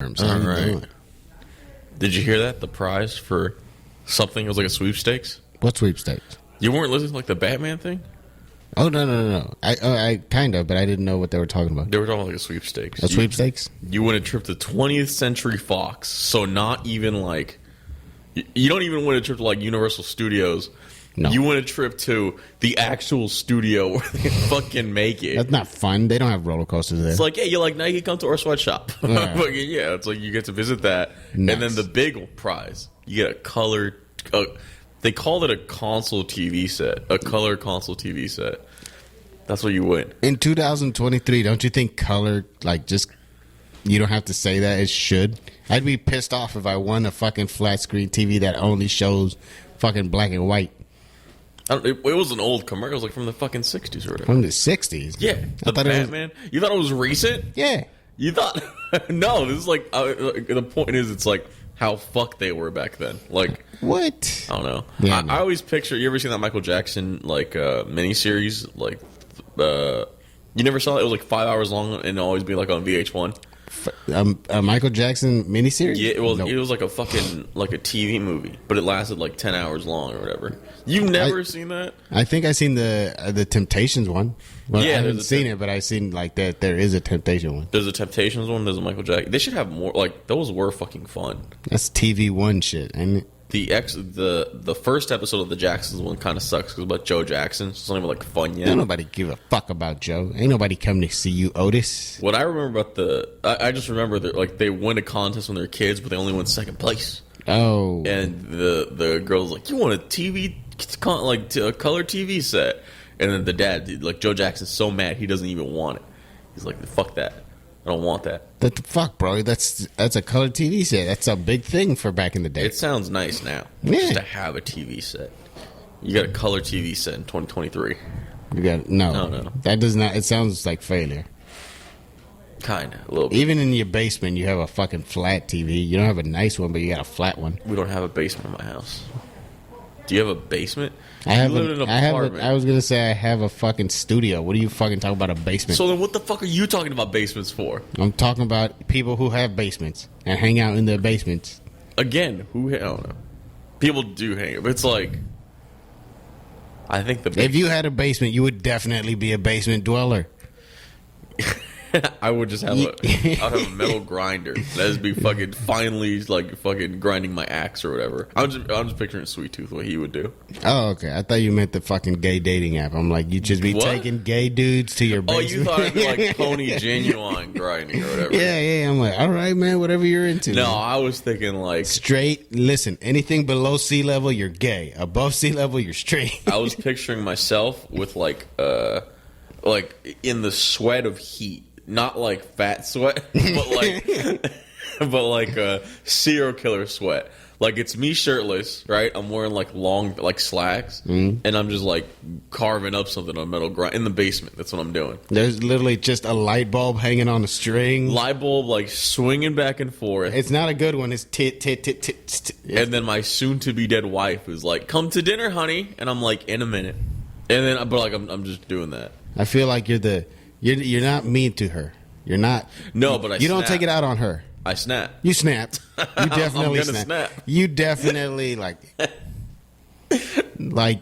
All right. Did you hear that? The prize for something, it was like a sweepstakes? What sweepstakes? You weren't listening to like the Batman thing? Oh, no. I kind of, but I didn't know what they were talking about. They were talking about like a sweepstakes. A sweepstakes? You win a trip to 20th Century Fox. So not even like... You don't even win a trip to like Universal Studios. No. You win a trip to the actual studio where they fucking make it. That's not fun. They don't have roller coasters there. It's like, hey, you're like, now you come to our sweatshop. Yeah, it's like you get to visit that. Nice. And then the big prize, you get a color... they called it a console TV set. A color console TV set. That's what you win. In 2023, don't you think color, like, just... You don't have to say that. It should. I'd be pissed off if I won a fucking flat screen TV that only shows fucking black and white. It was an old commercial. It was like from the fucking 60s or whatever. From the 60s? Yeah. The Batman. You thought it was recent? Yeah. You thought... No, this is like... the point is, it's like how fucked they were back then. Like... What? I don't know. Yeah, I always picture... You ever seen that Michael Jackson, like, miniseries? Like, you never saw it? It was like 5 hours long and it'd always be like on VH1. A Michael Jackson miniseries? Yeah, it was like a fucking like a TV movie, but it lasted like 10 hours long or whatever. You've never seen that? I think I seen the Temptations one. Well, yeah, I haven't seen it, but I seen like that there is a Temptation one. There's a Temptations one. There's a Michael Jackson. They should have more. Like those were fucking fun. That's TV one shit, ain't it? The first episode of the Jacksons one kind of sucks because it's about Joe Jackson. So it's not even like fun yet. Don't nobody give a fuck about Joe. Ain't nobody come to see you, Otis. What I remember about I just remember that like they win a contest when they're kids, but they only win second place. Oh, and the girl's like, you want a TV a color TV set, and then the dad, like Joe Jackson's so mad he doesn't even want it. He's like, fuck that. I don't want that. What the fuck, bro? That's a color TV set. That's a big thing for back in the day. It sounds nice now. Yeah. Just to have a TV set. You got a color TV set in 2023. You got no. That does not. It sounds like failure. Kinda, a little bit. Even in your basement, you have a fucking flat TV. You don't have a nice one, but you got a flat one. We don't have a basement in my house. Do you have a basement? I was gonna say I have a fucking studio. What are you fucking talking about a basement? So then, what the fuck are you talking about basements for? I'm talking about people who have basements and hang out in their basements. Again, I don't know. People do hang out, but it's like, I think if you had a basement, you would definitely be a basement dweller. I would just have I'd have a metal grinder. That'd be fucking finally like fucking grinding my axe or whatever. I'm just picturing Sweet Tooth what he would do. Oh, okay. I thought you meant the fucking gay dating app. I'm like, you just be taking gay dudes to your basement. Oh, you thought it'd be like Pony Genuine grinding or whatever. Yeah. I'm like, all right, man, whatever you're into. No, I was thinking like straight. Listen, anything below sea level, you're gay. Above sea level, you're straight. I was picturing myself with like in the sweat of heat. Not like fat sweat, but like a serial killer sweat. Like it's me shirtless, right? I'm wearing like long like slacks, and I'm just like carving up something on a metal grind in the basement. That's what I'm doing. There's literally just a light bulb hanging on a string. Light bulb like swinging back and forth. It's not a good one. It's tit. And then my soon-to-be dead wife is like, "Come to dinner, honey," and I'm like, "In a minute." And then, but like I'm just doing that. I feel like You're not mean to her. You're not. No, but you don't take it out on her. I snap. You snapped. You definitely snap. You definitely like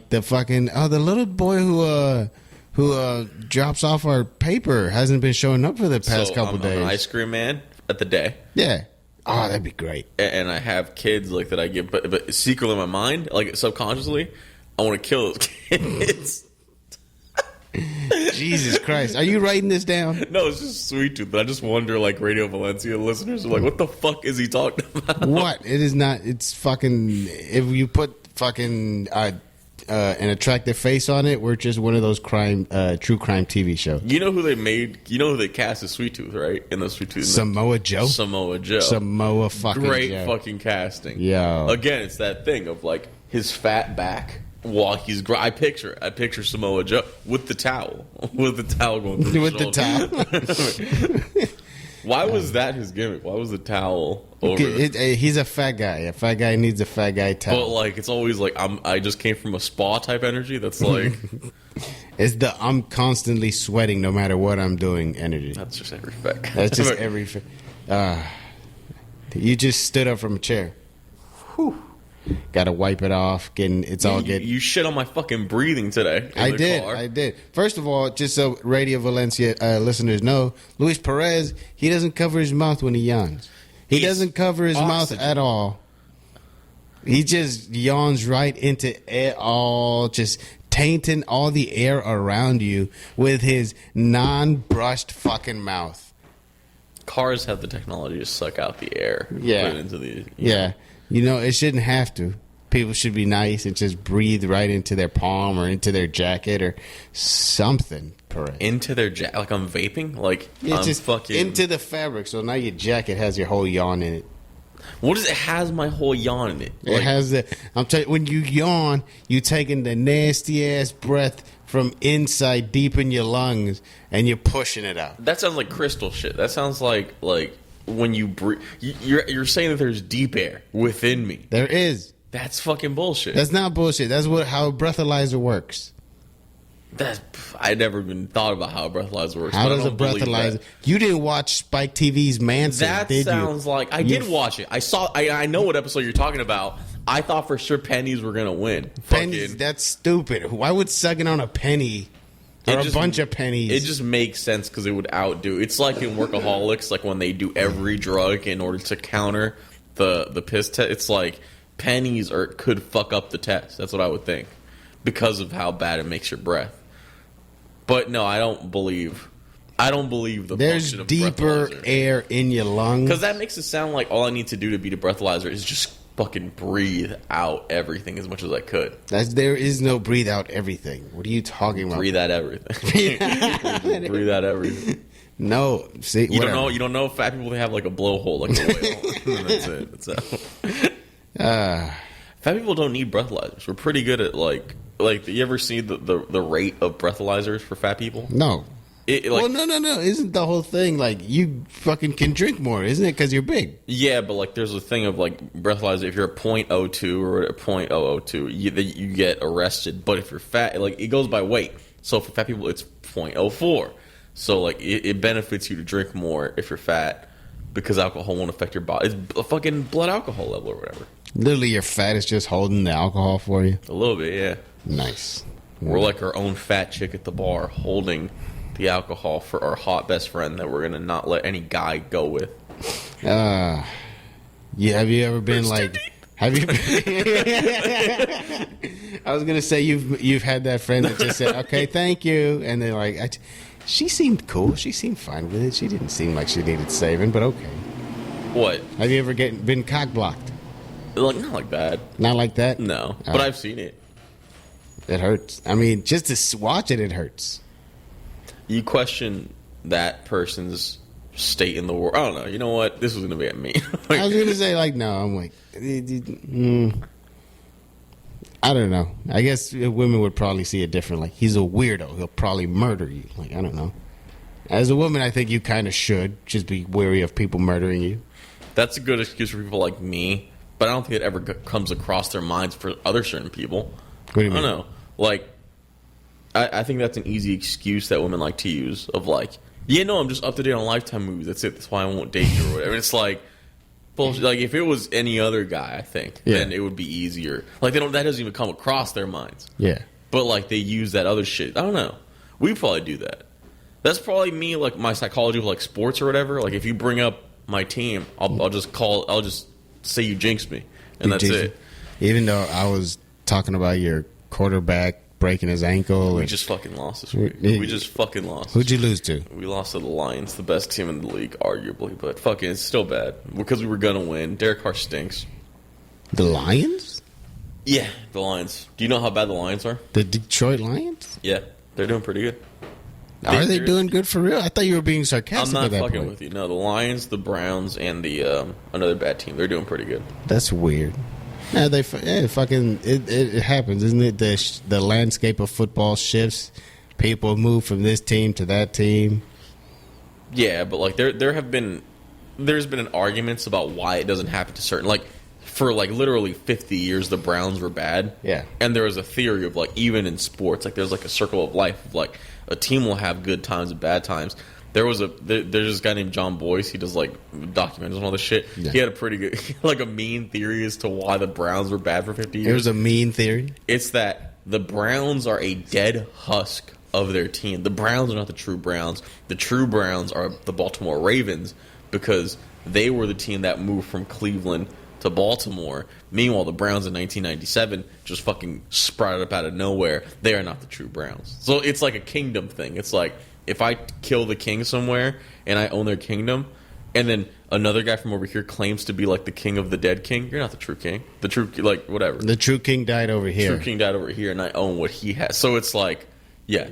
the fucking the little boy who drops off our paper hasn't been showing up for the past couple days. I'm an ice cream man at the day. Yeah. Oh, that'd be great. And I have kids like that I give, but secretly in my mind, like subconsciously, I want to kill those kids. Jesus Christ. Are you writing this down? No, it's just Sweet Tooth. But I just wonder, like, Radio Valencia listeners are like, what the fuck is he talking about? What? It is not. It's fucking. If you put fucking an attractive face on it, we're just one of those true crime TV shows. You know who they made? You know who they cast as Sweet Tooth, right? In the Sweet Tooth. Samoa Joe? Samoa Joe. Samoa fucking Great Joe. fucking casting. Yo. Again, it's that thing of, like, his fat back. While he's, I picture Samoa Joe with the towel going through his shoulder. Why was that his gimmick? Why was the towel over? He's a fat guy. A fat guy needs a fat guy towel. But like, it's always like I just came from a spa type energy. That's like, it's the I'm constantly sweating no matter what I'm doing energy. That's just every fact. That's just every. You just stood up from a chair. Whew. Got to wipe it off. It's all good. You shit on my fucking breathing today. I did. First of all, just so Radio Valencia listeners know, Luis Perez, he doesn't cover his mouth when he yawns. He doesn't cover his mouth at all. He just yawns right into it all, just tainting all the air around you with his non-brushed fucking mouth. Cars have the technology to suck out the air. Yeah. Put it into the, yeah. You know, it shouldn't have to. People should be nice and just breathe right into their palm or into their jacket or something. Perez. Into their jacket? Like I'm vaping? Like it's I'm just fucking... into the fabric, so now your jacket has your whole yawn in it. What does it has my whole yawn in it? It has the... I'm telling you, when you yawn, you taking the nasty-ass breath from inside deep in your lungs and you're pushing it out. That sounds like crystal shit. That sounds like when you breathe... You're saying that there's deep air within me. There is. That's fucking bullshit. That's not bullshit. That's how a breathalyzer works. I never even thought about how a breathalyzer works. How does a breathalyzer... You didn't watch Spike TV's Manson, that did you? That sounds like... I did watch it. I know what episode you're talking about. I thought for sure pennies were going to win. Pennies? That's stupid. Why would sucking on a penny... Or a bunch of pennies. It just makes sense because it would outdo. It's like in Workaholics, like when they do every drug in order to counter the piss test. It's like pennies could fuck up the test. That's what I would think because of how bad it makes your breath. But no, I don't believe the There's function of deeper breathalyzer. air in your lungs. Because that makes it sound like all I need to do to beat a breathalyzer is just fucking breathe out everything as much as I could. There is no breathe out everything. What are you talking about? Breathe out everything. Breathe out everything. No, see, you don't know fat people, they have like a blowhole like a whale. That's it. That's how. Fat people don't need breathalyzers. We're pretty good at like you ever see the rate of breathalyzers for fat people? No. Well, no. Isn't the whole thing like you fucking can drink more, isn't it? Because you're big. Yeah, but like there's a thing of like breathalyzer. If you're a .02 or a .002, you get arrested. But if you're fat, like it goes by weight. So for fat people, it's .04. So like it benefits you to drink more if you're fat because alcohol won't affect your body. It's a fucking blood alcohol level or whatever. Literally, your fat is just holding the alcohol for you. A little bit, yeah. Nice. We're like our own fat chick at the bar holding the alcohol for our hot best friend that we're gonna not let any guy go with. Yeah. Have you ever been like? Have you? I was gonna say you've had that friend that just said, "Okay, thank you," and they're like, "She seemed cool. She seemed fine with it. She didn't seem like she needed saving, but okay." What? Have you ever been cock blocked? Like not like that. Not like that. No, but I've seen it. It hurts. I mean, just to watch it hurts. You question that person's state in the world. I don't know. You know what? This was going to be at me. I was going to say, like, no. I'm like, I don't know. I guess women would probably see it differently. He's a weirdo. He'll probably murder you. Like, I don't know. As a woman, I think you kind of should just be wary of people murdering you. That's a good excuse for people like me, but I don't think it ever comes across their minds for other certain people. What do you mean? I don't know. Like, I think that's an easy excuse that women like to use of like, yeah, no, I'm just up to date on Lifetime movies. That's it. That's why I won't date you or whatever. And it's like, bullshit. Like if it was any other guy, I think then it would be easier. Like that doesn't even come across their minds. Yeah. But like they use that other shit. I don't know. We probably do that. That's probably me. Like my psychology with like sports or whatever. Like if you bring up my team, I'll just say you jinxed me, and that's it. Even though I was talking about your quarterback breaking his ankle. We just fucking lost this week. We just fucking lost. Who'd you lose to? We lost to the Lions, the best team in the league, arguably. But fucking, it's still bad. Because we were going to win. Derek Carr stinks. The Lions? Yeah, the Lions. Do you know how bad the Lions are? The Detroit Lions? Yeah, they're doing pretty good. Are they doing good for real? I thought you were being sarcastic. I'm not at that fucking point. with you. No, the Lions, the Browns, and the another bad team. They're doing pretty good. That's weird. Yeah, it happens, isn't it? The landscape of football shifts. People move from this team to that team. Yeah, but like there's been an arguments about why it doesn't happen to certain, like for like literally 50 years the Browns were bad. Yeah. And there was a theory of like even in sports, like there's like a circle of life of like a team will have good times and bad times. There's this guy named John Boyce. He does like documentaries and all this shit. Yeah. He had a pretty good, like a mean theory as to why the Browns were bad for 50 years. It was a mean theory. It's that the Browns are a dead husk of their team. The Browns are not the true Browns. The true Browns are the Baltimore Ravens because they were the team that moved from Cleveland to Baltimore. Meanwhile, the Browns in 1997 just fucking sprouted up out of nowhere. They are not the true Browns. So it's like a kingdom thing. It's like if I kill the king somewhere and I own their kingdom, and then another guy from over here claims to be like the king of the dead king, you're not the true king. The true, like, whatever. The true king died over here. True king died over here, and I own what he has. So it's like, yeah.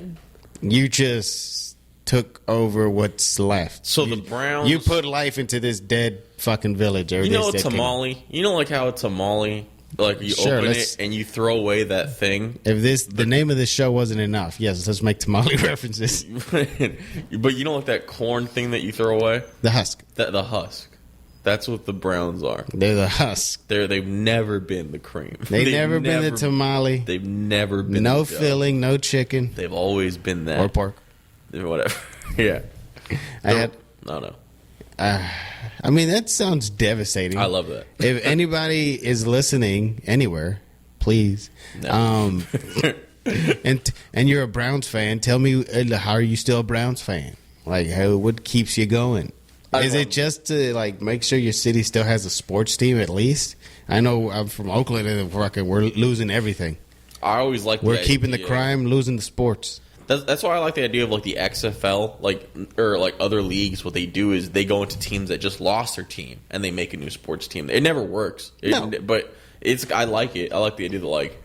You just took over what's left. So the Browns... You put life into this dead fucking village. You know a tamale? King. You know like how a tamale... Like you open it and you throw away that thing. If the name of this show wasn't enough, yes, let's make tamale references. But you know like that corn thing that you throw away? The husk. The husk. That's what the Browns are. They're the husk. They've never been the cream. They've never been the tamale. They've never been no filling, no chicken. They've always been that. Or pork. Whatever. Yeah. I don't know. I mean, that sounds devastating. I love that. If anybody is listening anywhere, please. No. And you're a Browns fan, tell me, how are you still a Browns fan? Like, what keeps you going? Is it just to like make sure your city still has a sports team at least? I know I'm from Oakland and we're losing everything. I always like. We're keeping the crime, losing the sports. That's why I like the idea of like the XFL, or other leagues. What they do is they go into teams that just lost their team and they make a new sports team. It never works, but I like it. I like the idea that like,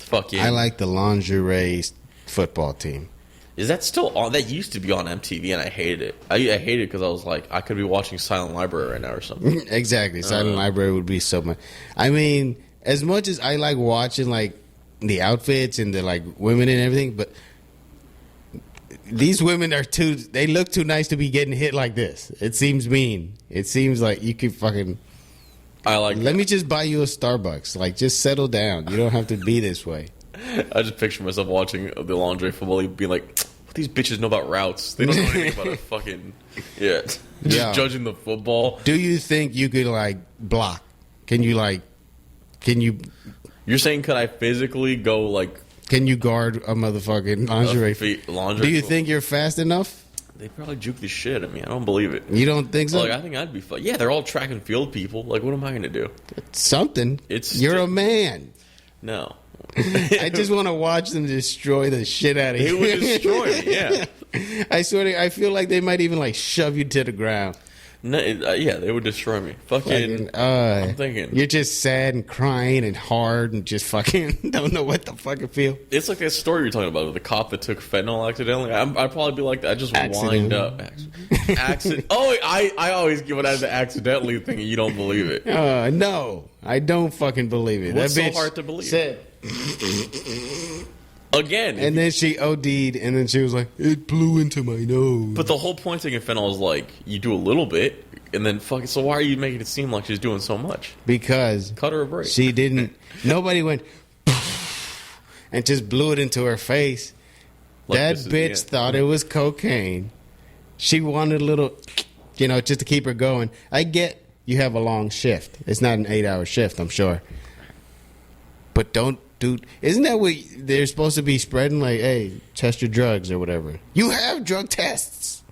fuck yeah. I like the lingerie football team. Is that still on? That used to be on MTV, and I hated it. I hated it because I was like, I could be watching Silent Library right now or something. Exactly, Silent Library would be so much. I mean, as much as I like watching like the outfits and the like women and everything, but these women are they look too nice to be getting hit like this. It seems mean. It seems like you could fucking. Let me just buy you a Starbucks. Like, just settle down. You don't have to be this way. I just picture myself watching the lingerie football league being like, what these bitches know about routes? They don't know anything about a fucking just judging the football. Do you think you could like block? Can you? You're saying could I physically go like? Can you guard a motherfucking lingerie? Do you think you're fast enough? They probably juke the shit. I mean, I don't believe it. You don't think so? Like, I think I'd be fun. Yeah, they're all track and field people. Like, what am I going to do? It's something. You're a man. No. I just want to watch them destroy the shit out of you. They would destroy me, yeah. I swear to you, I feel like they might even like shove you to the ground. No, yeah, they would destroy me. Fucking I'm thinking. You're just sad and crying and hard and just fucking don't know what the fuck to feel. It's like that story you're talking about, the cop that took fentanyl accidentally. I'd probably be like that. I just wind up. Accident. Oh, I always give it as the accidentally thing and you don't believe it. No, I don't fucking believe it. What's that bitch so hard to believe? Said, again. And then she OD'd, and then she was like, it blew into my nose. But the whole point taking fentanyl is like, you do a little bit, and then fucking, so why are you making it seem like she's doing so much? Because cut her a break. She didn't, nobody went, and just blew it into her face. Like that bitch thought it was cocaine. She wanted a little, just to keep her going. I get you have a long shift. It's not an 8-hour shift, I'm sure. But dude, isn't that what they're supposed to be spreading? Like, hey, test your drugs or whatever. You have drug tests.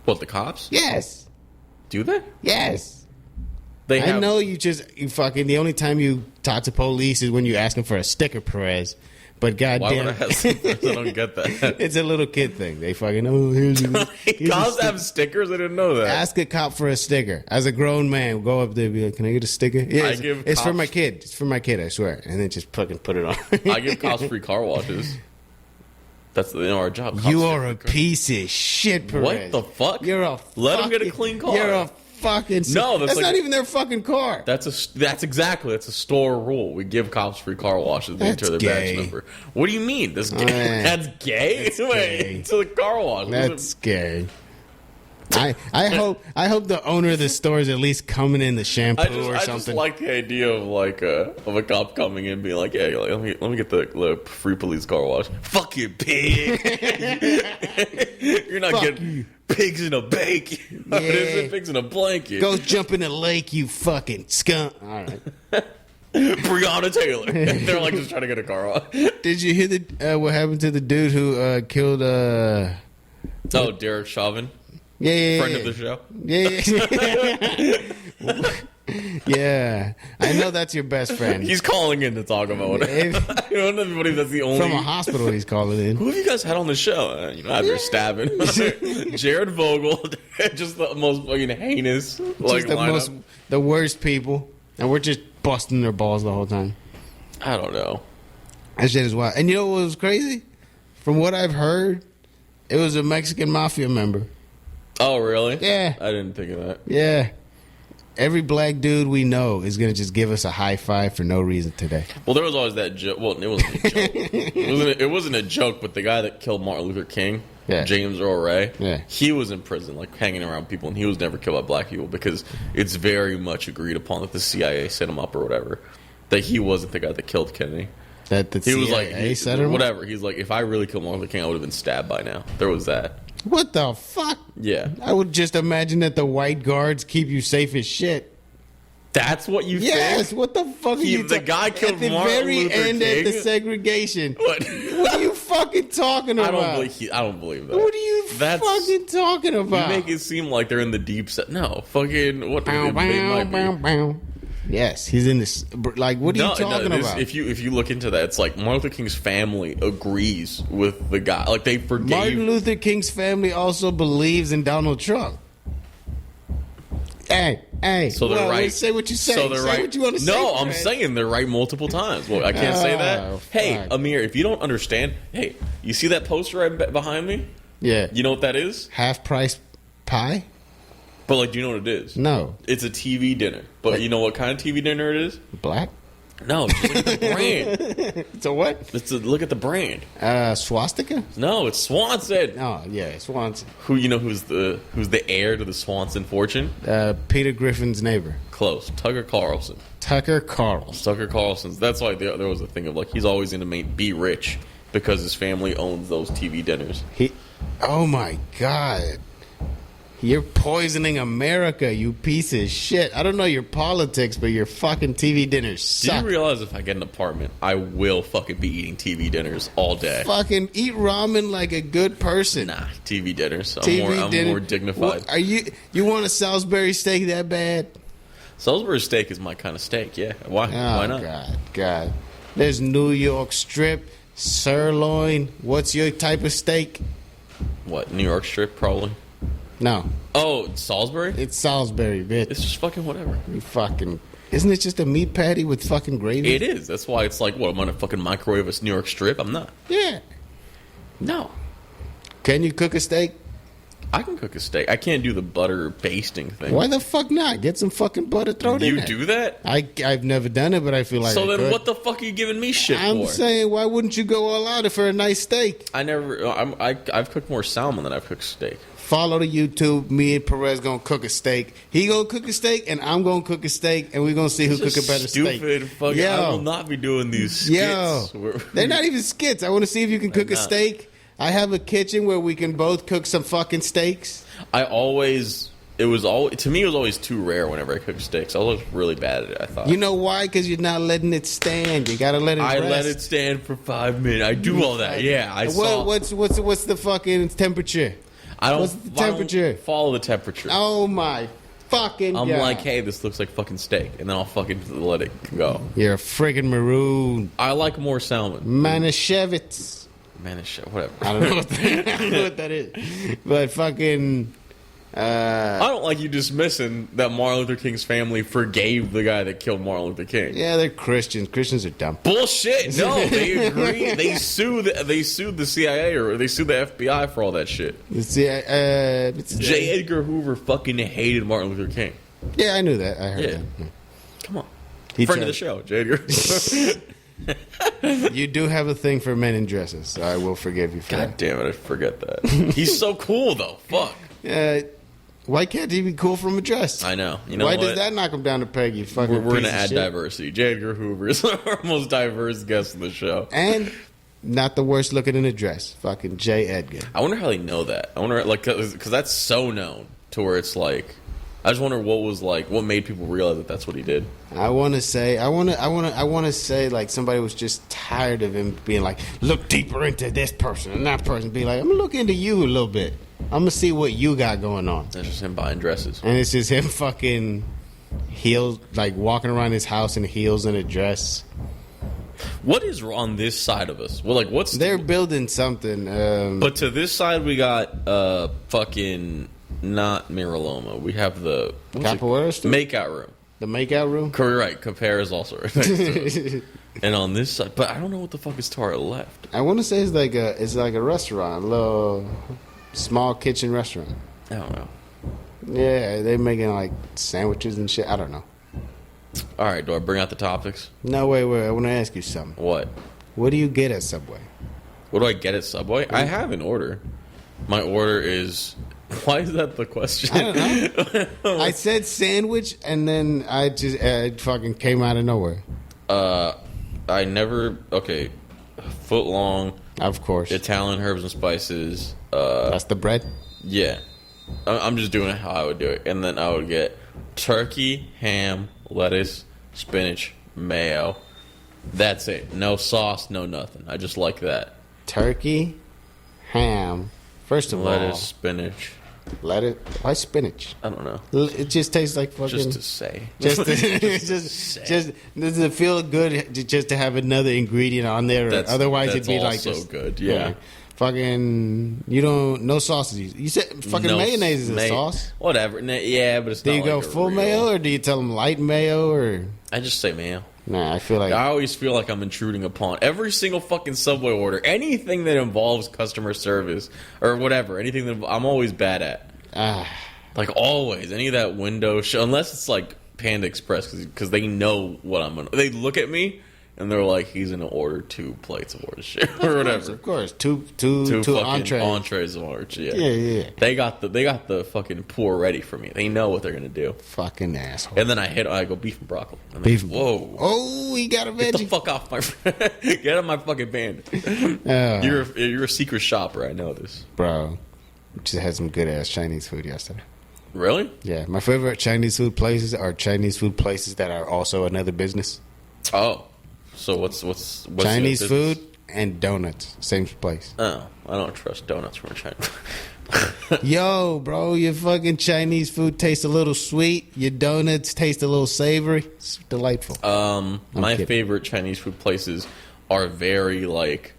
What, the cops? Yes. Do they? Yes. I know you fucking, the only time you talk to police is when you ask them for a sticker, Perez. But goddamn, why would I have stickers? I don't get that. It's a little kid thing. They fucking here's cops have stickers. I didn't know that. Ask a cop for a sticker. As a grown man, go up there and be like, "Can I get a sticker?" Yeah, it's for my kid. It's for my kid. I swear. And then just fucking put it on. I give cops free car washes. That's our job. You are a piece of shit, Perez. What the fuck? Let them get a clean car. You're a fucking that's not even their fucking car. That's a store rule. We give cops free car washes. They enter their badge number. What do you mean? That's gay. That's gay. That's gay. To the car wash. That's gay. I hope the owner of the store is at least coming in the shampoo or something. I just like the idea of a cop coming in and being like, "Hey, let me get the free police car wash." Fuck you, pig! You're not getting pigs in a bake. What is it? Pigs in a blanket. Go jump in the lake, you fucking skunk. All right. Breonna Taylor. They're like just trying to get a car wash. Did you hear what happened to the dude who killed? Derek Chauvin. Yeah. Friend of the show. Yeah. Yeah. I know that's your best friend. He's calling in to talk about it. I don't know if that's the only. From a hospital he's calling in. Who have you guys had on the show? After stabbing. Jared Vogel. Just the most fucking heinous. The worst people. And we're just busting their balls the whole time. I don't know. That shit is wild. And you know what was crazy? From what I've heard, it was a Mexican mafia member. Oh, really? Yeah. I didn't think of that. Yeah. Every black dude we know is going to just give us a high five for no reason today. Well, there was always that joke. Well, it wasn't a joke. It wasn't a joke, but the guy that killed Martin Luther King, James Earl Ray, he was in prison, like hanging around people, and he was never killed by black people because it's very much agreed upon that the CIA set him up or whatever, that he wasn't the guy that killed Kennedy. That the CIA set him up? Whatever. He's like, if I really killed Martin Luther King, I would have been stabbed by now. There was that. What the fuck? Yeah. I would just imagine that the white guards keep you safe as shit. That's what you think? Yes, what the fuck are you The guy killed at the Martin very Luther end King? of the segregation. What? What are you fucking talking about? I don't believe that. What are you fucking talking about? You make it seem like they're in the deep set. No, fucking what? They might be. Yes, he's in this. Like, what are you talking about? If you look into that, it's like Martin Luther King's family agrees with the guy. Like they forgave. Martin Luther King's family also believes in Donald Trump. Hey. So they're right. Say what you say. So they're say right. What you want to say. No, I'm saying they're right multiple times. Well, I can't say that. Hey, Amir, if you don't understand, hey, you see that poster right behind me? Yeah. You know what that is? Half price pie. But like, do you know what it is? No. It's a TV dinner. But you know what kind of TV dinner it is? Black. No, just look at the brand. It's a what? Look at the brand. Swastika? No, it's Swanson. Oh yeah, Swanson. Who's the heir to the Swanson fortune? Peter Griffin's neighbor. Close. Tucker Carlson. Tucker Carlson's. That's why there was a thing of like he's always going to be rich because his family owns those TV dinners. Oh my God. You're poisoning America, you piece of shit. I don't know your politics, but your fucking TV dinners suck. Do you realize if I get an apartment, I will fucking be eating TV dinners all day? Fucking eat ramen like a good person. Nah, TV dinners. I'm more dignified. What, you want a Salisbury steak that bad? Salisbury steak is my kind of steak, yeah. Why not? God. There's New York strip, sirloin. What's your type of steak? What, New York strip, probably? No. Oh, Salisbury? It's Salisbury, bitch. It's just fucking whatever. Isn't it just a meat patty with fucking gravy? It is. That's why it's like, what, I'm going to fucking microwave a New York strip? I'm not. Yeah. No. Can you cook a steak? I can cook a steak. I can't do the butter basting thing. Why the fuck not? Get some fucking butter, throw it in there. You do that? I've never done it, but I feel like so then what the fuck are you giving me shit for? I'm saying, why wouldn't you go all out for a nice steak? I've cooked more salmon than I've cooked steak. Follow the YouTube. Me and Perez gonna cook a steak. He gonna cook a steak, and I'm gonna cook a steak, and we're gonna see who cook a better steak. Stupid fucking. I will not be doing these skits. They're not even skits. I want to see if you can cook a steak. I have a kitchen where we can both cook some fucking steaks. It was always too rare whenever I cook steaks. I was really bad at it, I thought. You know why? Because you're not letting it stand. You gotta let it rest. I let it stand for 5 minutes. I do all that. Yeah, What's the fucking temperature? What's the temperature? I don't follow the temperature. Oh my fucking God. I'm like, hey, this looks like fucking steak, and then I'll fucking let it go. You're a friggin' maroon. I like more salmon. Manischewitz. Whatever. I don't know what that is. But fucking... I don't like you dismissing that Martin Luther King's family forgave the guy that killed Martin Luther King. Yeah, they're Christians. Christians are dumb. Bullshit. No, they agree. They sued the CIA or they sued the FBI for all that shit. J. Edgar Hoover fucking hated Martin Luther King. Yeah, I knew that. I heard that. Come on. Friend of the show, J. Edgar. You do have a thing for men in dresses, so I will forgive you for that. God damn it, I forget that. He's so cool, though. Fuck. Why can't he be cool from a dress? I know. You know Why what? does that knock him down a peg? You fucking. We're going piece to of add shit? diversity. J. Edgar Hoover is our most diverse guest on the show. And not the worst looking in a dress. Fucking J. Edgar. I wonder how they know that. I wonder, like, because that's so known to where it's like. I just wonder what made people realize that that's what he did. I want to say, like somebody was just tired of him being like, look deeper into this person and that person. Be like, I'm gonna look into you a little bit. I'm gonna see what you got going on. That's just him buying dresses. And it's just him fucking heels, like walking around his house in heels and a dress. What is on this side of us? Well, like, They're building something. But to this side, we got fucking not Miraloma. We have the Capoeira store? makeout room. The makeout room? Correct. Compare is also right next to it. And on this side, but I don't know what the fuck is to our left. I want to say it's like a restaurant, a little small kitchen restaurant. I don't know. Yeah, they making like sandwiches and shit. I don't know. All right, do I bring out the topics? No, wait. I want to ask you something. What? What do you get at Subway? What do I get at Subway? I have an order. My order is. Why is that the question? I don't know. I said sandwich, and then it fucking came out of nowhere. I never. Okay, foot long. Of course, Italian herbs and spices. that's the bread. Yeah, I'm just doing it how I would do it, and then I would get turkey, ham, lettuce, spinach, mayo. That's it. No sauce, no nothing. I just like that. Turkey, ham. First of Lettuce, spinach. Lettuce. Why spinach? I don't know. It just tastes like fucking. Just to say. Just does it feel good just to have another ingredient on there? Or otherwise, it'd be like so just good. Yeah. Fucking, no sauces. You said fucking mayonnaise is a sauce. Whatever. Yeah, but it's do not. Do you go full mayo or do you tell them light mayo or? I just say mayo. Nah, I feel like I always feel like I'm intruding upon every single fucking Subway order. Anything that involves customer service or whatever. Anything that I'm always bad at. Like always. Any of that window unless it's like Panda Express because they know what I'm gonna. They look at me and they're like, he's gonna order 2 plates of orange shit or whatever. Of course, two entrees of orange. Yeah. Yeah. They got the fucking pour ready for me. They know what they're gonna do. Fucking asshole. And then I go beef and broccoli. And beef. Whoa. Oh, he got a veggie. Get the fuck off my friend. Get on my fucking band. You're a secret shopper. I know this, bro. Just had some good ass Chinese food yesterday. Really? Yeah, my favorite Chinese food places are Chinese food places that are also another business. Oh, so what's Chinese food and donuts, same place. Oh, I don't trust donuts from China. Yo, bro, your fucking Chinese food tastes a little sweet. Your donuts taste a little savory. It's delightful. My favorite Chinese food places are very like.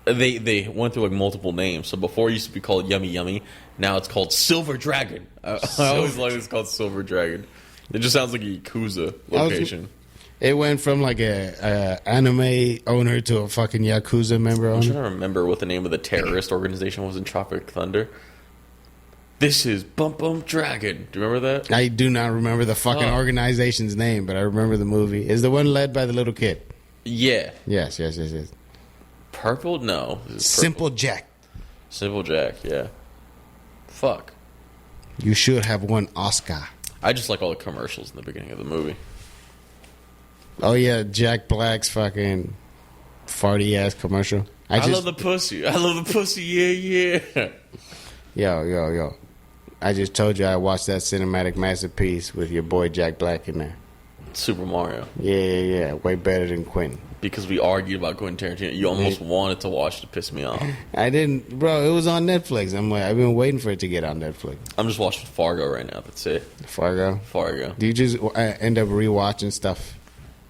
They went through like multiple names. So before it used to be called Yummy Yummy. Now it's called Silver Dragon. I always like it's called Silver Dragon. It just sounds like a Yakuza location. It went from like a anime owner to a fucking Yakuza member owner. I'm trying to remember what the name of the terrorist organization was in Tropic Thunder. This is Bump Bump Dragon. Do you remember that? I do not remember the fucking organization's name, but I remember the movie. Is the one led by the little kid? Yeah. Yes. Purple? No. Simple Jack. Simple Jack, yeah. Fuck. You should have won Oscar. I just like all the commercials in the beginning of the movie. Oh, yeah, Jack Black's fucking farty-ass commercial. I love the pussy. Yeah. Yo. I just told you I watched that cinematic masterpiece with your boy Jack Black in there. Super Mario. Yeah. Way better than Quentin. Because we argued about Quentin Tarantino. You almost wanted to watch it to piss me off. I didn't. Bro, it was on Netflix. I've been waiting for it to get on Netflix. I'm just watching Fargo right now. That's it. Fargo? Do you just end up rewatching stuff?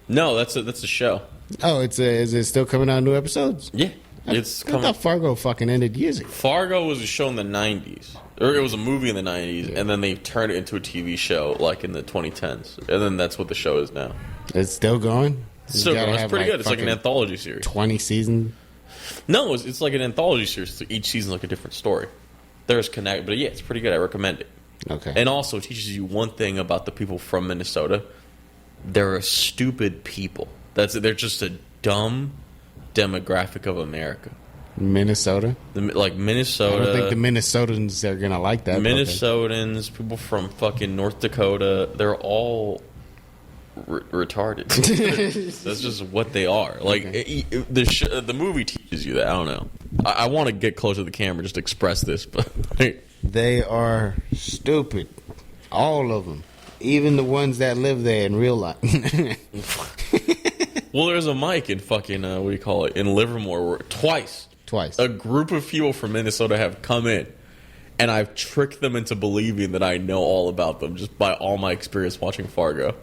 No, that's a show. Oh, is it still coming out new episodes? Yeah. It's coming. I thought Fargo fucking ended years ago. Fargo was a show in the 90s. Or it was a movie in the 90s, and then they turned it into a TV show like in the 2010s. And then that's what the show is now. It's still going? It's pretty good. It's like an anthology series. 20 seasons? No, it's like an anthology series. So each season's like a different story. There's connect, but yeah, it's pretty good. I recommend it. Okay. And also it teaches you one thing about the people from Minnesota. They're a stupid people. They're just a dumb demographic of America. Minnesota. Minnesota. I don't think the Minnesotans are gonna like that. Minnesotans, people from fucking North Dakota, they're all retarded. That's just what they are. Like the movie teaches you that. I don't know. I want to get closer to the camera just to express this, but they are stupid. All of them, even the ones that live there in real life. Well, there's a mic in fucking what do you call it, in Livermore, where twice a group of people from Minnesota have come in, and I've tricked them into believing that I know all about them just by all my experience watching Fargo.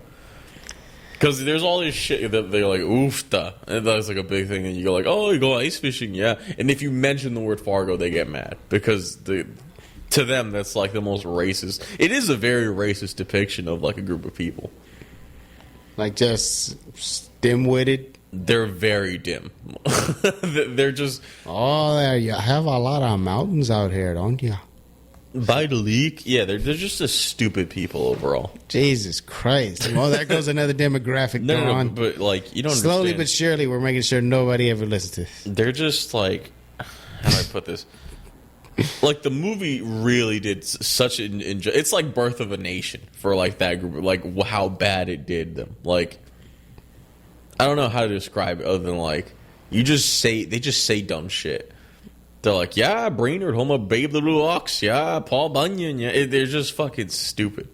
Because there's all this shit that they're like, oofta. And that's like a big thing. And you go like, oh, you go ice fishing, yeah. And if you mention the word Fargo, they get mad. Because to them, that's like the most racist. It is a very racist depiction of like a group of people. Like just dim-witted? They're very dim. They're just... Oh, you have a lot of mountains out here, don't you? By the leak? Yeah, they're just a stupid people overall. Jesus Christ. Well, there goes another demographic going on. But, like, you don't Slowly understand. But surely, we're making sure nobody ever listens to this. They're just, like... How do I put this? Like, the movie really did such an... It's like Birth of a Nation for, like, that group. Like, how bad it did them. Like, I don't know how to describe it other than, like, they just say dumb shit. They're like, yeah, Brainerd, home of Babe the Blue Ox. Yeah, Paul Bunyan. Yeah, they're just fucking stupid.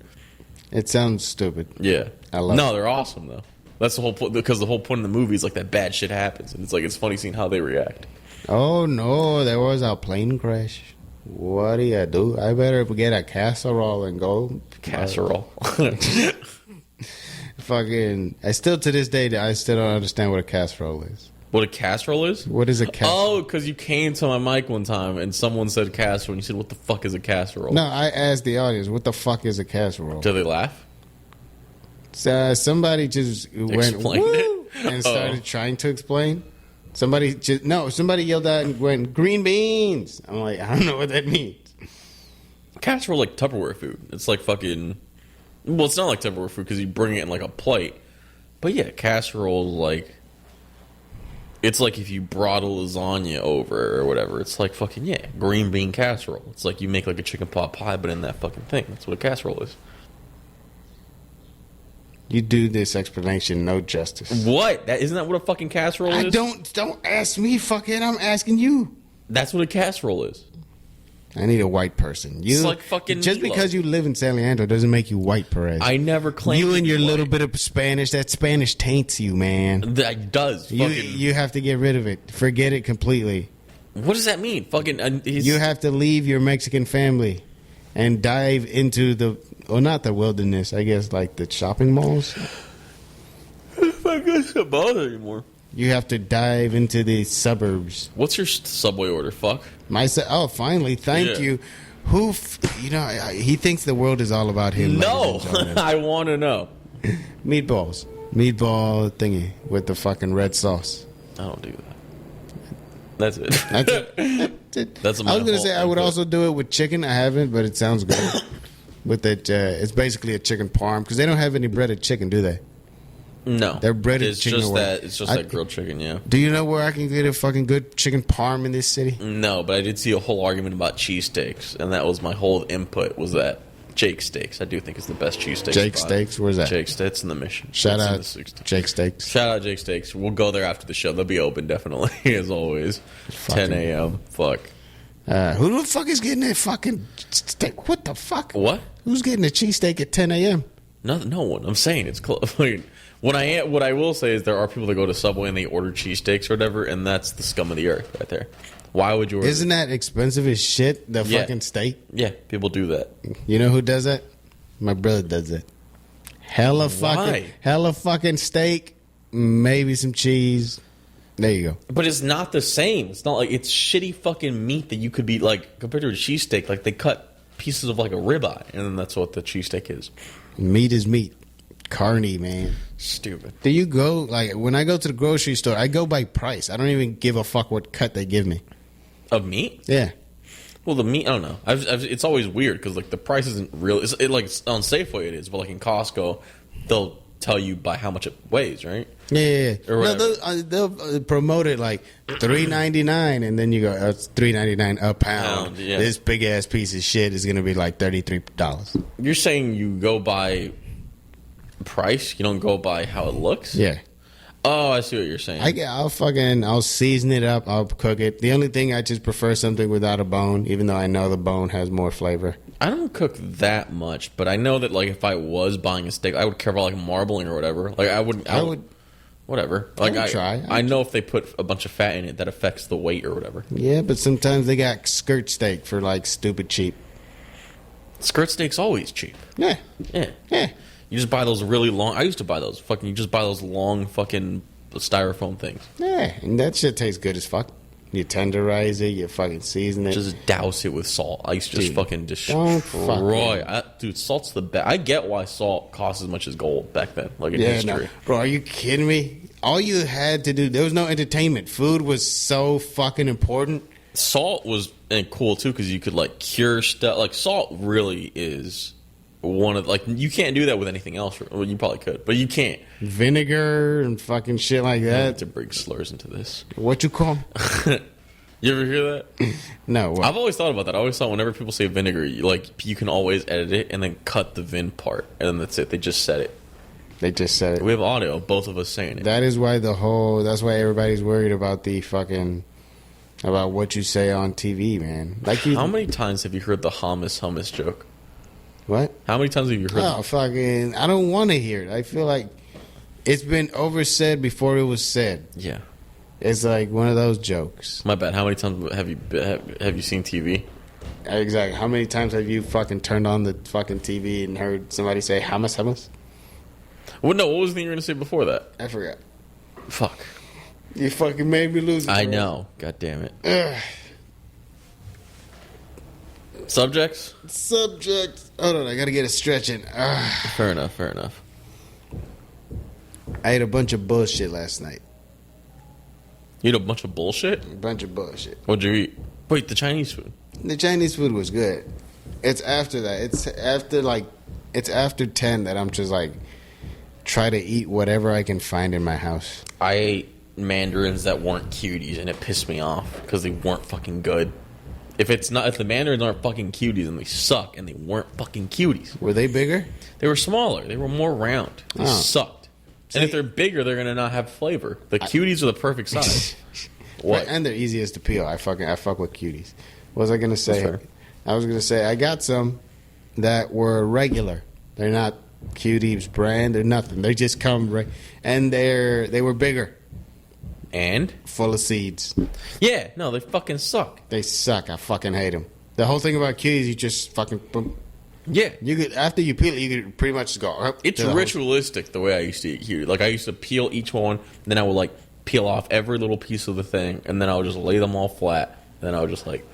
It sounds stupid. Yeah. I love it. No, they're awesome, though. That's the whole point, because the whole point of the movie is, like, that bad shit happens. And it's, like, it's funny seeing how they react. Oh, no, there was a plane crash. What do you do? I better get a casserole and go. Casserole. Fucking, to this day, I still don't understand what a casserole is. What a casserole is? What is a casserole? Oh, because you came to my mic one time and someone said casserole and you said, what the fuck is a casserole? No, I asked the audience, what the fuck is a casserole? Do they laugh? Somebody just went, woo, and started trying to explain. Somebody yelled out and went, green beans. I'm like, I don't know what that means. Casserole like Tupperware food. It's like fucking... Well, it's not like Tupperware food because you bring it in like a plate. But yeah, casserole is like... It's like if you brought a lasagna over or whatever. It's like fucking, yeah, green bean casserole. It's like you make like a chicken pot pie, but in that fucking thing. That's what a casserole is. You do this explanation no justice. What? Isn't that what a fucking casserole is? Don't ask me, fucking. I'm asking you. That's what a casserole is. I need a white person. It's like fucking just meatloaf. because you live in San Leandro doesn't make you white, Perez. I never claimed you and your white. little bit of Spanish. That Spanish taints you, man. That does. You have to get rid of it. Forget it completely. What does that mean? Fucking. You have to leave your Mexican family and dive into not the wilderness. I guess like the shopping malls. I guess not bother anymore. You have to dive into the suburbs. What's your Subway order? Fuck. Finally, thank you. He thinks the world is all about him. No, I want to know. Meatball thingy with the fucking red sauce. I don't do that. That's it. That's it. That's I was gonna say I would also do it with chicken. I haven't, but it sounds good. With it, it's basically a chicken parm because they don't have any breaded chicken, do they? No, they're breaded it's chicken. It's just that grilled chicken. Yeah. Do you know where I can get a fucking good chicken parm in this city? No, but I did see a whole argument about cheesesteaks, and that was my whole input. Was that Jake Steaks? I do think is the best cheesesteak. Jake Steaks, where's that? Jake Steaks in the Mission. Shout out Jake Steaks. Shout out Jake Steaks. We'll go there after the show. They'll be open definitely as always. 10 a.m. Fuck. Who the fuck is getting a fucking steak? What the fuck? What? Who's getting a cheesesteak at 10 a.m.? No one. I'm saying it's close. What I will say is there are people that go to Subway and they order cheesesteaks or whatever, and that's the scum of the earth right there. Why would you order? Isn't that expensive as shit, the fucking steak? Yeah, people do that. You know who does that? My brother does it. Hella fucking steak, maybe some cheese. There you go. But it's not the same. It's not like it's shitty fucking meat that you could be like compared to a cheesesteak. Like they cut pieces of like a ribeye, and then that's what the cheesesteak is. Meat is meat. Carny, man. Stupid. Do you go, like, when I go to the grocery store, I go by price. I don't even give a fuck what cut they give me. Of meat? Yeah. Well, the meat, I don't know. It's always weird because, like, the price isn't real. Like, on Safeway it is, but, like, in Costco, they'll tell you by how much it weighs, right? Yeah. Or whatever. No, they'll promote it like $3.99, and then you go, it's $3.99 a pound. Yeah. This big ass piece of shit is gonna be like $33. You're saying you go by price, you don't go by how it looks? Yeah. Oh, I see what you're saying. I'll season it up. I'll cook it. The only thing I just prefer something without a bone, even though I know the bone has more flavor. I don't cook that much, but I know that like if I was buying a steak, I would care about like marbling or whatever. Like I would whatever. Like I know if they put a bunch of fat in it, that affects the weight or whatever. Yeah, but sometimes they got skirt steak for like stupid cheap. Skirt steak's always cheap. Yeah. Yeah. You just buy those really long. I used to buy those. You just buy those long fucking styrofoam things. Yeah, and that shit tastes good as fuck. You tenderize it, you fucking season it. Just douse it with salt. I used to just fucking don't destroy. Dude, salt's the best. I get why salt costs as much as gold back then, like in history. No. Bro, are you kidding me? All you had to do, there was no entertainment. Food was so fucking important. Salt was cool too because you could like cure stuff. Like salt really is one of like you can't do that with anything else. Well, you probably could, but you can't. Vinegar and fucking shit like that. To bring slurs into this. What you call? You ever hear that? No. What? I've always thought about that. I always thought whenever people say vinegar, you can always edit it and then cut the vin part, and then that's it. They just said it. They just said it. We have audio, both of us saying it. That is why that's why everybody's worried about the fucking about what you say on TV, man. Like how many times have you heard the hummus joke? What? How many times have you heard? Oh, fucking! I don't want to hear it. I feel like it's been oversaid before it was said. Yeah, it's like one of those jokes. My bad. How many times have you seen TV? Exactly. How many times have you fucking turned on the fucking TV and heard somebody say hummus? Well, no. What was the thing you were gonna say before that? I forgot. Fuck. You fucking made me lose it. I know. God damn it. Subjects. Hold on, I gotta get a stretch in. Fair enough. I ate a bunch of bullshit last night. You ate a bunch of bullshit? A bunch of bullshit. What'd you eat? Wait, the Chinese food. The Chinese food was good. It's after that. It's after 10 that I'm just like try to eat whatever I can find in my house. I ate mandarins that weren't cuties, and it pissed me off because they weren't fucking good. If the mandarins aren't fucking cuties, then they suck, and they weren't fucking cuties. Were they bigger? They were smaller. They were more round. They sucked. See, and if they're bigger, they're gonna not have flavor. The cuties are the perfect size. What? And they're easiest to peel. I fuck with cuties. What was I gonna say? I was gonna say I got some that were regular. They're not Cuties brand. They're nothing. They just come and they were bigger. And? Full of seeds. Yeah, no, they fucking suck. They suck. I fucking hate them. The whole thing about cuties, you just fucking boom. Yeah. You could, after you peel it, you could pretty much just go. It's ritualistic the way I used to eat cuties. Like I used to peel each one, then I would like peel off every little piece of the thing, and then I would just lay them all flat, and then I would just like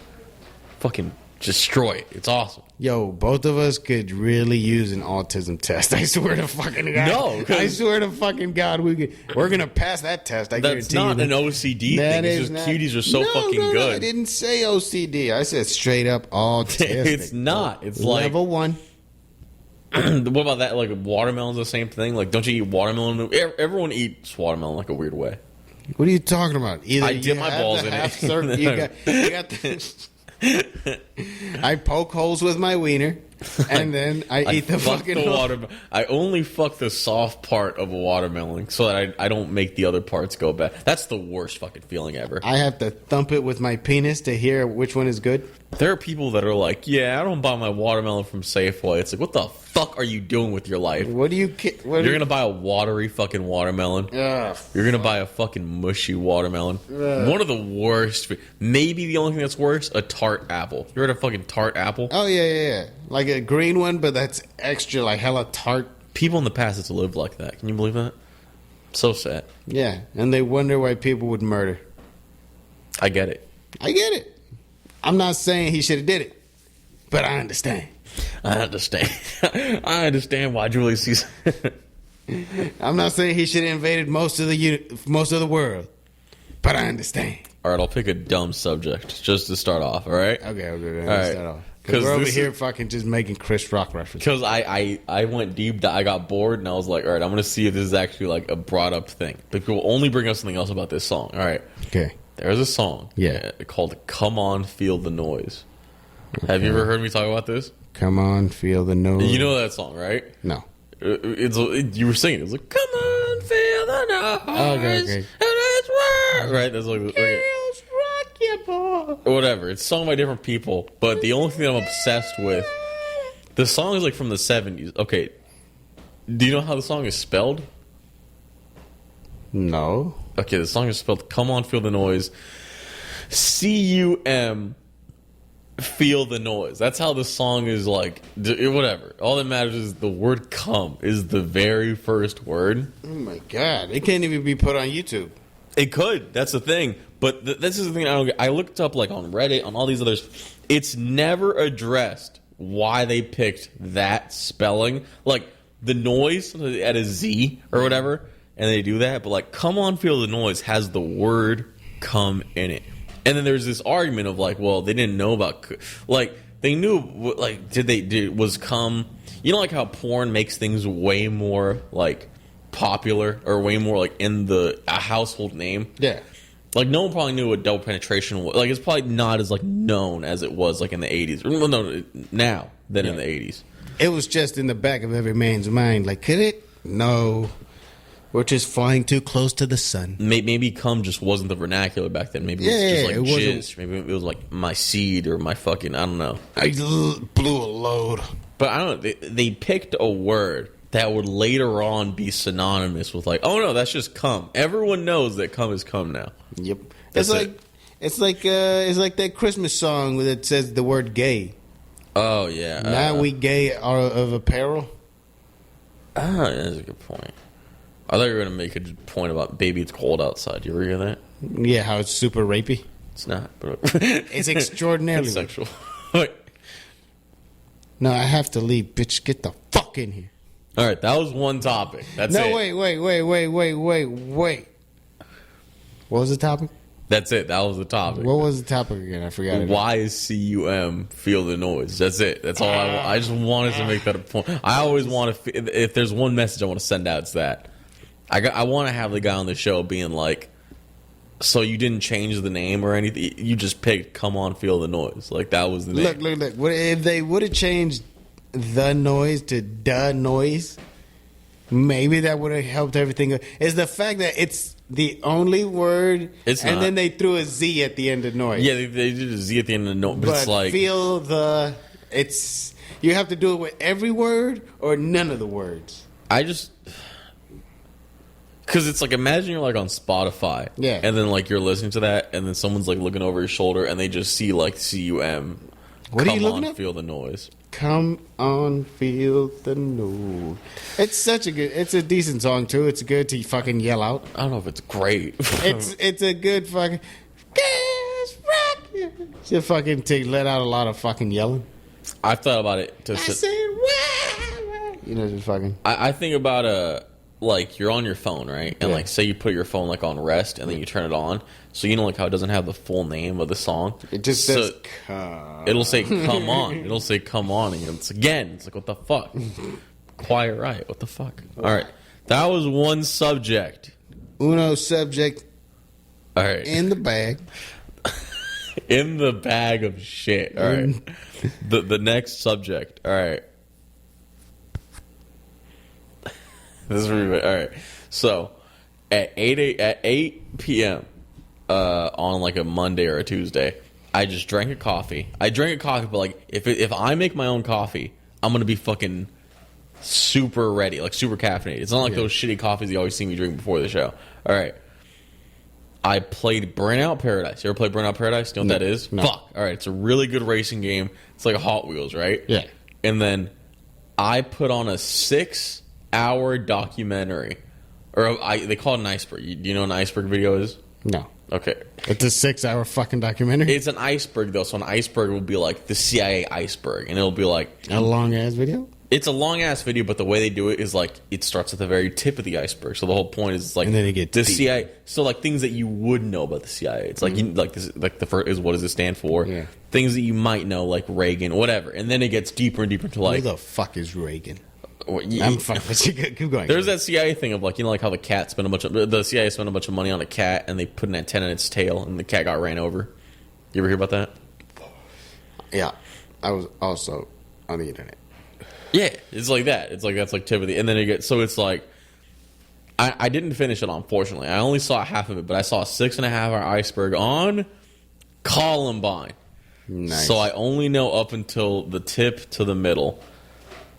fucking destroy it. It's awesome. Yo, both of us could really use an autism test. I swear to fucking God. No. I swear to fucking God, we're going to pass that test. I That's guarantee not you. an OCD thing. It's just cuties are so fucking good. No, I didn't say OCD. I said straight up autistic. It's not. It's like level 1. What about that? Like watermelon's the same thing. Like, don't you eat watermelon? Everyone eats watermelon like a weird way. What are you talking about? Either I dip my balls in it. You got I poke holes with my wiener, and then I eat the fucking watermelon. I only fuck the soft part of a watermelon so that I don't make the other parts go bad. That's the worst fucking feeling ever. I have to thump it with my penis to hear which one is good. There are people that are like, yeah, I don't buy my watermelon from Safeway. It's like, what the fuck are you doing with your life? What do you... You're going to buy a watery fucking watermelon? Ugh. You're going to buy a fucking mushy watermelon? Ugh. One of the worst... Maybe the only thing that's worse, a tart apple. You heard of fucking tart apple? Oh, yeah. Like a green one, but that's extra, like hella tart. People in the past have lived like that. Can you believe that? So sad. Yeah, and they wonder why people would murder. I get it. I'm not saying he should have did it, but I understand. I understand why Julius Caesar. I'm not saying he should have invaded most of the world, but I understand. All right, I'll pick a dumb subject just to start off. All right. Okay. All right. Start off. Because we're over here fucking just making Chris Rock references. Because I went deep, I got bored, and I was like, all right, I'm going to see if this is actually like a brought up thing. But people only bring up something else about this song. All right. Okay. There's a song called Come On, Feel the Noise. Okay. Have you ever heard me talk about this? Come on, feel the noise. You know that song, right? No. You were singing. It was like, come on, feel the noise. Oh, okay. Right? That's like, okay. Girls, rock your boy. Whatever. It's sung by different people, but the only thing that I'm obsessed with, the song is like from the 70s. Okay. Do you know how the song is spelled? No. Okay, the song is spelled Come On, Feel the Noise. C-U-M, Feel the Noise. That's how the song is like, whatever. All that matters is the word come is the very first word. Oh my God. It can't even be put on YouTube. It could. That's the thing. But this is the thing I don't get. I looked up like on Reddit, on all these others. It's never addressed why they picked that spelling. Like the noise at a Z or whatever, and they do that. But like, Come On, Feel the Noise has the word come in it. And then there's this argument of like, well, they didn't know about, like, they knew, like, was come, you know, like how porn makes things way more like popular or way more like in a household name. Yeah. Like, no one probably knew what double penetration was. Like, it's probably not as like known as it was like in the 80s. Well, no, now than in the 80s. It was just in the back of every man's mind. Like, could it? No. We're just flying too close to the sun. Maybe cum just wasn't the vernacular back then. Maybe it was just like jizz. Maybe it was like my seed or my fucking, I don't know. I blew a load. But I don't know. They picked a word that would later on be synonymous with like, oh no, that's just cum. Everyone knows that cum is cum now. Yep. It's like that Christmas song that says the word gay. Oh yeah. Now we gay of apparel. Ah, that's a good point. I thought you were going to make a point about baby it's cold outside. You ever hear that? Yeah, how it's super rapey. It's not. But it's extraordinarily it's sexual. No, I have to leave. Bitch, get the fuck in here. All right, that was one topic. That's it. No, wait. What was the topic? That's it. That was the topic. What was the topic again? I forgot it. Why is C-U-M feel the noise? That's it. That's all I just wanted to make that a point. I always want to, if there's one message I want to send out, it's that. I want to have the guy on the show being like, so you didn't change the name or anything? You just picked Come On, Feel the Noise. Like, that was the name. Look. What if they would have changed the noise to the noise? Maybe that would have helped everything. It's the fact that it's the only word, and then they threw a Z at the end of noise. Yeah, they did a Z at the end of noise. But it's like, feel the... It's... You have to do it with every word or none of the words. I just... Because it's like, imagine you're like on Spotify, yeah, and then like you're listening to that, and then someone's like looking over your shoulder, and they just see like C-U-M. What are you looking at? Feel the noise. Come on, feel the noise. It's a decent song too. It's good to fucking yell out. I don't know if it's great. it's a good fucking. Just fucking to let out a lot of fucking yelling. I thought about it. Just fucking. I think about like you're on your phone, right? And like say you put your phone like on rest and then you turn it on. So you know like how it doesn't have the full name of the song? It just says come. It'll say come on. It'll say come on and it's like what the fuck? Quiet Riot, what the fuck? Alright. That was one subject. Uno subject. Alright. In the bag. In the bag of shit. Alright. The next subject. Alright. This is really all right. So at 8 p.m. On like a Monday or a Tuesday, I just drank a coffee. I drank a coffee, but like if I make my own coffee, I'm gonna be fucking super ready, like super caffeinated. It's not like those shitty coffees you always see me drink before the show. All right. I played Burnout Paradise. You ever played Burnout Paradise? You know what that is? No. Fuck. All right. It's a really good racing game. It's like a Hot Wheels, right? Yeah. And then I put on a 6-hour documentary, or they call it an iceberg. Do you know what an iceberg video is? No. Okay. It's a 6-hour fucking documentary? It's an iceberg, though. So an iceberg will be like the CIA iceberg. And it'll be like... A long-ass video? It's a long ass video, but the way they do it is like it starts at the very tip of the iceberg. So the whole point is like, and then it gets the deep. CIA. So like things that you would know about the CIA. It's like like this, like the first is what does it stand for? Yeah. Things that you might know, like Reagan, whatever, and then it gets deeper and deeper into like Who the fuck is Reagan? I'm I'm fucking with you. Keep going. There's that CIA thing of like, you know, like how the CIA spent a bunch of money on a cat and they put an antenna in its tail and the cat got ran over. You ever hear about that? Yeah, I was also on the internet. Yeah, it's like that. It's like that's like tip of the, and then it gets so it's like I didn't finish it, unfortunately. I only saw half of it, but I saw a 6.5 hour iceberg on Columbine. Nice. So I only know up until the tip to the middle,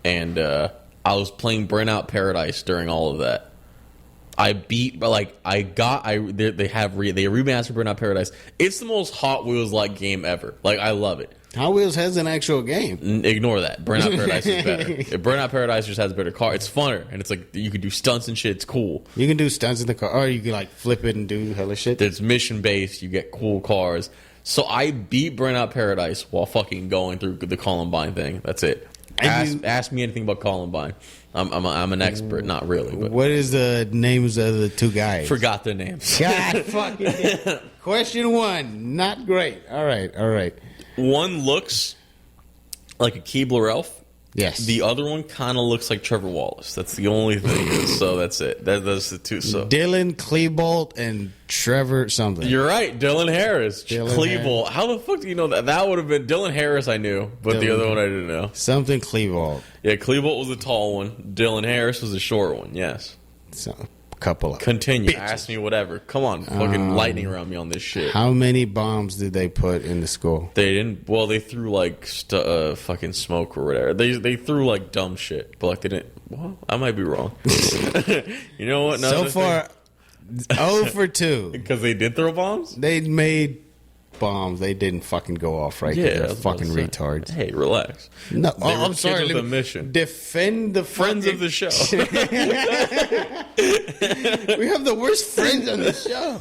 and I was playing Burnout Paradise during all of that. I beat, but like they remastered Burnout Paradise. It's the most Hot Wheels like game ever. Like I love it. Hot Wheels has an actual game. Ignore that. Burnout Paradise is better. Burnout Paradise just has a better car. It's funner, and it's like you can do stunts and shit. It's cool. You can do stunts in the car, or you can like flip it and do hella shit. It's mission based. You get cool cars. So I beat Burnout Paradise while fucking going through the Columbine thing. That's it. Ask me anything about Columbine. I'm an expert. Not really. But what is the names of the two guys? forgot their names. God fucking damn. Question 1. Not great. All right. One looks like a Keebler elf. Yes. The other one kind of looks like Trevor Wallace. That's the only thing. So that's it. That's the two. So Dylan Klebold and Trevor something. you're right, Dylan Harris. Dylan Klebold. How the fuck do you know that? That would have been Dylan Harris. I knew, but the Dylan. other one I didn't know. Something Klebold. Yeah, Klebold was the tall one. Dylan Harris was the short one. Yes. So, couple of. Continue. Bitches. Ask me whatever. Come on, fucking lightning around me on this shit. How many bombs did they put in the school? They didn't. Well, they threw like fucking smoke or whatever. They threw like dumb shit, but like they didn't. Well, I might be wrong. You know what? So far, 0 for 2. Because they did throw bombs. They made bombs. They didn't fucking go off right. Yeah, They're I was about fucking to say. retards. Hey, relax. No, They were I'm sorry. kids with a mission. Defend the Friends fucking- of the show. We have the worst friends on the show.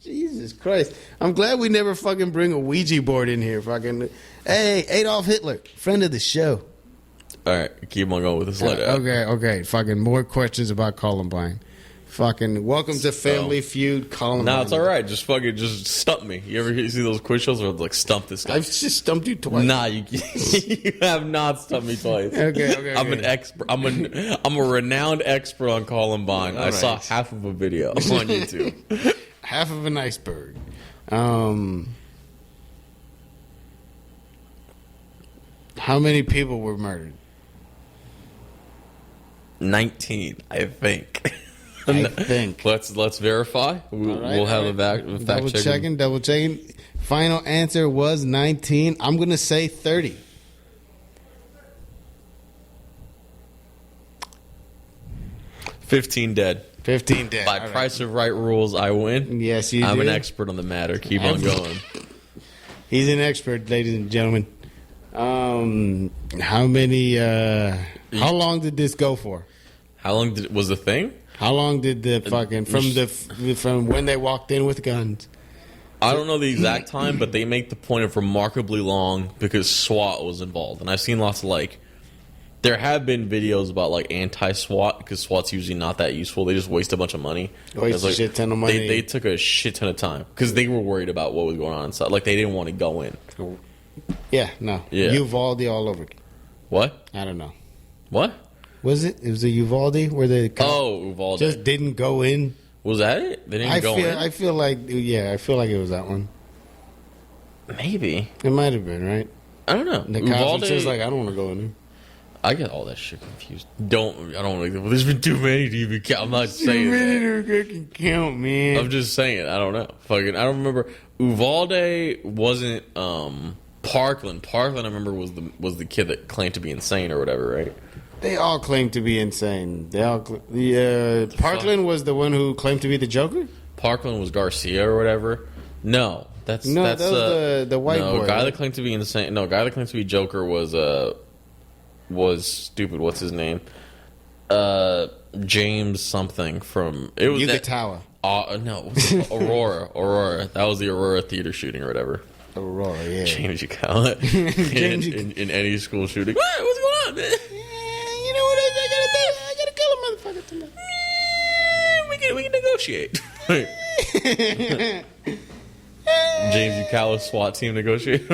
Jesus Christ. I'm glad we never fucking bring a Ouija board in here. Fucking, hey, Adolf Hitler, friend of the show. All right, keep on going with this letter. Okay. Fucking more questions about Columbine. Fucking welcome to Family Feud, Columbine. No, it's all right. Just stump me. You ever see those quiz shows where it's like stump this guy? I've just stumped you twice. Nah, you have not stumped me twice. Okay. I'm an expert. I'm a renowned expert on Columbine. I saw half of a video on YouTube. Half of an iceberg. How many people were murdered? 19, I think. I think. Let's verify. We'll have a fact check. Double checking. Final answer was 19. I'm going to say 30. $15 dead. 15 dead. By All Price of Right rules, I win. Yes, you I'm did. an expert on the matter. Keep on going. He's an expert, ladies and gentlemen. How many? How long did this go for? How long was the thing? How long did the fucking from when they walked in with guns? I don't know the exact time, but they make the point of remarkably long because SWAT was involved, and I've seen lots of like. There have been videos about like anti-SWAT because SWAT's usually not that useful. They just waste a bunch of money. Waste a shit ton of money. They took a shit ton of time because they were worried about what was going on inside. Like they didn't want to go in. Yeah, no. Yeah. Uvalde all over. What? I don't know. What? Was it? It was a Uvalde where the cop Uvalde. just didn't go in. Was that it? They didn't go in. I feel like it was that one. Maybe. It might have been right. I don't know. The cops was just like, I don't want to go in there. I get all that shit confused. I don't want to. Well, there's been too many to even count. I'm not saying Too many that. to can count, man. I'm just saying. I don't know. Fucking. I don't remember. Uvalde wasn't. Parkland. Parkland. I remember was the kid that claimed to be insane or whatever. Right. They all claim to be insane. Parkland was the one who claimed to be the Joker. Parkland was Garcia or whatever. No, that's that was the white boy. Guy right? that claimed to be insane. No, guy that claimed to be Joker was stupid. What's his name? James something from it was Yucatawa. No, Aurora. That was the Aurora theater shooting or whatever. Aurora, yeah. James Yucatawa in any school shooting. What? What's going on, man? We can negotiate. James Eucalip's SWAT team negotiate. You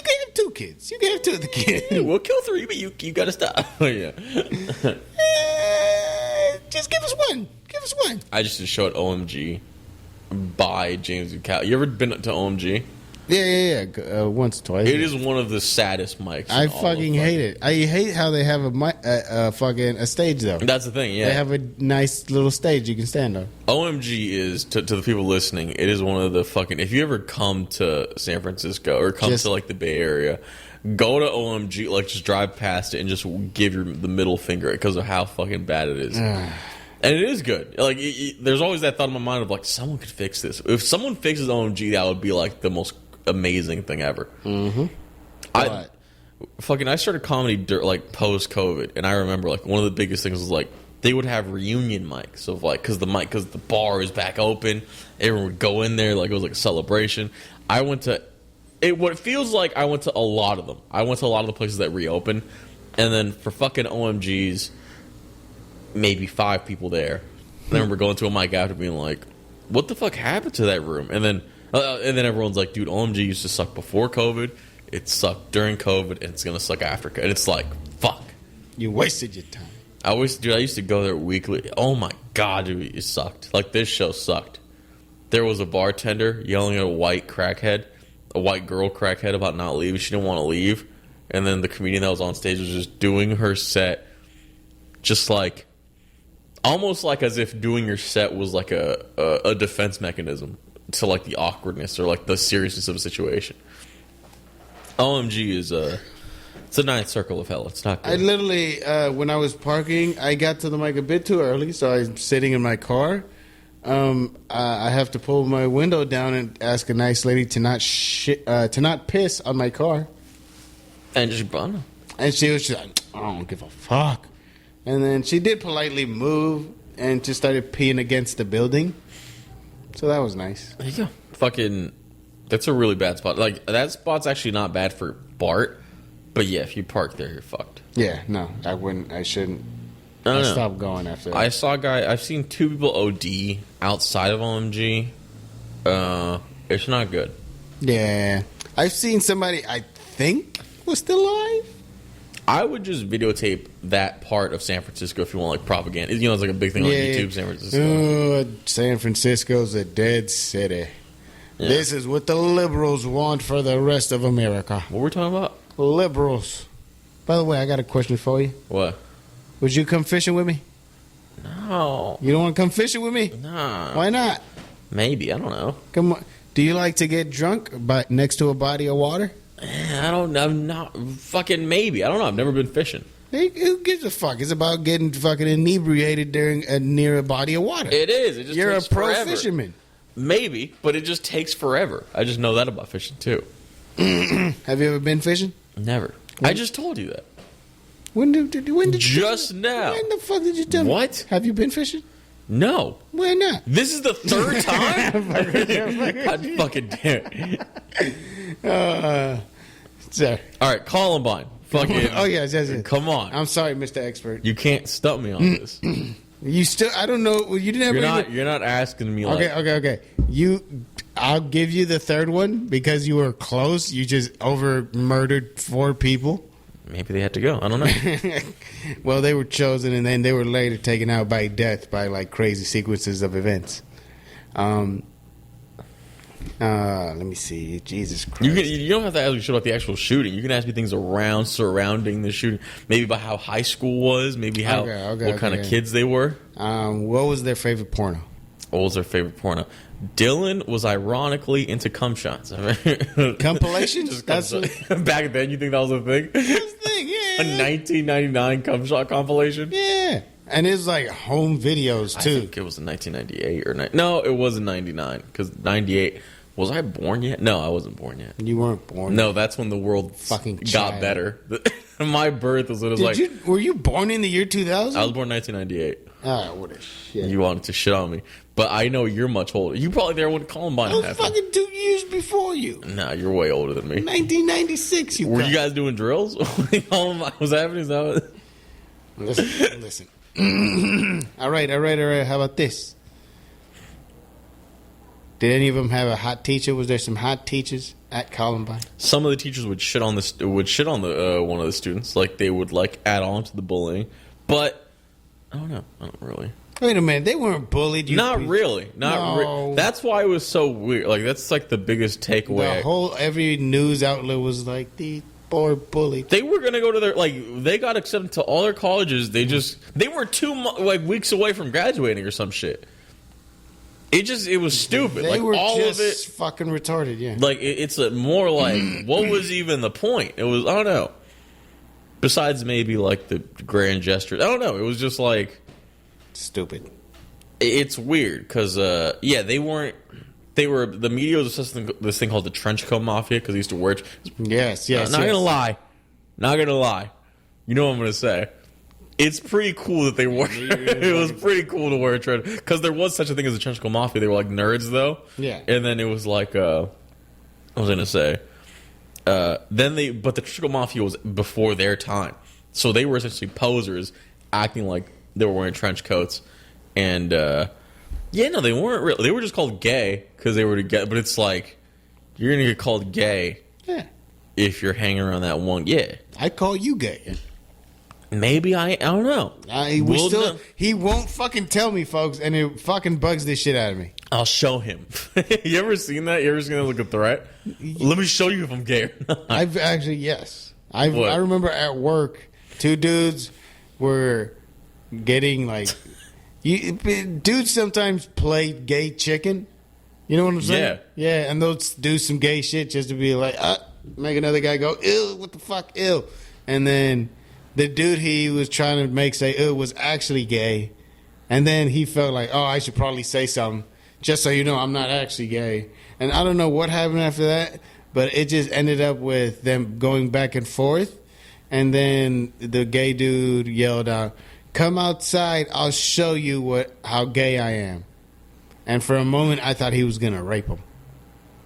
can have 2 kids. You can have 2 of the kids. We'll kill 3, but you got to stop. Yeah. Just give us 1. Give us 1. I just showed OMG by James Eucalip. You ever been to OMG? Yeah. Once or twice. It is one of the saddest mics. I fucking hate it. I hate how they have a stage though. That's the thing. Yeah, they have a nice little stage you can stand on. OMG is to the people listening. It is one of the fucking. If you ever come to San Francisco or come to like the Bay Area, go to OMG. Like just drive past it and just give the middle finger because of how fucking bad it is. And it is good. Like, there's always that thought in my mind of like, someone could fix this. If someone fixes OMG, that would be like the most amazing thing ever. Mm-hmm. I started comedy like post COVID, and I remember like one of the biggest things was like they would have reunion mics of like because the bar is back open, everyone would go in there like it was like a celebration. I went to it. What it feels like I went to a lot of them. I went to a lot of the places that reopened, and then for fucking OMGs. Maybe 5 people there. I remember going to a mic after being like, what the fuck happened to that room? And then everyone's like, dude, OMG used to suck before COVID. It sucked during COVID, and it's going to suck after COVID. And it's like, fuck. You wasted your time. I used to go there weekly. Oh my God, dude, it sucked. Like, this show sucked. There was a bartender yelling at a white girl crackhead about not leaving. She didn't want to leave. And then the comedian that was on stage was just doing her set just like, almost like as if doing your set was like a defense mechanism to like the awkwardness or like the seriousness of a situation. OMG is it's a ninth circle of hell. It's not good. I literally, when I was parking, I got to the mic a bit too early, so I'm sitting in my car. I have to pull my window down and ask a nice lady to not piss on my car. And just bun. And she was just like, I don't give a fuck. And then she did politely move and just started peeing against the building. So that was nice. There you go. Fucking, that's a really bad spot. Like, that spot's actually not bad for Bart. But yeah, if you park there, you're fucked. Yeah, no, I wouldn't. I shouldn't. I stopped going after that. I saw a guy, I've seen 2 people OD outside of OMG. It's not good. Yeah. I've seen somebody I think was still alive. I would just videotape that part of San Francisco if you want, like, propaganda. You know, it's like a big thing on YouTube, San Francisco. San Francisco's a dead city. Yeah. This is what the liberals want for the rest of America. What were we talking about? Liberals. By the way, I got a question for you. What? Would you come fishing with me? No. You don't want to come fishing with me? No. Why not? Maybe. I don't know. Come on. Do you like to get drunk next to a body of water? I don't know. I'm not fucking maybe. I don't know. I've never been fishing. Hey, who gives a fuck? It's about getting fucking inebriated near a body of water. It is. It just You're takes a pro forever. Fisherman. Maybe, but it just takes forever. I just know that about fishing too. Have you ever been fishing? Never. I just told you that. When did you just now. When the fuck did you tell me? What? Have you been fishing? No. Why not? This is the 3rd time? God fucking damn. Sorry. All right, Columbine. Fucking. Oh, yes. Come on. I'm sorry, Mr. Expert. You can't stump me on this. You still, I don't know. You didn't have You're not asking me like. Okay. I'll give you the 3rd one because you were close. You just murdered 4 people. Maybe they had to go. I don't know. Well, they were chosen and then they were later taken out by death by like crazy sequences of events. Let me see. Jesus Christ. You don't have to ask me shit about the actual shooting. You can ask me things surrounding the shooting. Maybe about how high school was. Maybe what kind of kids they were. What was their favorite porno? What was their favorite porno? Dylan was ironically into cum shots. Compilations? Back then, you think that was a thing? That was a thing, yeah. A 1999 cum shot compilation? Yeah. And it was like home videos, too. I think it was in 1998 or... No, it was in 99. Because 98... Was I born yet? No, I wasn't born yet. You weren't born No, that's when the world fucking got better. My birth was when it was were you born in the year 2000? I was born in 1998. Ah, what a shit. You wanted to shit on me. But I know you're much older. You probably there when Columbine happened. I was fucking 2 years before you. Nah, you're way older than me. 1996, Were you guys doing drills? Was that happening? Listen. All right. How about this? Did any of them have a hot teacher? Was there some hot teachers at Columbine? Some of the teachers would shit on the one of the students, like they would like add on to the bullying. But I don't know. I don't really. Wait a minute, they weren't bullied. Not really. That's why it was so weird. Like that's like the biggest takeaway. Every news outlet was like these poor bullied. They were gonna go to their they got accepted to all their colleges. They were 2 weeks away from graduating or some shit. It was stupid. They like were all just of it, fucking retarded. Yeah. Like it's more like what was even the point? It was I don't know. Besides maybe like the grand gesture, I don't know. It was just like stupid. It's weird because they weren't. They were the media was this thing called the trench coat mafia because they used to wear. Yes. Not gonna lie. You know what I'm gonna say. It's pretty cool that they wore. It was pretty cool to wear a trench because there was such a thing as a trench coat mafia. They were like nerds though. Yeah. And then it was like I was gonna say. But the trench coat mafia was before their time, so they were essentially posers, acting like they were wearing trench coats, and they weren't real. They were just called gay because they were together. But it's like you're gonna get called gay, if you're hanging around that one. Yeah, I call you gay. Maybe I don't know. He won't fucking tell me, folks, and it fucking bugs this shit out of me. I'll show him. You ever seen that? You ever seen that like a threat? Let me show you if I'm gay or not. I've actually, yes. I remember at work, 2 dudes were getting like, dudes sometimes play gay chicken. You know what I'm saying? Yeah, and they'll do some gay shit just to be like, make another guy go, ew, what the fuck, ew. And then the dude he was trying to make say ew was actually gay. And then he felt like, oh, I should probably say something. Just so you know, I'm not actually gay. And I don't know what happened after that, but it just ended up with them going back and forth. And then the gay dude yelled out, come outside, I'll show you how gay I am. And for a moment, I thought he was going to rape him.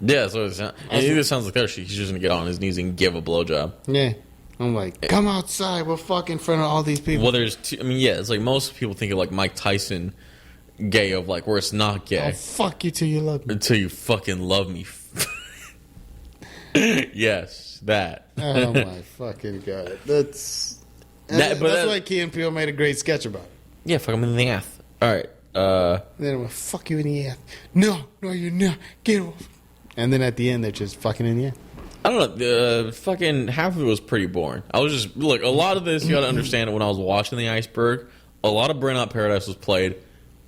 Yeah, that's what it sounds. It either sounds like that, he's just going to get on his knees and give a blowjob. Yeah. I'm like, come outside, we're fucking in front of all these people. Well, it's like most people think of like Mike Tyson gay of like where it's not gay. I'll fuck you till you love me. Until you fucking love me. Yes, that. Oh my fucking god. That's why Key and Peele made a great sketch about it. Yeah, fuck him in the ass. Alright. Then I'm gonna fuck you in the ass. No, you're not. Get off. And then at the end they're just fucking in the ass. I don't know. Fucking half of it was pretty boring. I was just look. A lot of this you got to understand. When I was watching The Iceberg, a lot of Burnout Paradise was played.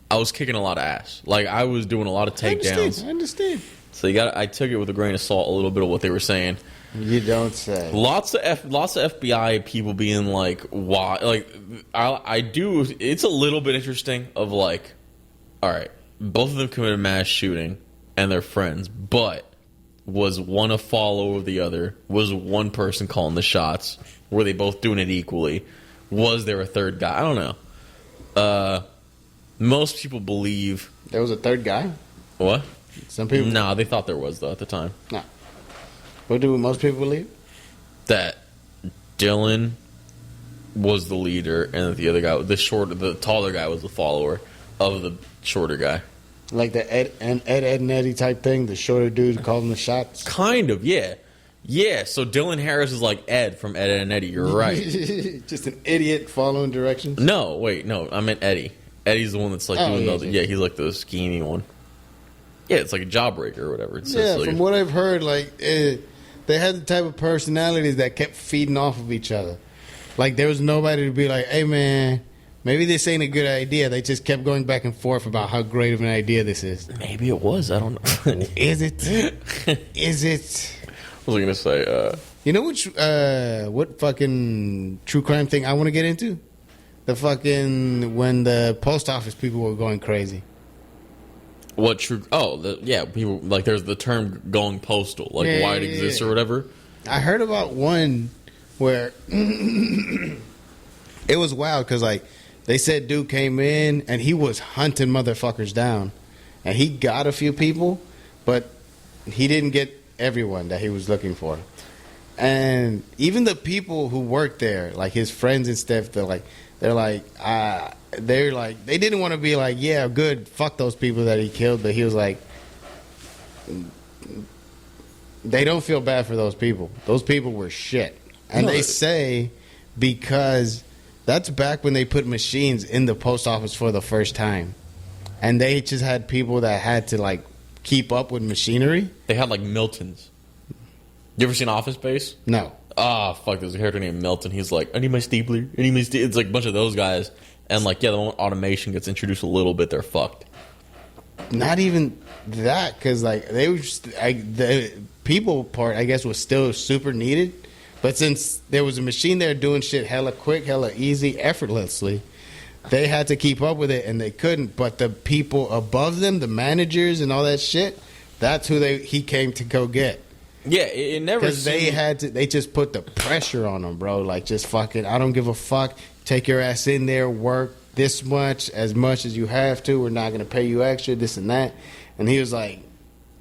I was kicking a lot of ass. Like I was doing a lot of takedowns. I understand. So I took it with a grain of salt. A little bit of what they were saying. You don't say. Lots of FBI people being like, why? Like I do. It's a little bit interesting. Of like, all right, both of them committed mass shooting and they're friends, but. Was one a follower of the other? Was one person calling the shots? Were they both doing it equally? Was there a third guy? I don't know. Most people believe... There was a third guy? What? Some people... Nah, they thought there was, though, at the time. Nah. What do most people believe? That Dylan was the leader and that the other guy, the taller guy was the follower of the shorter guy. Like the Ed and Eddie type thing, the shorter dude calling the shots? Kind of, yeah. Yeah, so Dylan Harris is like Ed from Ed, and Eddie. You're right. Just an idiot following directions? No, I meant Eddie. Eddie's the one that's like doing he's like the scheming one. Yeah, it's like a jawbreaker or whatever. It's yeah, like from what I've heard, like they had the type of personalities that kept feeding off of each other. Like there was nobody to be like, hey man... Maybe this ain't a good idea. They just kept going back and forth about how great of an idea this is. Maybe it was. I don't know. Is it? Is it? What was I going to say? You know what fucking true crime thing I want to get into? The fucking... When the post office people were going crazy. What true... Oh, people... Like, there's the term going postal. Like, why it exists or whatever. I heard about one where... It was wild because, like... They said dude came in and he was hunting motherfuckers down. And he got a few people, but he didn't get everyone that he was looking for. And even the people who worked there, like his friends and stuff, they're like, they're like, they didn't want to be like, yeah, good, fuck those people that he killed, but he was like, they don't feel bad for those people. Those people were shit. And they say because that's back when they put machines in the post office for the first time. And they just had people that had to, like, keep up with machinery. They had, like, Miltons. You ever seen Office Space? No. Ah, fuck, there's a character named Milton. He's like, I need my stapler. It's like a bunch of those guys. And, like, yeah, the moment automation gets introduced a little bit, they're fucked. Not even that, because, like, they were just, the people part, I guess, was still super needed. But since there was a machine there doing shit hella quick, hella easy, effortlessly, they had to keep up with it, and they couldn't. But the people above them, the managers and all that shit, that's who he came to go get. Yeah, it never. Because they just put the pressure on them, bro. Like, just fucking, I don't give a fuck. Take your ass in there, work this much as you have to. We're not gonna pay you extra, this and that. And he was like,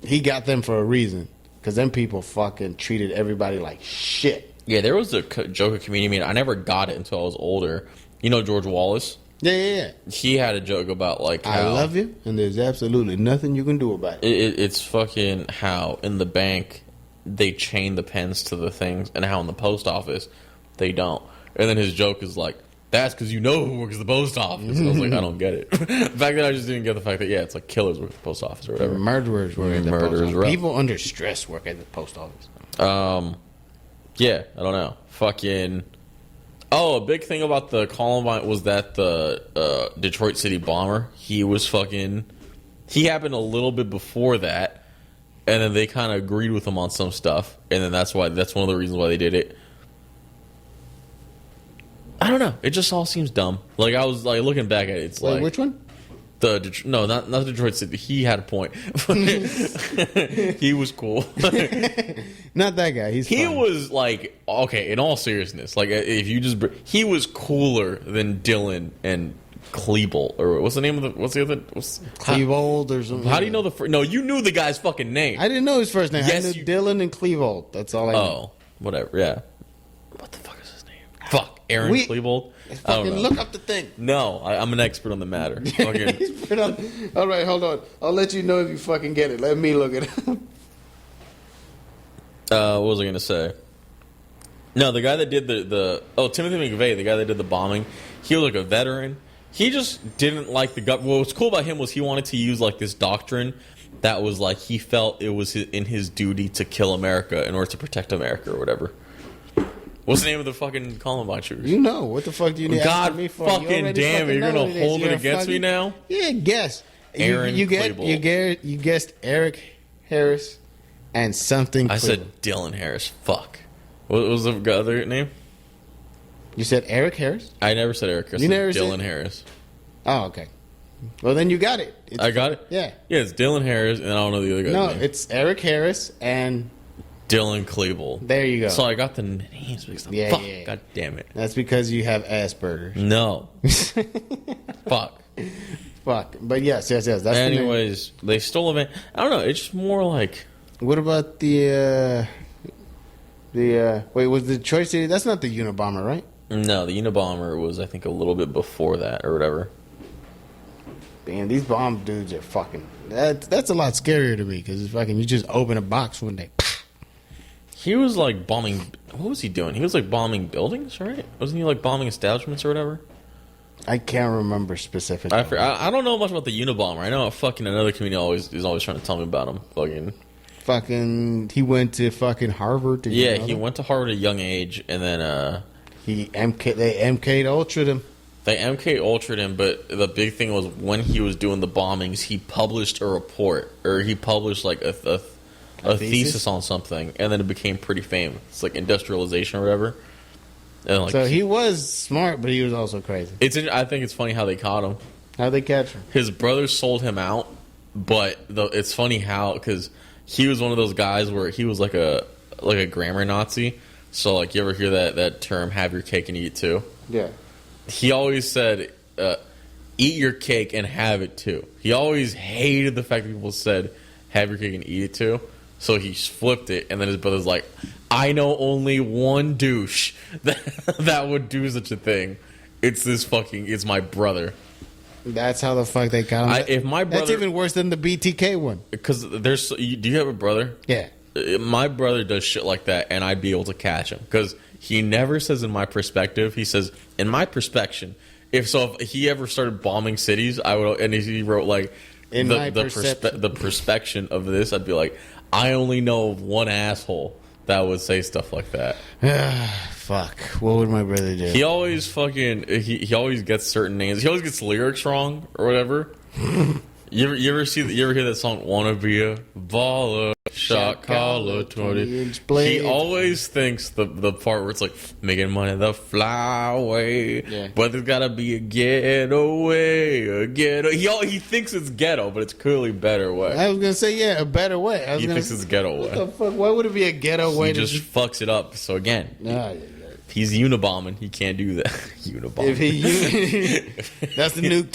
he got them for a reason, because them people fucking treated everybody like shit. Yeah, there was a joke a comedian made. I never got it until I was older. You know George Wallace? Yeah. He had a joke about, like, how I love you, and there's absolutely nothing you can do about it. It's fucking how in the bank they chain the pens to the things, and how in the post office they don't. And then his joke is like, that's because you know who works at the post office. I was like, I don't get it. Back then, I just didn't get the fact that, yeah, it's like killers work at the post office or whatever. Murderers work at the post office. Right. People under stress work at the post office. Yeah, I don't know. Fucking... Oh, a big thing about the Columbine was that the Detroit City bomber, he happened a little bit before that, and then they kind of agreed with him on some stuff, and then that's one of the reasons why they did it. I don't know. It just all seems dumb. Like, I was like looking back at it, it's like... Which one? No, not Detroit City. He had a point. He was cool. Not that guy. He was like, okay, in all seriousness, like, if you just, he was cooler than Dylan and Klebold, or what's the other? Klebold or something. How do you know no, you knew the guy's fucking name. I didn't know his first name. Yes, I knew Dylan and Klebold. That's all I knew. Oh, whatever. Yeah. What the fuck is his name? Fuck, Aaron Klebold. Fucking look up the thing. No, I'm an expert on the matter. All right, hold on. I'll let you know if you fucking get it. Let me look it up. What was I going to say? No, the guy that did Timothy McVeigh, the guy that did the bombing, he was like a veteran. He just didn't like the government. What was cool about him was he wanted to use like this doctrine that was like he felt it was in his duty to kill America in order to protect America or whatever. What's the name of the fucking Columbine shooters? You know. What the fuck do you need God to me for? fucking damn it. You're going to hold it against me now? Yeah, guess. Aaron you guessed Eric Harris and something. I said Dylan Harris. Fuck. What was the other name? You said Eric Harris? I never said Eric. I said Dylan Harris. Oh, okay. Well, then you got it. I got it? Yeah. Yeah, it's Dylan Harris, and I don't know the other guy's name. No, it's Eric Harris and... Dylan Klebold. There you go. So I got the names mixed up. Yeah, Fuck. yeah. God damn it. That's because you have Asperger's. No. Fuck. Fuck. But yes. That's anyways, they stole a van. I don't know. It's just more like... What about the wait, was the Detroit City? That's not the Unabomber, right? No, the Unabomber was, I think, a little bit before that or whatever. Man, these bomb dudes are fucking... That's a lot scarier to me because it's fucking... You just open a box one day... He was like bombing. What was he doing? He was like bombing buildings, right? Wasn't he like bombing establishments or whatever? I can't remember specifically. I don't know much about the Unabomber. I know fucking another comedian is always trying to tell me about him. Fucking, he went to fucking Harvard. He went to Harvard at a young age, and then they MK Ultra'd him. They MK Ultra'd him, but the big thing was when he was doing the bombings, he published a report, or he published like a thesis on something, and then it became pretty famous. It's like industrialization or whatever. And like, so he was smart, but he was also crazy. I think it's funny how they caught him. How'd they catch him? His brothers sold him out, but it's funny how, because he was one of those guys where he was like a grammar Nazi. So like, you ever hear that term, have your cake and eat it too? Yeah. He always said, eat your cake and have it too. He always hated the fact that people said, have your cake and eat it too. So he flipped it, and then his brother's like, I know only one douche that would do such a thing. It's my brother. That's how the fuck they got him. If my brother, that's even worse than the BTK one. Because do you have a brother? Yeah. My brother does shit like that, and I'd be able to catch him because he never says "in my perspective." He says "in my perspection." If he ever started bombing cities, I would, and he wrote like the perspection of this, I'd be like, I only know of one asshole that would say stuff like that. Fuck. What would my brother do? He always he always gets certain names. He always gets lyrics wrong or whatever. You ever hear that song "Wanna Be a Baller"? Shot caller 20-inch blade. He always thinks the part where it's like making money the flyway, but there's gotta be a getaway, a ghetto. He thinks it's ghetto, but it's clearly better way. I was gonna say a better way. He thinks it's ghetto way. What the fuck? Why would it be a ghetto way? He just fucks it up. So again, he's unibombing. He can't do that. Unibombing. That's the new.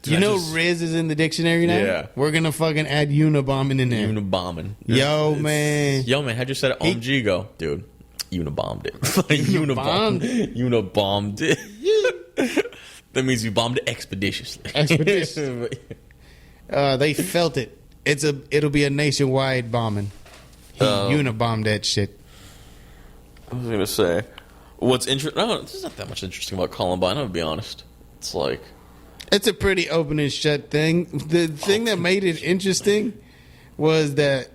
You know, Riz is in the dictionary now. Yeah, we're gonna fucking add unibombing in there. Unibombing. Yo, man. How'd you say it? OMG go, dude. Unibombed it. Unibombed it. That means you bombed it expeditiously. They felt it. It'll be a nationwide bombing. He unibombed that shit. I was gonna say, what's interesting? No, there's not that much interesting about Columbine. I'll be honest. It's like it's a pretty open and shut thing. The thing that made it interesting was that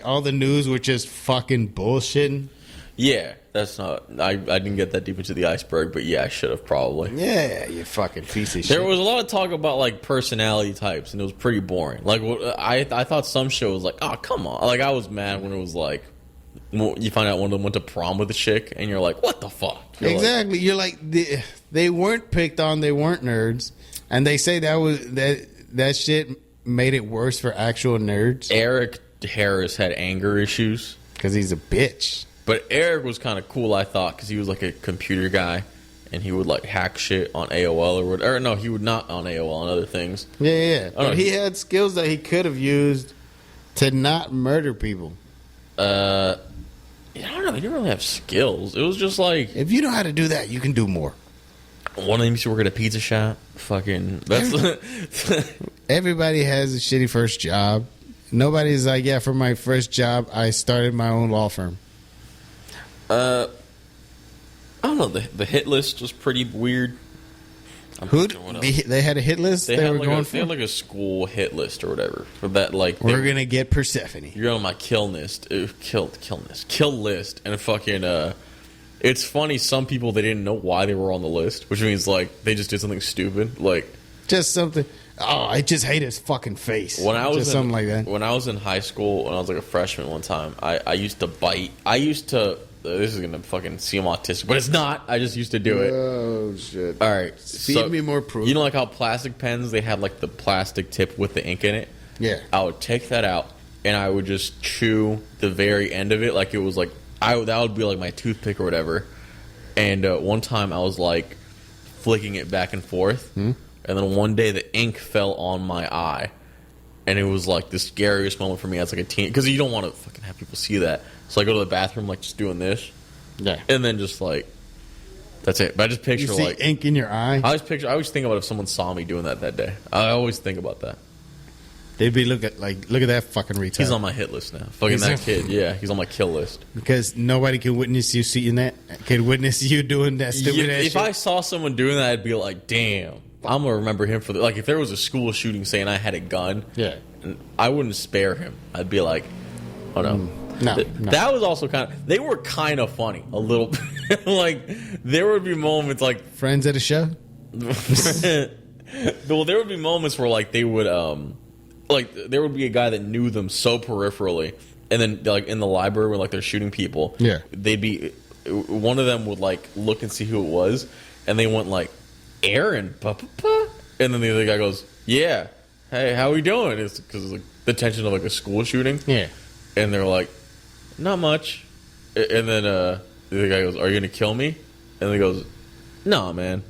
all the news were just fucking bullshitting. Yeah, that's not. I didn't get that deep into the iceberg, but yeah, I should have probably. Yeah, you fucking piece of shit. There was a lot of talk about like personality types, and it was pretty boring. Like I thought some show was like, oh come on. Like I was mad when it was like, you find out one of them went to prom with a chick, and you're like, what the fuck? Exactly. You're like they weren't picked on. They weren't nerds, and they say that shit made it worse for actual nerds. Eric Harris had anger issues because he's a bitch. But Eric was kind of cool, I thought, because he was like a computer guy, and he would like hack shit on AOL or whatever. Or no, he would not on AOL and other things. Yeah. But he had skills that he could have used to not murder people. I don't know. He didn't really have skills. It was just like, if you know how to do that, you can do more. One of them used to work at a pizza shop. Fucking everybody has a shitty first job. Nobody's like, yeah, for my first job, I started my own law firm. I don't know. The hit list was pretty weird. They had a hit list. They had like a school hit list or whatever. For that, like we're gonna get Persephone. You're on my kill list. Kill list, and fucking. It's funny. Some people they didn't know why they were on the list, which means like they just did something stupid, like just something. Oh, I just hate his fucking face. Something like that. When I was in high school, when I was like a freshman one time, I used to bite. This is gonna fucking seem autistic, but it's not. I just used to do it. Oh shit! All right, feed me more proof. You know, like how plastic pens they had like the plastic tip with the ink in it. Yeah, I would take that out and I would just chew the very end of it, like it was like that would be like my toothpick or whatever. And one time I was like flicking it back and forth, and then one day the ink fell on my eye, and it was like the scariest moment for me as like a teen, because you don't want to fucking have people see that. So I go to the bathroom like just doing this, and then just like that's it. But I just picture like ink in your eye. I always think about if someone saw me doing that day. I always think about that. They'd be look at that fucking retard. He's on my hit list now. Fucking that kid, yeah, he's on my kill list. Because nobody can witness you seeing that. Can witness you doing that stupid ass shit. If I saw someone doing that, I'd be like, damn, I'm gonna remember him for like if there was a school shooting saying I had a gun, I wouldn't spare him. I'd be like, oh no. No. That was also they were kind of funny a little bit. Like there would be moments like friends at a show. Well, there would be moments where like they would like there would be a guy that knew them so peripherally, and then like in the library when like they're shooting people, they'd be one of them would like look and see who it was, and they went like Aaron, and then the other guy goes, yeah, hey, how we doing? It's because it's like the tension of like a school shooting, and they're like, not much. And then the other guy goes, are you gonna kill me? And he goes, no, man,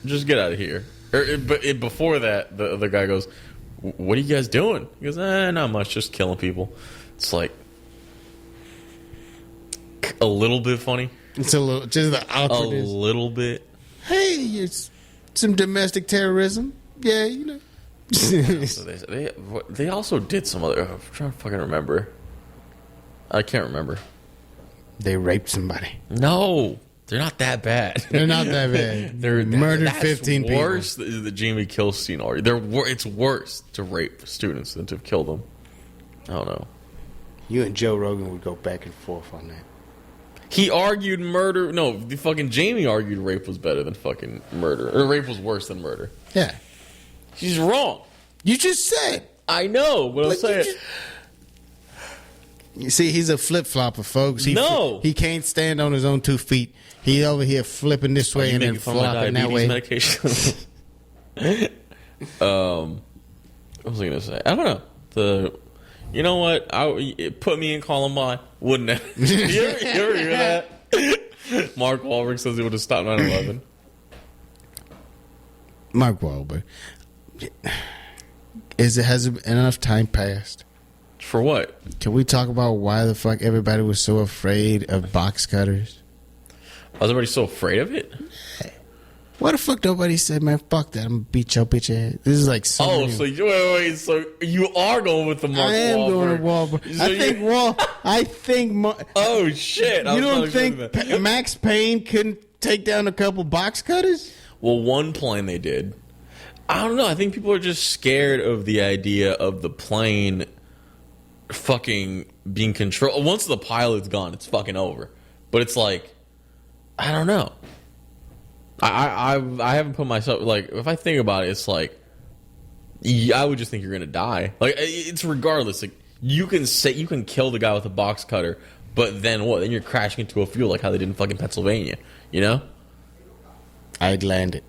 just get out of here. But before that, the other guy goes, what are you guys doing? He goes, not much, just killing people. It's like a little bit funny. It's a little, just the awkwardness. A little bit. hey, it's some domestic terrorism. Yeah, you know. So they also did some other. I'm trying to fucking remember. I can't remember. They raped somebody. No, they're not that bad. They're not that bad. They're murdered 15 people. Worse than the Jamie kill scene already. It's worse to rape students than to kill them. I don't know. You and Joe Rogan would go back and forth on that. He argued murder. No, the fucking Jamie argued rape was better than fucking murder. Or rape was worse than murder. Yeah. She's wrong. You just said. I know, but I'm saying. You see, he's a flip-flopper, folks. He can't stand on his own 2 feet. He over here flipping this way and then flopping that way. Medication. What was I going to say? I don't know. You know what? It put me in Columbine, wouldn't it? you ever hear that? Mark Wahlberg says he would have stopped 9/11. Mark Wahlberg. Has enough time passed? For what? Can we talk about why the fuck everybody was so afraid of box cutters? Was everybody so afraid of it? Why the fuck nobody said, man, fuck that, I'm gonna beat your bitch ass? This is like so. Oh, so so you are going with the Mark Wahlberg. I am going with Wahlberg. I think oh shit! You don't think Max Payne couldn't take down a couple box cutters? Well, one plane they did. I don't know. I think people are just scared of the idea of the plane fucking being controlled. Once the pilot's gone, it's fucking over. But it's like, I don't know. I haven't put myself, like, if I think about it, it's like, I would just think you're gonna die. Like, it's regardless. Like, you can kill the guy with a box cutter, but then what? Then you're crashing into a field like how they did in fucking Pennsylvania. You know? I'd land it.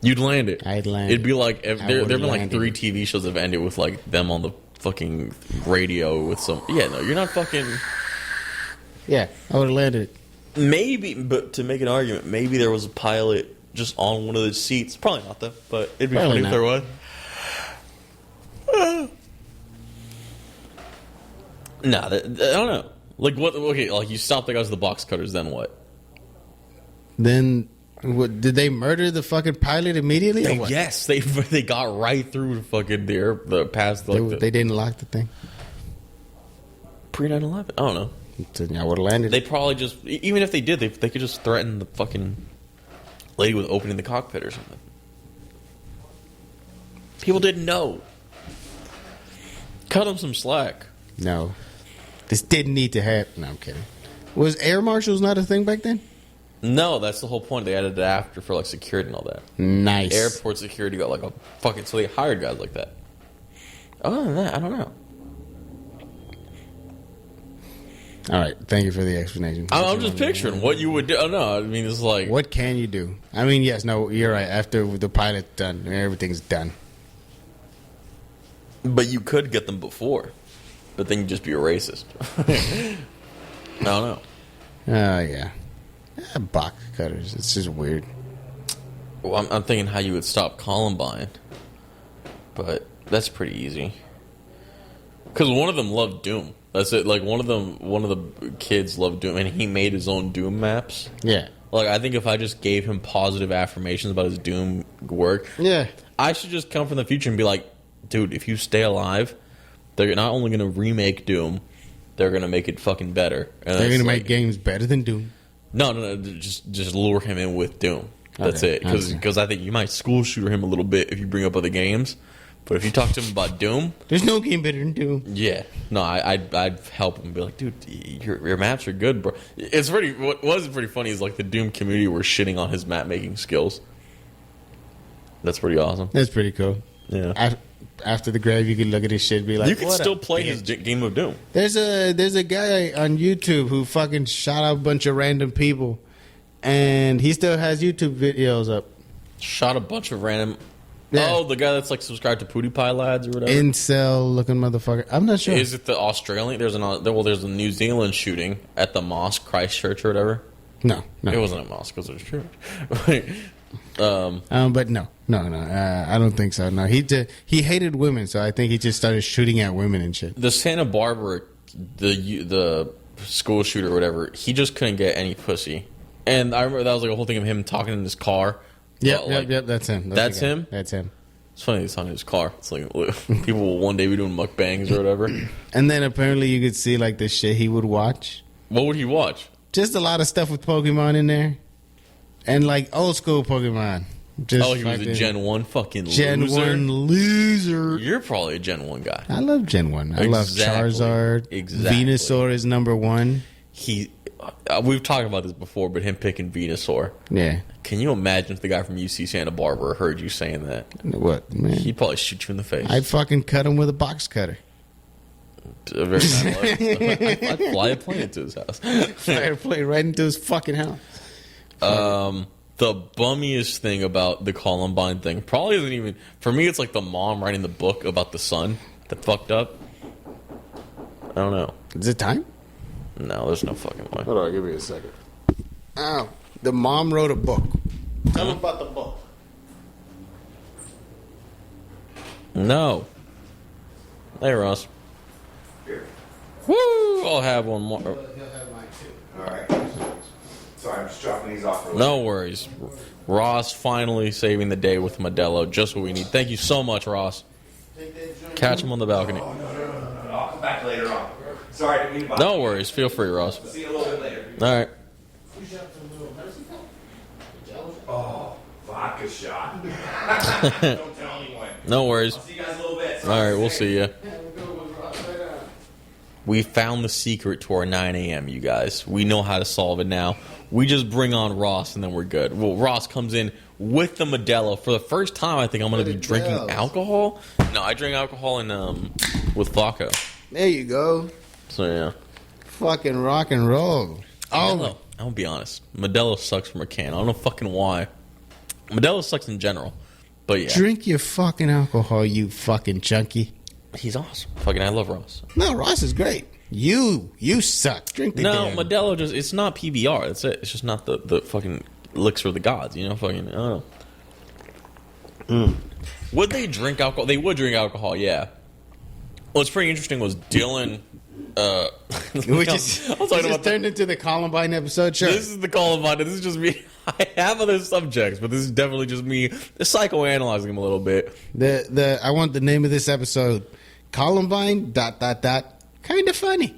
You'd land it. I'd land it. It'd be like, if there've been like 3 TV shows that have ended with like them on the fucking radio with some. Yeah, no, you're not fucking. Yeah, I would have landed it. Maybe, but to make an argument, maybe there was a pilot just on one of the seats. Probably not though, but it'd be funny if there was. Nah, I don't know. Like what? Okay, like you stop the guys with the box cutters, then what? Then what, did they murder the fucking pilot immediately? Yes, they got right through the fucking the past. Like they didn't lock the thing. Pre 9/11, I don't know. I would have landed. They probably just, even if they did, they could just threaten the fucking lady with opening the cockpit or something. People didn't know. Cut them some slack. No, this didn't need to happen. No, I'm kidding. Was air marshals not a thing back then? No, that's the whole point. They added it after for like security and all that. Nice. Airport security got like a fucking, so they hired guys like that. Other than that, I don't know. All right, thank you for the explanation. I'm just picturing what you would do. Oh, no, I mean, it's like... What can you do? I mean, yes, no, you're right. After the pilot's done, everything's done. But you could get them before. But then you'd just be a racist. I don't know. Yeah. Box cutters, it's just weird. Well, I'm thinking how you would stop Columbine. But that's pretty easy. Because one of them loved Doom. That's it. Like one of the kids loved Doom, and he made his own Doom maps. Yeah. Like I think if I just gave him positive affirmations about his Doom work, yeah, I should just come from the future and be like, dude, if you stay alive, they're not only going to remake Doom, they're going to make it fucking better. And they're going to make games better than Doom. No. Just lure him in with Doom. That's it. Because I think you might school shooter him a little bit if you bring up other games. But if you talk to him about Doom... There's no game better than Doom. Yeah. No, I'd help him and be like, dude, your maps are good, bro. It's pretty... What was pretty funny is like the Doom community were shitting on his map-making skills. That's pretty awesome. That's pretty cool. Yeah. After the grave, you can look at his shit and be like, you can still play his game of Doom. There's a guy on YouTube who fucking shot out a bunch of random people, and he still has YouTube videos up. Shot a bunch of random... Yeah. Oh, the guy that's like subscribed to PewDiePie Lads or whatever. Incel looking motherfucker. I'm not sure. Is it the Australian? There's a New Zealand shooting at the mosque, Christchurch or whatever. No. It wasn't a mosque. It was a church. But no. I don't think so. No, he hated women, so I think he just started shooting at women and shit. The Santa Barbara, the school shooter or whatever, he just couldn't get any pussy. And I remember that was like a whole thing of him talking in his car Yep. That's him. That's him? That's him. It's funny, he's on his car. It's like people will one day be doing mukbangs or whatever. And then apparently you could see like the shit he would watch. What would he watch? Just a lot of stuff with Pokemon in there. And like old school Pokemon. Just he was a Gen 1 fucking Gen loser. 1 loser. You're probably a Gen 1 guy. I love Gen 1. I love Charizard. Exactly. Venusaur is number 1. We've talked about this before, but him picking Venusaur. Yeah. Can you imagine if the guy from UC Santa Barbara heard you saying that? What, man? He'd probably shoot you in the face. I'd fucking cut him with a box cutter. Very nice. I'd fly a plane into his house. Fly a plane right into his fucking house. The bummiest thing about the Columbine thing probably isn't even... For me, it's like the mom writing the book about the son that fucked up. I don't know. Is it time? No, there's no fucking way. Hold on, give me a second. Oh, the mom wrote a book. Tell me about the book. No. Hey, Ross. Here. Woo! I'll have one more. He'll have mine too. All right. Sorry, I'm just dropping these off. No worries. Ross finally saving the day with Modelo. Just what we need. Thank you so much, Ross. Catch him on the balcony. No. I'll come back later on. Sorry, I didn't mean to bother. No worries. Feel free, Ross. See you a little bit later. All right. Oh, vodka shot. Don't tell anyone. No worries. I'll see you guys a little bit. All right, we'll see you. We found the secret to our 9 a.m., you guys. We know how to solve it now. We just bring on Ross, and then we're good. Well, Ross comes in with the Modelo. For the first time, I think I'm going to be drinking alcohol. No, I drink alcohol with vodka. There you go. So, yeah. Fucking rock and roll. Oh, I'll be honest. Modelo sucks from a can. I don't know fucking why. Modelo sucks in general. But, yeah. Drink your fucking alcohol, you fucking chunky. He's awesome. Fucking, I love Ross. No, Ross is great. You suck. Drink the damn. Modelo it's not PBR. That's it. It's just not the fucking elixir of the gods. You know, fucking, I don't know. Would they drink alcohol? They would drink alcohol, yeah. What's pretty interesting was Dylan. Which is turned into the Columbine episode. Sure. This is the Columbine. This is just me. I have other subjects, but this is definitely just me psychoanalyzing him a little bit. I want the name of this episode: Columbine ... Kind of funny.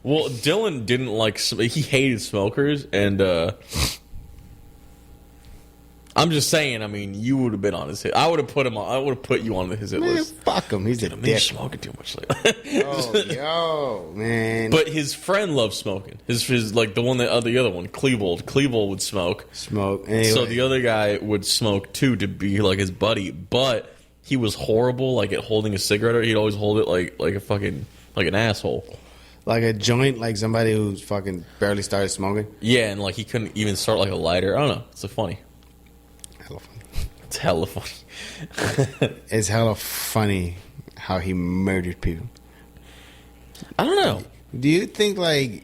Well, Dylan didn't like. He hated smokers, and I'm just saying. I mean, you would have been on his hit. I would have put him on. I would have put you on his hit list. Fuck him. He's a dick. He's smoking too much lately. Yo, man. But his friend loved smoking. His like the other one, Klebold. Klebold would smoke. Anyway. So the other guy would smoke too to be like his buddy, but he was horrible like at holding a cigarette. He'd always hold it like a fucking like an asshole. Like a joint, like somebody who's fucking barely started smoking. Yeah, and like he couldn't even start like a lighter. I don't know. It's so funny. Hella funny. It's hella funny. It's hella funny how he murdered people. I don't know. Do you think like,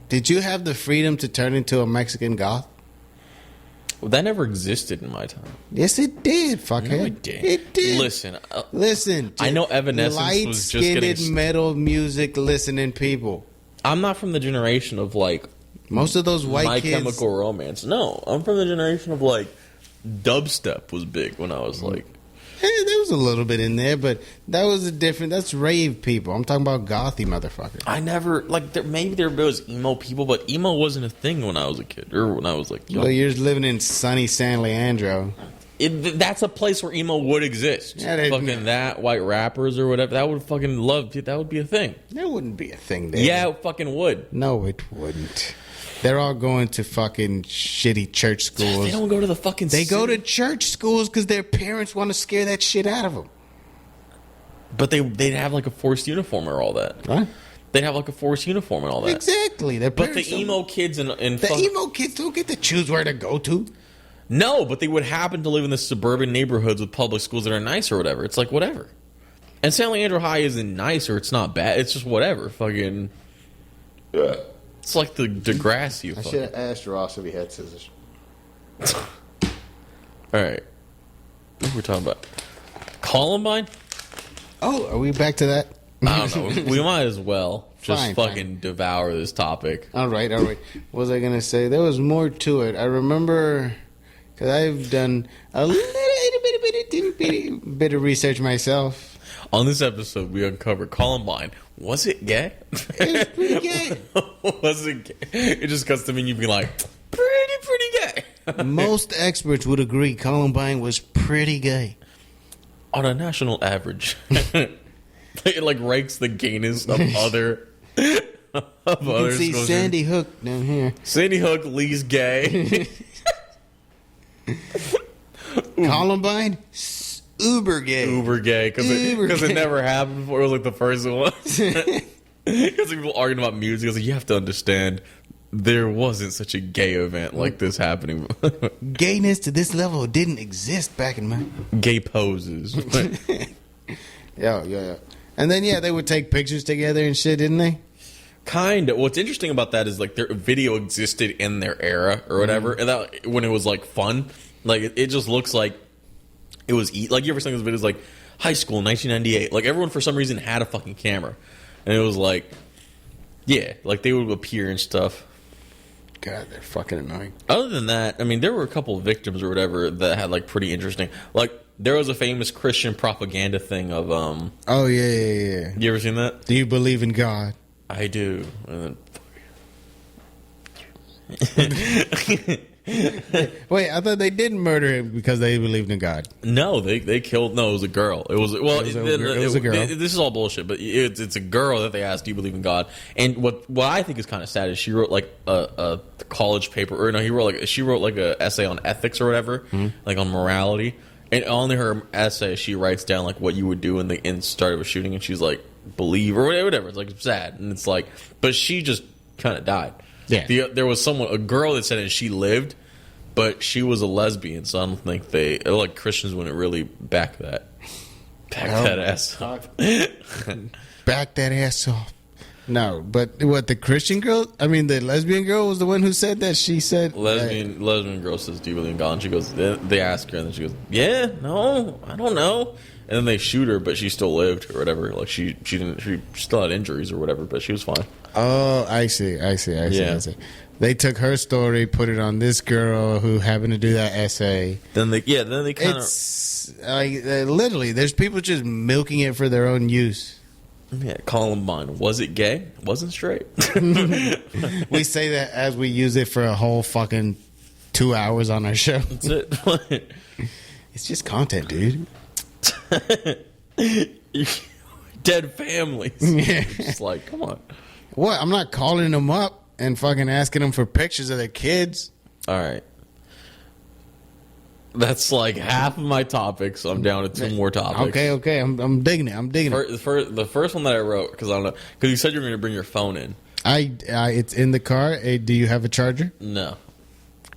did you have the freedom to turn into a Mexican goth? Well, that never existed in my time. Yes, it did, fuckhead. No, it did. It did. Listen. I know Evanescence was just getting... light-skinned metal music listening people. I'm not from the generation of, like... Most of those white My kids... Chemical Romance. No, I'm from the generation of, like, dubstep was big when I was, like... Hey, there was a little bit in there, but that was that's rave people. I'm talking about gothy motherfuckers. I never, like, maybe there was emo people, but emo wasn't a thing when I was a kid, or when I was, like, young. Well, you're just living in sunny San Leandro. That's a place where emo would exist. Yeah, fucking that, white rappers or whatever, that would fucking love, that would be a thing. There wouldn't be a thing there. Yeah, it fucking would. No, it wouldn't. They're all going to fucking shitty church schools. They don't go to the fucking They city. go to church schools because their parents want to scare that shit out of them. But they'd have like a forced uniform or all that. What? They'd have like a forced uniform and all that. Exactly. But the emo kids emo kids don't get to choose where to go to. No, but they would happen to live in the suburban neighborhoods with public schools that are nice or whatever. It's like whatever. And San Leandro High isn't nice or it's not bad. It's just whatever. Fucking... It's like the Degrassi. I should have asked Ross if he had scissors. Alright. What we're talking about? Columbine? Oh, are we back to that? I don't know. We might as well. just fucking devour this topic. All right. What was I gonna say? There was more to it. I remember because I've done a little bit of research myself. On this episode, we uncovered Columbine. Was it gay? It was pretty gay. Was it gay? It just cuts to me and you'd be like, pretty gay. Most experts would agree Columbine was pretty gay. On a national average. It like ranks the gayness of other You can see schools. Sandy Hook down here. Sandy Hook, Lee's gay. Columbine, uber gay. Uber gay because it never happened before. It was like the first one. Because people arguing about music, I was like, you have to understand, there wasn't such a gay event like this happening. Gayness to this level didn't exist back in my Gay poses. Yeah. And then they would take pictures together and shit, didn't they? Kind of. What's interesting about that is like their video existed in their era or whatever, and that when it was like fun, like it just looks like it was like you ever seen those videos like high school 1998, like everyone for some reason had a fucking camera, and it was like like they would appear and stuff. God, they're fucking annoying. Other than that, I mean, there were a couple of victims or whatever that had like pretty interesting. Like there was a famous Christian propaganda thing of Oh yeah. You ever seen that? Do you believe in God? I do. And Wait, I thought they didn't murder him because they believed in God. no, they killed. No, it was a girl. It was a girl. This is all bullshit, but it's a girl that they asked, "Do you believe in God?" And what I think is kind of sad is she wrote like a college paper, or no, she wrote like a essay on ethics or whatever, like on morality. And on her essay, she writes down like what you would do in the start of a shooting, and she's like, "Believe" or whatever. It's like sad, and it's like, but she just kind of died. Yeah. There was a girl that said it, she lived, but she was a lesbian, so I don't think like Christians wouldn't really back that ass up. Back that ass off. No, but what, the Christian girl? I mean, the lesbian girl was the one who said that. She said Lesbian girl says, "Do you believe in God?" And she goes, they ask her, and then she goes, "Yeah, no, I don't know." And then they shoot her, but she still lived or whatever. Like she still had injuries or whatever, but she was fine. Oh, I see. They took her story, put it on this girl who happened to do that essay. Then they kind of. It's like literally, there's people just milking it for their own use. Yeah, Columbine. Was it gay? Wasn't straight. We say that as we use it for a whole fucking 2 hours on our show. That's it. It's just content, dude. Dead families. Yeah. Just like, come on. What? I'm not calling them up and fucking asking them for pictures of their kids. All right. That's like half of my topics. So I'm down to 2 more topics. Okay. I'm digging it. The first one that I wrote, because I don't know, because you said you were going to bring your phone in. It's in the car. Do you have a charger? No.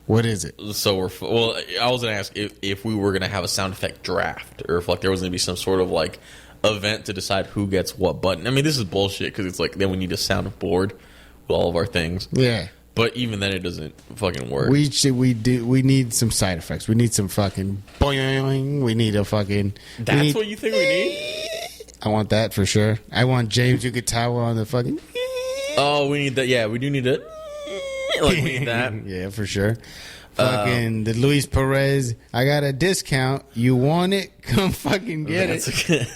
What is it? So I was going to ask if we were going to have a sound effect draft, or if like there was going to be some sort of like event to decide who gets what button. I mean, this is bullshit because it's like then we need a soundboard with all of our things. Yeah. But even then, it doesn't fucking work. We need some side effects. We need some fucking boing. We need a fucking. That's what you think we need? I want that for sure. I want James Yukatawa on the fucking. Oh, we need that. Yeah, we do need it. Like we need that. Yeah, for sure. Fucking the Luis Perez. I got a discount. You want it? Come fucking get it.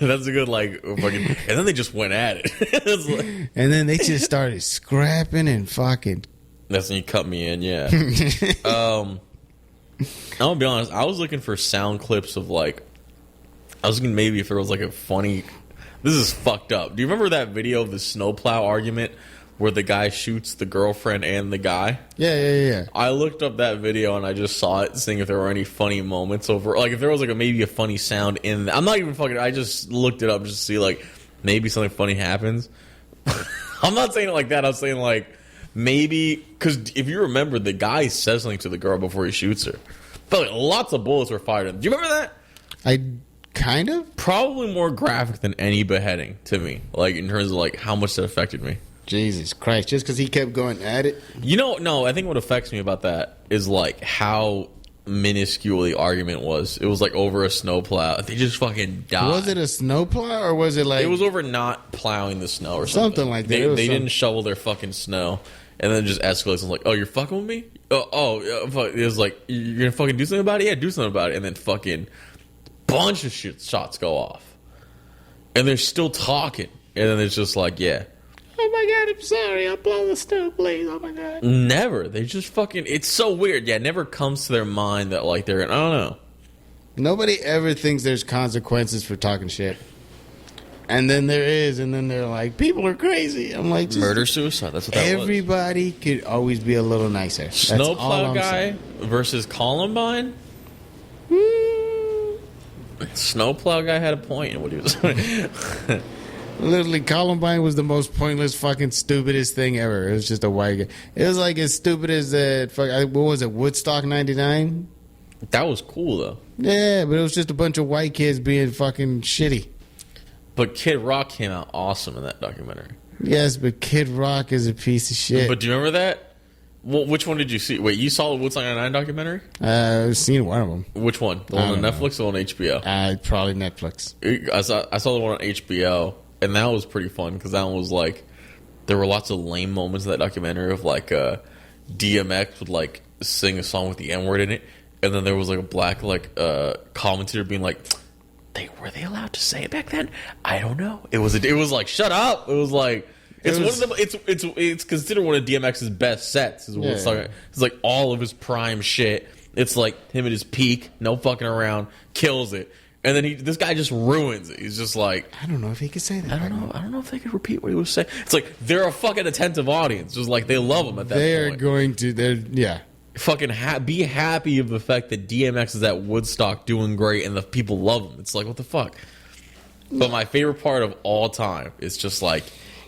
That's a good like fucking. And then they just went at it. Like, and then they just started scrapping and fucking. That's when you cut me in, yeah. I'm gonna be honest. I was looking for sound clips of like. I was looking maybe if there was like a funny. This is fucked up. Do you remember that video of the snowplow argument where the guy shoots the girlfriend and the guy? Yeah. I looked up that video and I just saw it, seeing if there were any funny moments over. Like if there was like maybe a funny sound in. I'm not even fucking. I just looked it up just to see like maybe something funny happens. I'm not saying it like that. I'm saying like. Maybe, because if you remember, the guy says something to the girl before he shoots her. But like, lots of bullets were fired in. Do you remember that? I kind of. Probably more graphic than any beheading to me. Like, in terms of like how much that affected me. Jesus Christ. Just because he kept going at it? You know, no, I think what affects me about that is like how minuscule the argument was. It was like over a snowplow. They just fucking died. Was it a snowplow or was it like... It was over not plowing the snow or something. Like that. They didn't shovel their fucking snow. And then it just escalates. I was like, oh, you're fucking with me? It was like, you're going to fucking do something about it? Yeah, do something about it. And then fucking bunch of shots go off. And they're still talking. And then it's just like, yeah. Oh my God, I'm sorry. I'll blow the snow, please. Oh my God. Never. They just fucking... It's so weird. Yeah, it never comes to their mind that like they're... I don't know. Nobody ever thinks there's consequences for talking shit. And then there is, and then they're like, people are crazy. I'm like, just murder-suicide. That's what that everybody could always be a little nicer. Snowplow guy versus Columbine? Snowplow guy had a point in what he was saying. Literally, Columbine was the most pointless, fucking stupidest thing ever. It was just a white guy. It was like as stupid as what was it, Woodstock 99? That was cool, though. Yeah, but it was just a bunch of white kids being fucking shitty. But Kid Rock came out awesome in that documentary. Yes, but Kid Rock is a piece of shit. But do you remember that? Well, which one did you see? Wait, you saw the Woodstock 99 documentary? I've seen one of them. Which one? The one on Netflix or on HBO? Probably Netflix. I saw the one on HBO, and that was pretty fun because that one was like, there were lots of lame moments in that documentary of like DMX would like sing a song with the N-word in it, and then there was like a black commentator being like, were they allowed to say it back then? I don't know. It was like, shut up. It was like, it's considered one of DMX's best sets. It's like all of his prime shit. It's like him at his peak, no fucking around, kills it, and then this guy just ruins it. He's just like, I don't know if he could say that. I don't know if they could repeat what he was saying. It's like they're a fucking attentive audience. Just like they love him at that point. They're going to. Yeah. Fucking be happy of the fact that DMX is at Woodstock doing great and the people love him. It's like, what the fuck? But my favorite part of all time is just like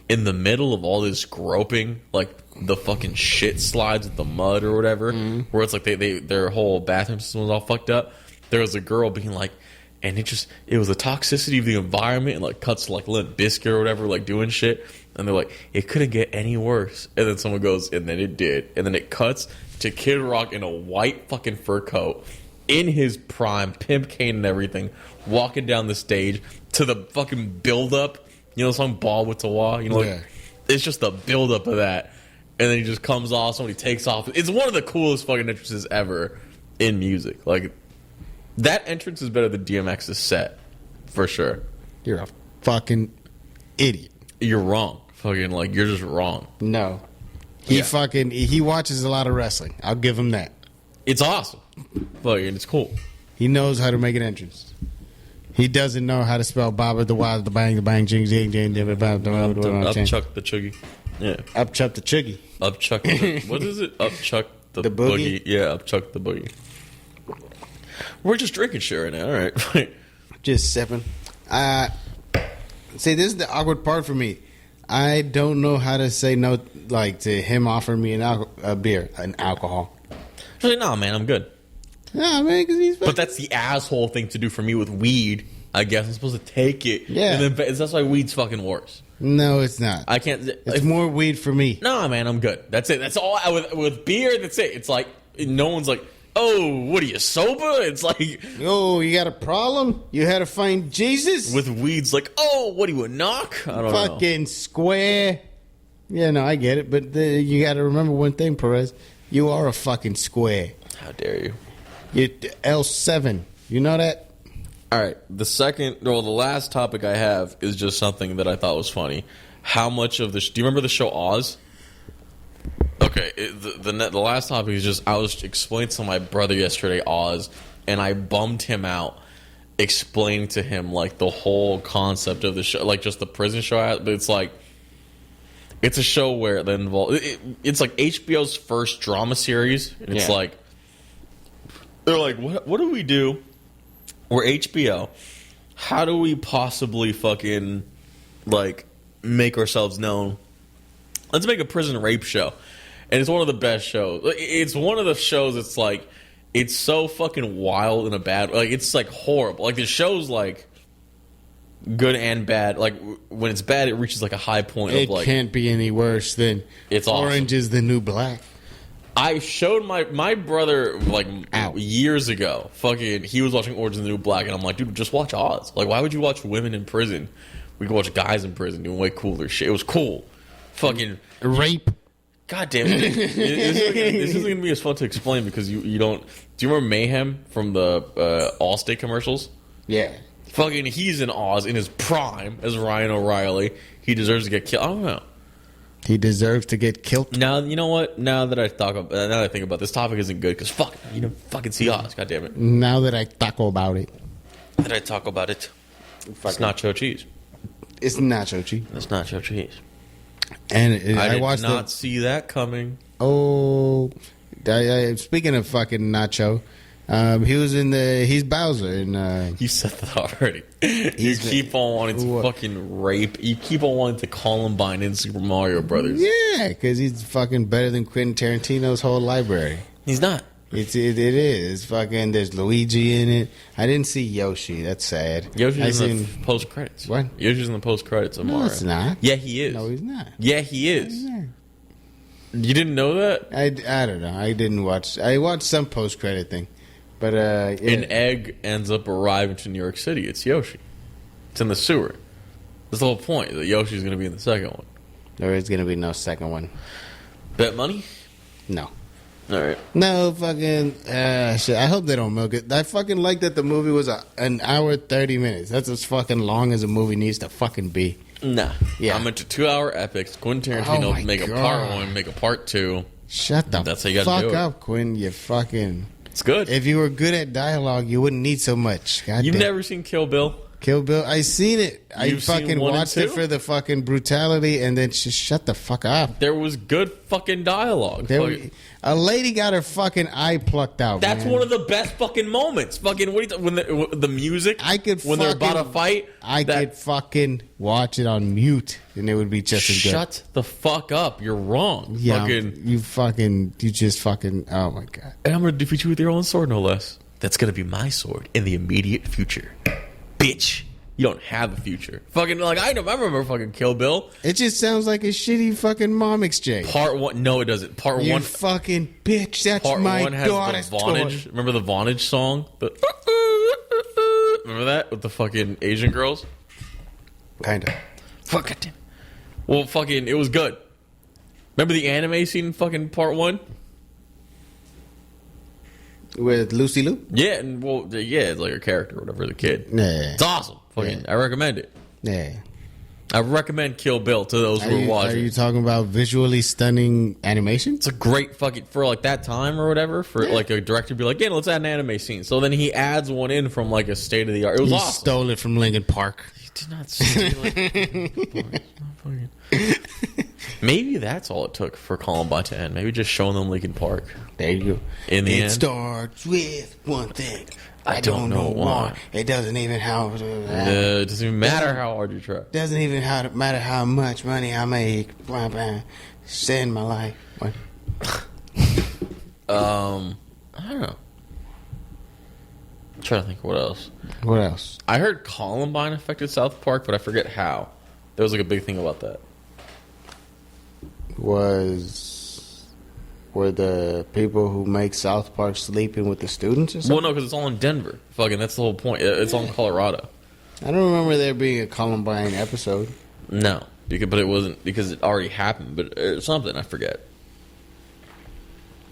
in the middle of all this groping, like the fucking shit slides with the mud or whatever, where it's like their whole bathroom system was all fucked up. There was a girl being like, and it was the toxicity of the environment, and like cuts to like Limp Bizkit or whatever, like doing shit, and they're like, it couldn't get any worse. And then someone goes, and then it did, and then it cuts to Kid Rock in a white fucking fur coat, in his prime, pimp cane and everything, walking down the stage to the fucking build-up. You know the song Ball with Tawa? You know, it's just the build-up of that. And then he just comes off, somebody takes off. It's one of the coolest fucking entrances ever in music. Like, that entrance is better than DMX's set, for sure. You're a fucking idiot. You're wrong. Fucking, like, you're just wrong. No. He watches a lot of wrestling. I'll give him that. It's awesome. Fucking, it's cool. He knows how to make an entrance. He doesn't know how to spell Baba the Wild, the Bang, the Bang, Jing, Jing, Jing, Upchuck the Chuggy. Yeah. Upchuck the Chuggy. Upchuck the... What is it? Upchuck the boogie? Yeah, upchuck the boogie. We're just drinking shit right now. All right. Just sipping. See, this is the awkward part for me. I don't know how to say no, like, to him offering me a beer, an alcohol. Like, no, man, I'm good. Nah, man, because he's... But that's the asshole thing to do for me with weed, I guess. I'm supposed to take it. Yeah. And then that's why weed's fucking worse. No, it's not. I can't... It's more weed for me. No, man, I'm good. That's it. That's all. With beer, that's it. It's like, no one's like, oh, what are you, sober? It's like... Oh, you got a problem? You had to find Jesus? With weed's like, oh, what are you, a knock? I don't know. Fucking square. Yeah, no, I get it. But you got to remember one thing, Perez. You are a fucking square. How dare you? You're L7. You know that? All right. The last topic I have is just something that I thought was funny. How much of this... Do you remember the show Oz? Okay. The last topic is just... I was explaining to my brother yesterday Oz, and I bummed him out explaining to him, like, the whole concept of the show. Like, just the prison show. But it's like... It's a show where they involve... It's like HBO's first drama series. And it's like... They're like, what do we do? We're HBO. How do we possibly fucking, like, make ourselves known? Let's make a prison rape show. And it's one of the best shows. It's one of the shows that's, like, it's so fucking wild in a bad... Like, it's, like, horrible. Like, the show's, like, good and bad. Like, when it's bad, it reaches, like, a high point of, like... It can't be any worse than it's Orange awesome. Is the New Black. I showed my brother like years ago. Fucking, he was watching Orange is the New Black, and I'm like, dude, just watch Oz. Like, why would you watch women in prison? We could watch guys in prison doing way cooler shit. It was cool. Fucking rape. God damn it! This isn't gonna be as fun to explain because you don't. Do you remember Mayhem from the Allstate commercials? Yeah. Fucking, he's in Oz in his prime as Ryan O'Reilly. He deserves to get killed. I don't know. He deserves to get killed. Now, you know what? Now that I think about this topic isn't good because fuck, you don't fucking see Oz. God damn it. Now that I talk about it. That I talk about it. It's nacho cheese. It's nacho cheese. It's nacho cheese. And I did not see that coming. Oh, speaking of fucking nacho, he's Bowser and you said that already. You keep on wanting to fucking rape. You keep on wanting to Columbine in Super Mario Brothers. Yeah, because he's fucking better than Quentin Tarantino's whole library. He's not. It is fucking. There's Luigi in it. I didn't see Yoshi. That's sad. Yoshi's in the post credits. What? Yoshi's in the post credits of Mario. No, it's not. Yeah, he is. No, he's not. Yeah, he is. You didn't know that? I don't know. I didn't watch. I watched some post credit thing, but yeah. An egg ends up arriving to New York City. It's Yoshi. It's in the sewer. That's the whole point. That Yoshi's going to be in the second one. There is going to be no second one. Bet money? No. All right. No fucking shit. I hope they don't milk it. I fucking like that the movie was an hour 30 minutes. That's as fucking long as a movie needs to fucking be. Nah. Yeah. I'm into 2-hour epics. Quentin Tarantino make a part 1, make a part 2. Shut the That's how you gotta fuck do it. up, Quinn. You fucking. It's good. If you were good at dialogue, you wouldn't need so much. God You've damn. never seen Kill Bill? Kill Bill. I seen it. I You've seen fucking 1 and watched it 2? for the fucking brutality, and then just shut the fuck up. There was good fucking dialogue. A lady got her fucking eye plucked out. That's man. one of the best fucking moments. Fucking what do you when the music? I could when they're about to fight. I could fucking watch it on mute, and it would be just as good. Shut the fuck up! You're wrong. Yeah, you just fucking. Oh my god! And I'm gonna defeat you with your own sword, no less. That's gonna be my sword in the immediate future, bitch. You don't have a future. Fucking like I remember fucking Kill Bill. It just sounds like a shitty fucking mom exchange. Part 1, no, it doesn't. Part you 1, fucking bitch. That's part my 1 has daughter's the Vonage. toy. Remember the Vonage song? Remember that with the fucking Asian girls? Kinda. Fuck it. Well, fucking, it was good. Remember the anime scene in fucking part 1? With Lucy Liu? Yeah, and it's like her character or whatever, the kid. Yeah. It's awesome. Fucking, I recommend it. Yeah. I recommend Kill Bill to those who are watching. Are you talking about visually stunning animation? It's a great fucking, for like that time or whatever, for like a director to be like, yeah, let's add an anime scene. So then he adds one in from like a state of the art. It was He awesome. stole it from Linkin Park. He did not steal it. Maybe that's all it took for Columbine to end. Maybe just showing them Linkin Park. There you go. In the end. It starts with one thing. I don't know why. It doesn't even It doesn't even matter how hard you try. Doesn't even matter how much money I make. Blah, blah. Send my life. What? I don't know. I'm trying to think what else. What else? I heard Columbine affected South Park, but I forget how. There was like a big thing about that. Were the people who make South Park sleeping with the students or something? Well, no, because it's all in Denver. Fucking, that's the whole point. It's all in Colorado. I don't remember there being a Columbine episode. No, but it wasn't because it already happened. But something I forget.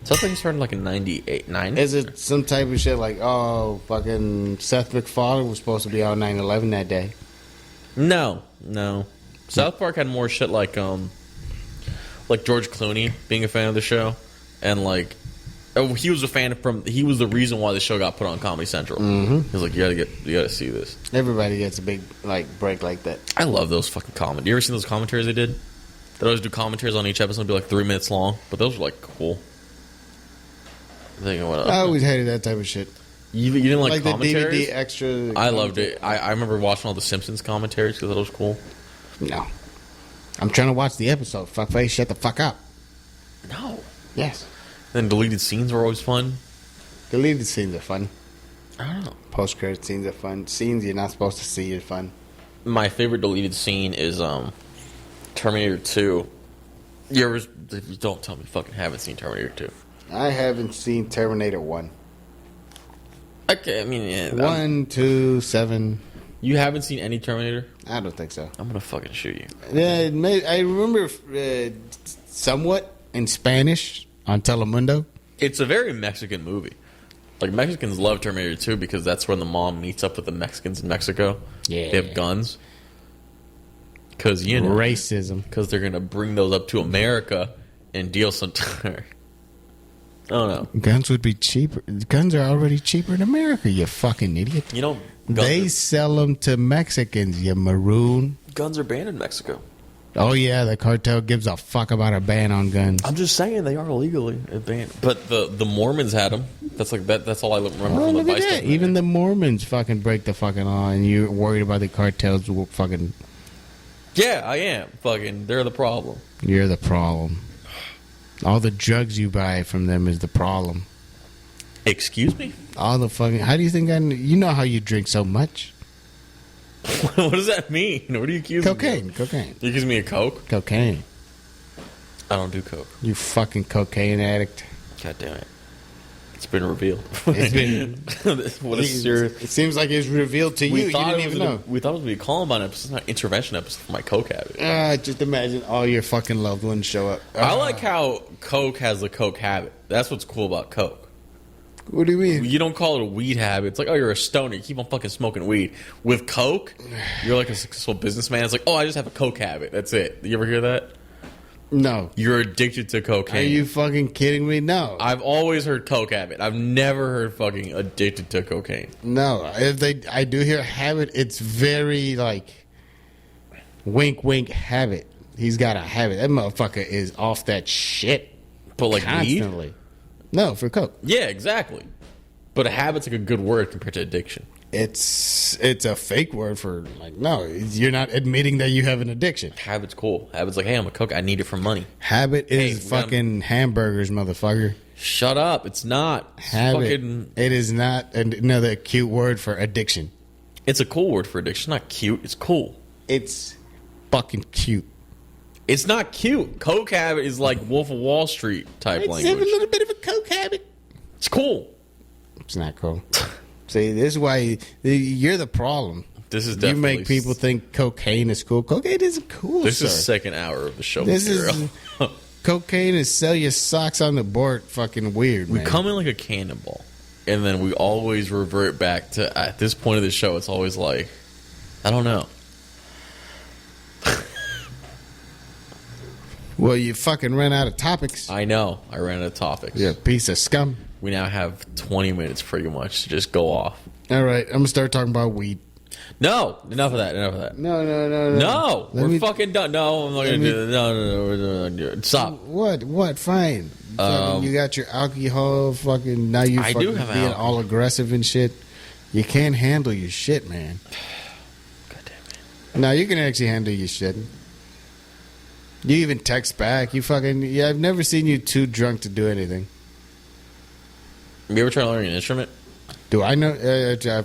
Something started like in 98, 90. Is it some type of shit like, oh, fucking Seth MacFarlane was supposed to be on 9/11 that day? No. South Park had more shit like George Clooney being a fan of the show, and like he was the reason why the show got put on Comedy Central. Mm-hmm. He was like, you gotta see this. Everybody gets a big break like that. I love those fucking comedy. You ever seen those commentaries they did? They always do commentaries on each episode, it'd be like 3 minutes long, but those were like cool. Thinking what else? I always hated that type of shit. You didn't like commentaries? the DVD extra. I loved it. I remember watching all the Simpsons commentaries because that was cool. No. I'm trying to watch the episode. Fuckface, shut the fuck up. No. Yes. Then deleted scenes were always fun. Deleted scenes are fun. I don't know. Post-credit scenes are fun. Scenes you're not supposed to see are fun. My favorite deleted scene is Terminator 2. Don't tell me you fucking haven't seen Terminator 2. I haven't seen Terminator 1. Okay, I mean, yeah, 1, 2, 7. you haven't seen any Terminator? I don't think so. I'm gonna fucking shoot you. Yeah, I remember somewhat in Spanish on Telemundo. It's a very Mexican movie. Like, Mexicans love Terminator 2 because that's when the mom meets up with the Mexicans in Mexico. Yeah. They have guns. Because, you know. Racism. Because they're going to bring those up to America and deal some time. I don't know. Guns would be cheaper. Guns are already cheaper in America, you fucking idiot. You know, They sell them to Mexicans, you maroon. guns are banned in Mexico. Oh, yeah, the cartel gives a fuck about a ban on guns. I'm just saying they are legally banned. But the Mormons had them. That's like that. That's all I remember Oh, from the look at Vice that. documentary. Even the Mormons fucking break the fucking law, and you're worried about the cartels will fucking... Yeah, I am. Fucking, they're the problem. You're the problem. All the drugs you buy from them is the problem. Excuse me? All the fucking... How do you think you know how you drink so much? What does that mean? What are you accusing me Cocaine. of? Cocaine. You accusing me of coke? Cocaine. I don't do coke. You fucking cocaine addict. God damn it. It's been revealed. It's been... What a serious... It seems like it's revealed to you. You didn't it was even know. we thought it was going to be a Columbine episode, not an intervention episode for my coke habit. Just imagine all your fucking loved ones show up. I like how coke has a coke habit. That's what's cool about coke. What do you mean? You don't call it a weed habit. It's like, oh, you're a stoner. You keep on fucking smoking weed. With coke, you're like a successful businessman. It's like, oh, I just have a coke habit. That's it. You ever hear that? No. You're addicted to cocaine. Are you fucking kidding me? No. I've always heard coke habit. I've never heard fucking addicted to cocaine. No. I do hear habit, it's very like wink wink habit. He's got a habit. That motherfucker is off that shit. But like weed? Constantly. No, for coke. Yeah, exactly. But a habit's like a good word compared to addiction. It's a fake word for like no, you're not admitting that you have an addiction. Habit's cool. Habit's like, hey, I'm a coke. I need it for money. Habit is Hey, fucking hamburgers, motherfucker. Shut up. It's not. It's Habit. fucking- It is not another cute word for addiction. It's a cool word for addiction. Not cute. It's cool. It's fucking cute. It's not cute. Coke habit is like Wolf of Wall Street type It's language. a little bit of a coke habit. It's cool. It's not cool. See, this is why you're the problem. This is You definitely... make people think cocaine is cool. Cocaine isn't cool, This sir. is second hour of the show This material. is cocaine is sell your socks on the board. Fucking weird, We man. come in like a cannonball, and then we always revert back to, at this point of the show, it's always like, I don't know. Well, you fucking ran out of topics. I know. I ran out of topics. You're a piece of scum. We now have 20 minutes pretty much to just go off. All right, I'm gonna start talking about weed. No! Enough of that. Enough of that. No. No! Let We're me- fucking done. No, I'm not going to do it. No. We're not doing it. Stop. What? Fine. Fucking, you got your alcohol. Fucking now you I fucking do have being alcohol. all aggressive and shit. You can't handle your shit, man. God damn it. No, you can actually handle your shit. You even text back. You fucking. Yeah, I've never seen you too drunk to do anything. You ever try to learn an instrument? Do I know?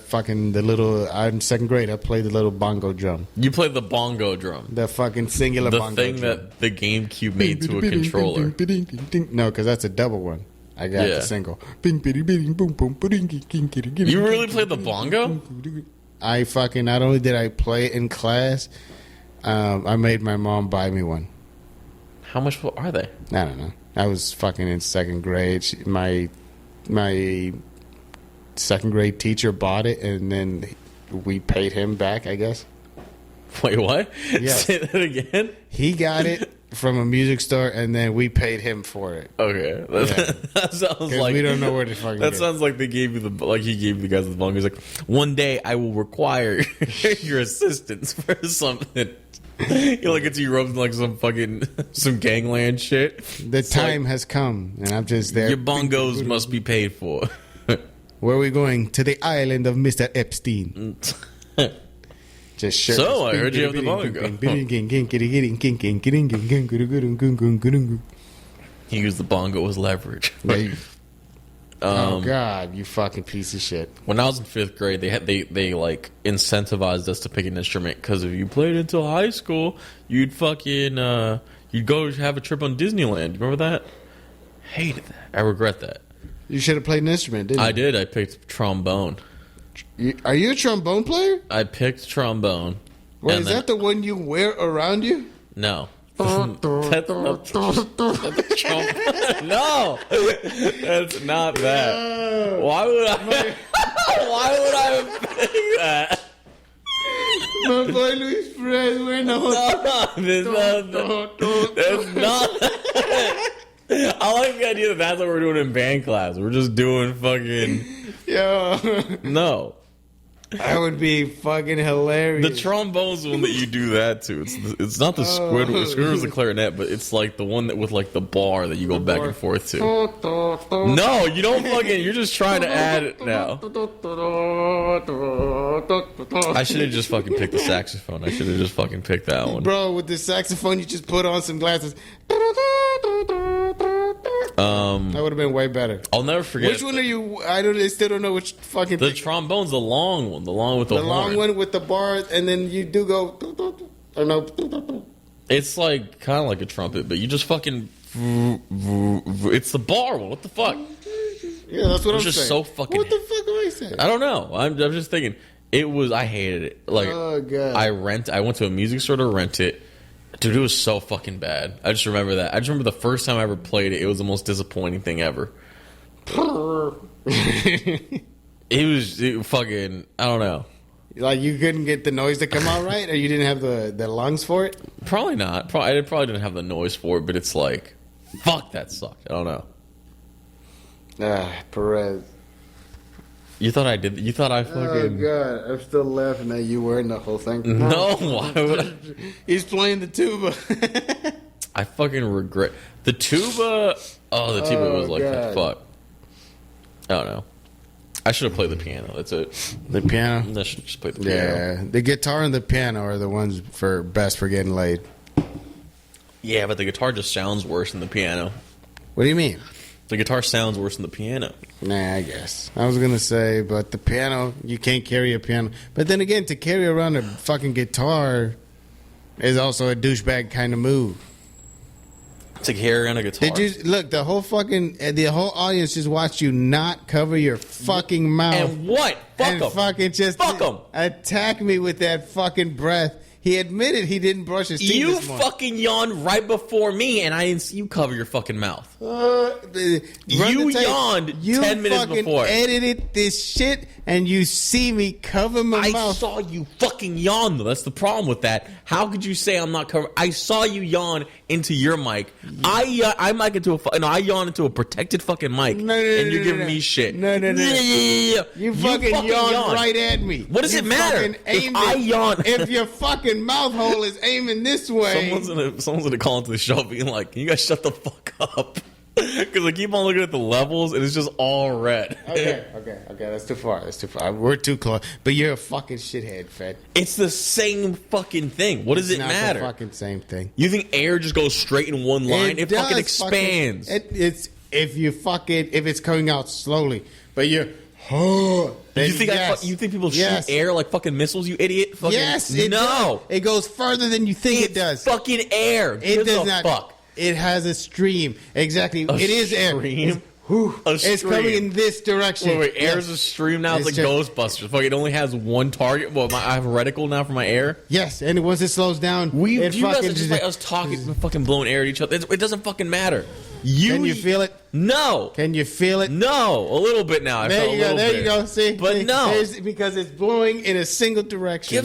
Fucking the little. I'm in second grade. I played the little bongo drum. You play the bongo drum. The fucking singular The bongo thing drum. that the GameCube made to a controller. No, because that's a double one. I got Yeah. the single. You really played the bongo? I fucking. Not only did I play it in class, I made my mom buy me one. How much are they? I don't know. I was fucking in second grade. My second grade teacher bought it, and then we paid him back, I guess. Wait, what? Yeah. Say that again? He got it from a music store, and then we paid him for it. Okay. That sounds 'Cause like... we don't know where to fucking That get it. sounds like they gave you the... Like he gave the guys the bongo. He's like, one day I will require your assistance for something. You're like, it's you roped in like some fucking... Some gangland shit. The It's time like, has come, and I'm just there. your bongos must be paid for. Where are we going? To the island of Mr. Epstein. Just shirtless. So, I heard you have the bongo. He used the bongo as leverage. Oh God, you fucking piece of shit! When I was in 5th grade, they like incentivized us to pick an instrument because if you played until high school, you'd fucking you'd go have a trip on Disneyland. You remember that? Hated that. I regret that. You should have played an instrument, didn't you? I did. I picked trombone. Are you a trombone player? I picked trombone. Wait, is that the one you wear around you? No. That's not no, that's not that. Why would I? Why would I pick that? My boy Luis Perez wearing the whole. That's not. I like the idea that that's what we're doing in band class. We're just doing fucking. Yo. No. That would be fucking hilarious. The trombone's the one that you do that to. It's not the Squidward. Squidward's the clarinet, but it's like the one that with like the bar that you go back and forth to. No, you don't fucking. You're just trying to add it now. I should have just fucking picked the saxophone. I should have just fucking picked that one. Bro, with the saxophone, you just put on some glasses. That would have been way better. I'll never forget. Which one are you? I still don't know which fucking. The trombone's the long one, the long with the horn. long one with the bars, and then you do go. Or no. It's like kind of like a trumpet, but you just fucking. It's the bar one. What the fuck? Yeah, that's what I'm just saying. So fucking. What the fuck am I saying? I don't know. I'm just thinking. It was. I hated it. Like, oh god. I went to a music store to rent it. Dude, it was so fucking bad. I just remember that. I just remember the first time I ever played it. It was the most disappointing thing ever. It fucking. I don't know. Like you couldn't get the noise to come out right, or you didn't have the lungs for it. Probably not. I probably didn't have the noise for it, but it's like, fuck, that sucked. I don't know. Perez. You thought I did? You thought I fucking? Oh god, I'm still laughing at you wearing the whole thing. No, why would I? He's playing the tuba. I fucking regret the tuba. Oh, the tuba was like, god. fuck. I don't know. I should have played the piano. That's it. The piano. I should just play the piano. Yeah, the guitar and the piano are the ones for best for getting laid. Yeah, but the guitar just sounds worse than the piano. What do you mean? The guitar sounds worse than the piano. Nah, I guess. I was going to say, but the piano, you can't carry a piano. But then again, to carry around a fucking guitar is also a douchebag kind of move. To carry around a guitar. Did you look? The whole audience just watched you not cover your fucking mouth. And what? Fuck and 'em. Fucking just Fuck 'em. attack me with that fucking breath. He admitted he didn't brush his teeth You this morning. fucking yawned right before me, and I didn't see you cover your fucking mouth. You yawned 10 minutes before. You edited this shit, and you see me cover my I mouth. saw you fucking yawn, though. That's the problem with that. How could you say I'm not covered? I saw you yawn into your mic. I yawned into a protected fucking mic, and you're giving me shit. No. You fucking yawned right at me. What does it matter? If I yawn, if your fucking mouth hole is aiming this way, someone's gonna call into the show being like, "Can you guys shut the fuck up?" Because I keep on looking at the levels, and it's just all red. Okay. That's too far. We're too close. But you're a fucking shithead, Fed. It's the same fucking thing. What does it matter? The fucking same thing. You think air just goes straight in one line? It fucking expands. It's if it's coming out slowly, but you're. You think people shoot air like fucking missiles? You idiot! Fucking, yes, no. It goes further than you think it does. Fucking air. It does not. Fuck. It has a stream. Exactly. It is air. It's coming in this direction. Wait, air's a stream now? It's like Ghostbusters. Fuck, it only has one target. Well, I have a reticle now for my air. Yes, and once it slows down, you guys are just like us talking, fucking blowing air at each other. It doesn't fucking matter. Can you feel it? No. Can you feel it? No. A little bit now. There you go. See? But no. Because it's blowing in a single direction.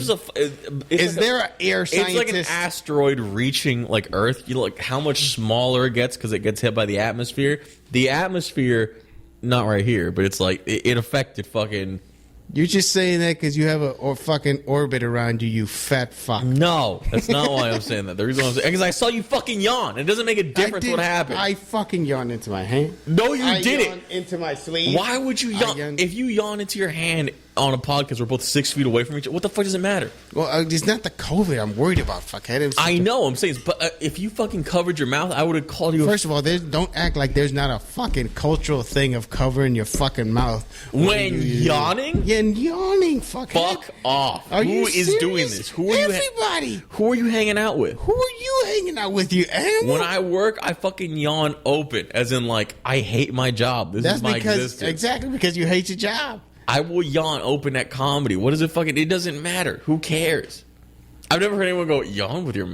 Is there an air scientist? It's like an asteroid reaching like Earth. You know, like how much smaller it gets because it gets hit by the atmosphere. The atmosphere, not right here, but it's like it affected fucking. You're just saying that because you have a fucking orbit around you, you fat fuck. No, that's not why I'm saying that. The reason why I'm saying because I saw you fucking yawn. It doesn't make a difference what happened. I fucking yawned into my hand. No, you didn't. Yawned into my sleeve. Why would you yawn? If you yawn into your hand, on a podcast. We're both 6 feet away from each other. What the fuck does it matter? Well, it's not the COVID I'm worried about, fuckhead. I know. I'm saying, but if you fucking covered your mouth, I would have called you. First of all, don't act like there's not a fucking cultural thing of covering your fucking mouth when yawning. Yeah, yawning, fuckhead. Fuck off. Are Who you is serious? doing this? Who are Everybody. Who are you hanging out with? Who are you hanging out with, you animal? When I work, I fucking yawn open, as in like I hate my job. This is my existence. Exactly because you hate your job. I will yawn open at comedy. What does it fucking? It doesn't matter. Who cares? I've never heard anyone go yawn with your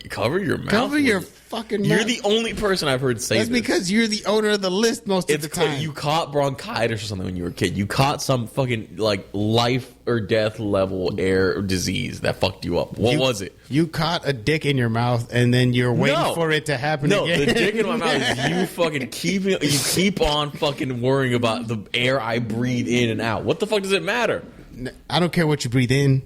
cover your mouth. Cover your fucking mouth. You're the only person I've heard say That's this. because you're the owner of the list most of the time. You caught bronchitis or something when you were a kid. You caught some fucking like life or death level air disease that fucked you up. What was it? You caught a dick in your mouth and then you're waiting for it to happen again. No, the dick in my mouth is you fucking keep on fucking worrying about the air I breathe in and out. What the fuck does it matter? I don't care what you breathe in.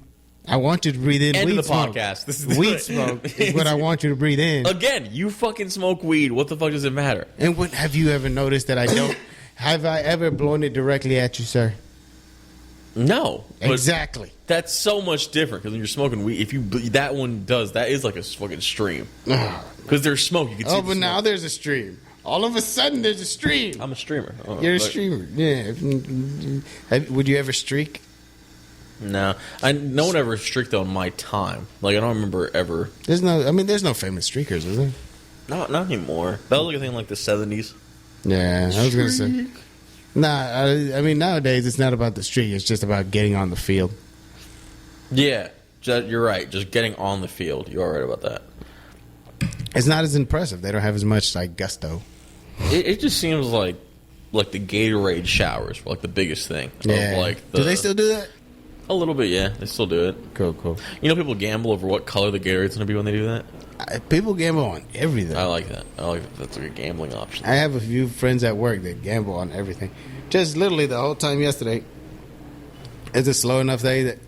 I want you to breathe in End weed of the smoke. podcast. This is weed smoke is what I want you to breathe in. Again, you fucking smoke weed. What the fuck does it matter? And what have you ever noticed that I don't? Have I ever blown it directly at you, sir? No. Exactly. That's so much different because when you're smoking weed, that one does, that is like a fucking stream. Because there's smoke. You can see but now there's a stream. All of a sudden, there's a stream. I'm a streamer. You're a streamer. Yeah. Would you ever streak? No, no one ever streaked on my time. Like I don't remember ever. There's no famous streakers, is there? Not anymore. That was like a thing like the 70s. Yeah, I was gonna say. Nah, I mean nowadays it's not about the streak. It's just about getting on the field. Yeah, you're right. Just getting on the field. You are right about that. It's not as impressive. They don't have as much like gusto. It just seems like the Gatorade showers were like the biggest thing. Yeah. Do they still do that? A little bit, yeah. They still do it. Cool. You know, people gamble over what color the Gatorade's going to be when they do that? People gamble on everything. I like that. That's like a gambling option. I have a few friends at work that gamble on everything. Just literally the whole time yesterday. Is it slow enough that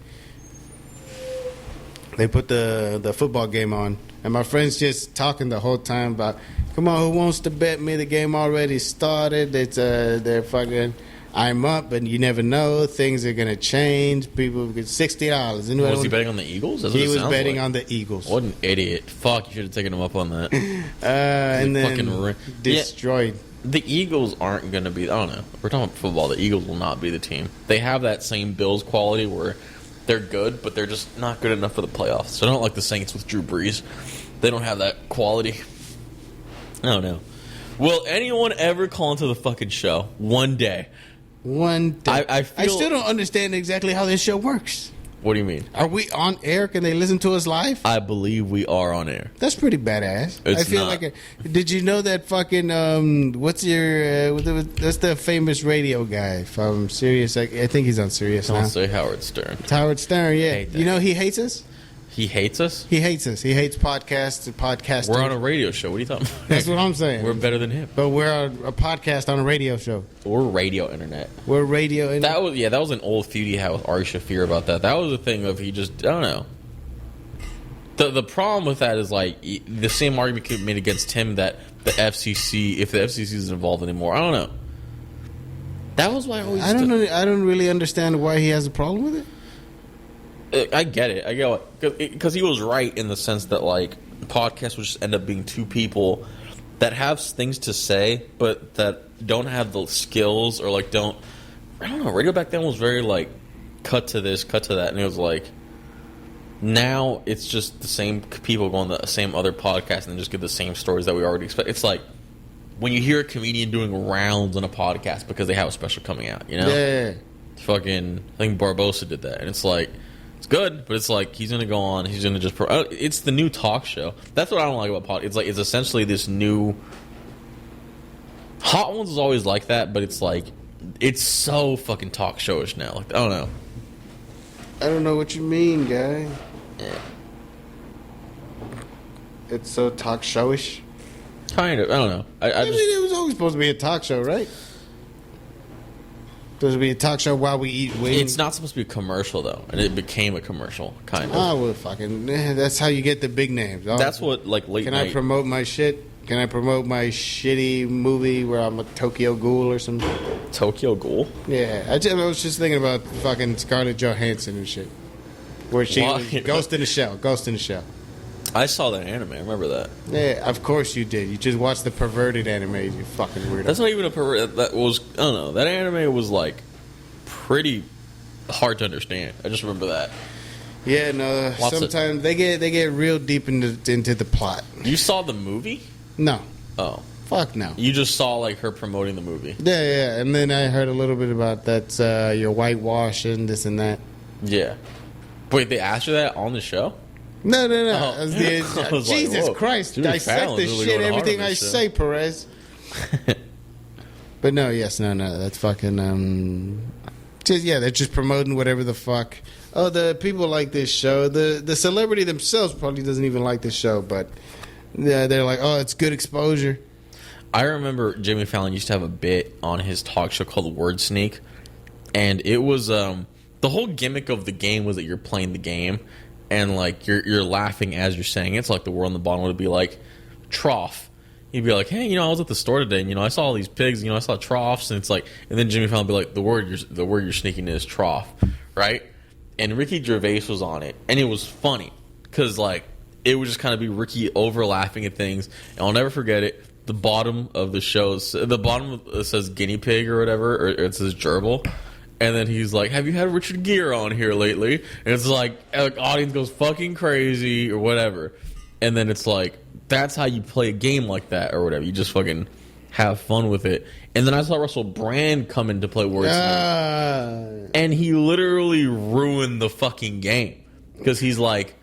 they put the football game on, and my friends just talking the whole time about, come on, who wants to bet me? The game already started. It's they're fucking. I'm up, but you never know. Things are going to change. People get $60. Was he betting on the Eagles? He was betting on the Eagles. What an idiot. Fuck, you should have taken him up on that. And then destroyed. Yeah, the Eagles aren't going to be... I don't know. We're talking about football. The Eagles will not be the team. They have that same Bills quality where they're good, but they're just not good enough for the playoffs. So I don't like the Saints with Drew Brees. They don't have that quality. I don't know. Will anyone ever call into the fucking show? One day. One day. I still don't understand exactly how this show works. What do you mean? Are we on air? Can they listen to us live? I believe we are on air. That's pretty badass. It's I feel not. like did you know that fucking what's that's the famous radio guy from Sirius? I think he's on Sirius now. Don't say Howard Stern. It's Howard Stern, yeah. Hate that. You know he hates us? He hates us? He hates us. He hates podcasts and podcasting. We're on a radio show. What are you talking about? That's what I'm saying. We're better than him. But we're a podcast on a radio show. We're radio internet. We're radio internet. That was an old feud he had with Ari Shaffir about that. That was a thing of he just, I don't know. The problem with that is like the same argument could be made against him that the FCC, if the FCC isn't involved anymore, I don't know. That was why I always. I don't really understand why he has a problem with it. I get it. I get it. Because he was right in the sense that, like, podcasts would just end up being two people that have things to say, but that don't have the skills or, like, don't... I don't know. Radio back then was very, like, cut to this, cut to that. And it was, like... Now, it's just the same people go on the same other podcast and just give the same stories that we already expect. It's like when you hear a comedian doing rounds on a podcast because they have a special coming out, you know? Yeah. Fucking... I think Barbosa did that. And it's like... It's good, but it's like he's going to go on. He's going to just... it's the new talk show. That's what I don't like about podcast. It's like it's essentially this new... Hot Ones is always like that, but it's like... It's so fucking talk showish now. Like, I don't know. I don't know what you mean, guy. Yeah. It's so talk showish. Kind of. I don't know. I mean, it was always supposed to be a talk show, right? Supposed to be a talk show while we eat wings. It's not supposed to be a commercial, though. And it became a commercial, kind of. Oh, well, fucking... That's how you get the big names. Oh, that's what, like, late can night... I promote my shit? Can I promote my shitty movie where I'm a Tokyo Ghoul or something? Tokyo Ghoul? Yeah, I was just thinking about fucking Scarlett Johansson and shit. Where she was Ghost in the Shell. Ghost in the Shell. I saw that anime. I remember that. Yeah, of course you did. You just watched the perverted anime, you fucking weirdo. That's not even a pervert. That was, I don't know. That anime was like pretty hard to understand. I just remember that. Yeah, no. Sometimes they get real deep into the plot. You saw the movie? No. Oh. Fuck no. You just saw like her promoting the movie. Yeah. And then I heard a little bit about that you're whitewashing, this and that. Yeah. Wait, they asked you that on the show? No. Oh. Jesus like, Christ. Jimmy Dissect Fallon's this really shit, going hard everything on I this show. say, Perez. But no, that's fucking, they're just promoting whatever the fuck. Oh, the people like this show. The celebrity themselves probably doesn't even like this show, but they're like, oh, it's good exposure. I remember Jimmy Fallon used to have a bit on his talk show called Word Sneak, and it was the whole gimmick of the game was that you're playing the game, and like you're laughing as you're saying it. It's like the word on the bottom would be like trough. He'd be like, hey, I was at the store today, and I saw all these pigs, I saw troughs, and it's like, and then Jimmy Fallon would be like, the word you're sneaking is trough, right? And Ricky Gervais was on it, and it was funny because like it would just kind of be Ricky over laughing at things, and I'll never forget it. The bottom of the show, the bottom says guinea pig or whatever, or it says gerbil. And then he's like, have you had Richard Gere on here lately? And it's like audience goes fucking crazy or whatever. And then it's like, that's how you play a game like that or whatever. You just fucking have fun with it. And then I saw Russell Brand come in to play Wordsmith. And he literally ruined the fucking game. Because he's like,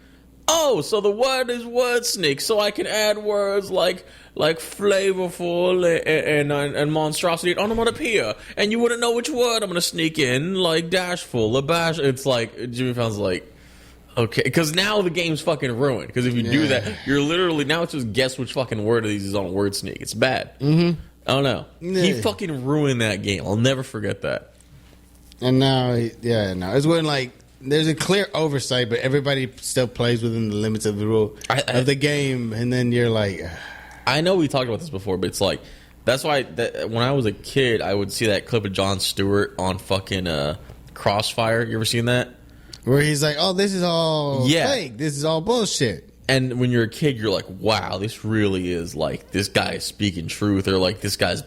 oh, so the word is wordsnake, so I can add words like flavorful and monstrosity and onomatopoeia, and you wouldn't know which word I'm going to sneak in, like dashful, abash. It's like, Jimmy Fallon's like, okay, because now the game's fucking ruined. Because if you do that, you're literally, now it's just guess which fucking word of these is on word sneak. It's bad. Mm-hmm. I don't know. Yeah. He fucking ruined that game. I'll never forget that. And now, it's when like, there's a clear oversight, but everybody still plays within the limits of the rule of the game, and then you're like... I know we talked about this before, but it's like... That's why when I was a kid, I would see that clip of Jon Stewart on fucking Crossfire. You ever seen that? Where he's like, oh, this is all fake. This is all bullshit. And when you're a kid, you're like, wow, this really is like, this guy is speaking truth, or like, this guy's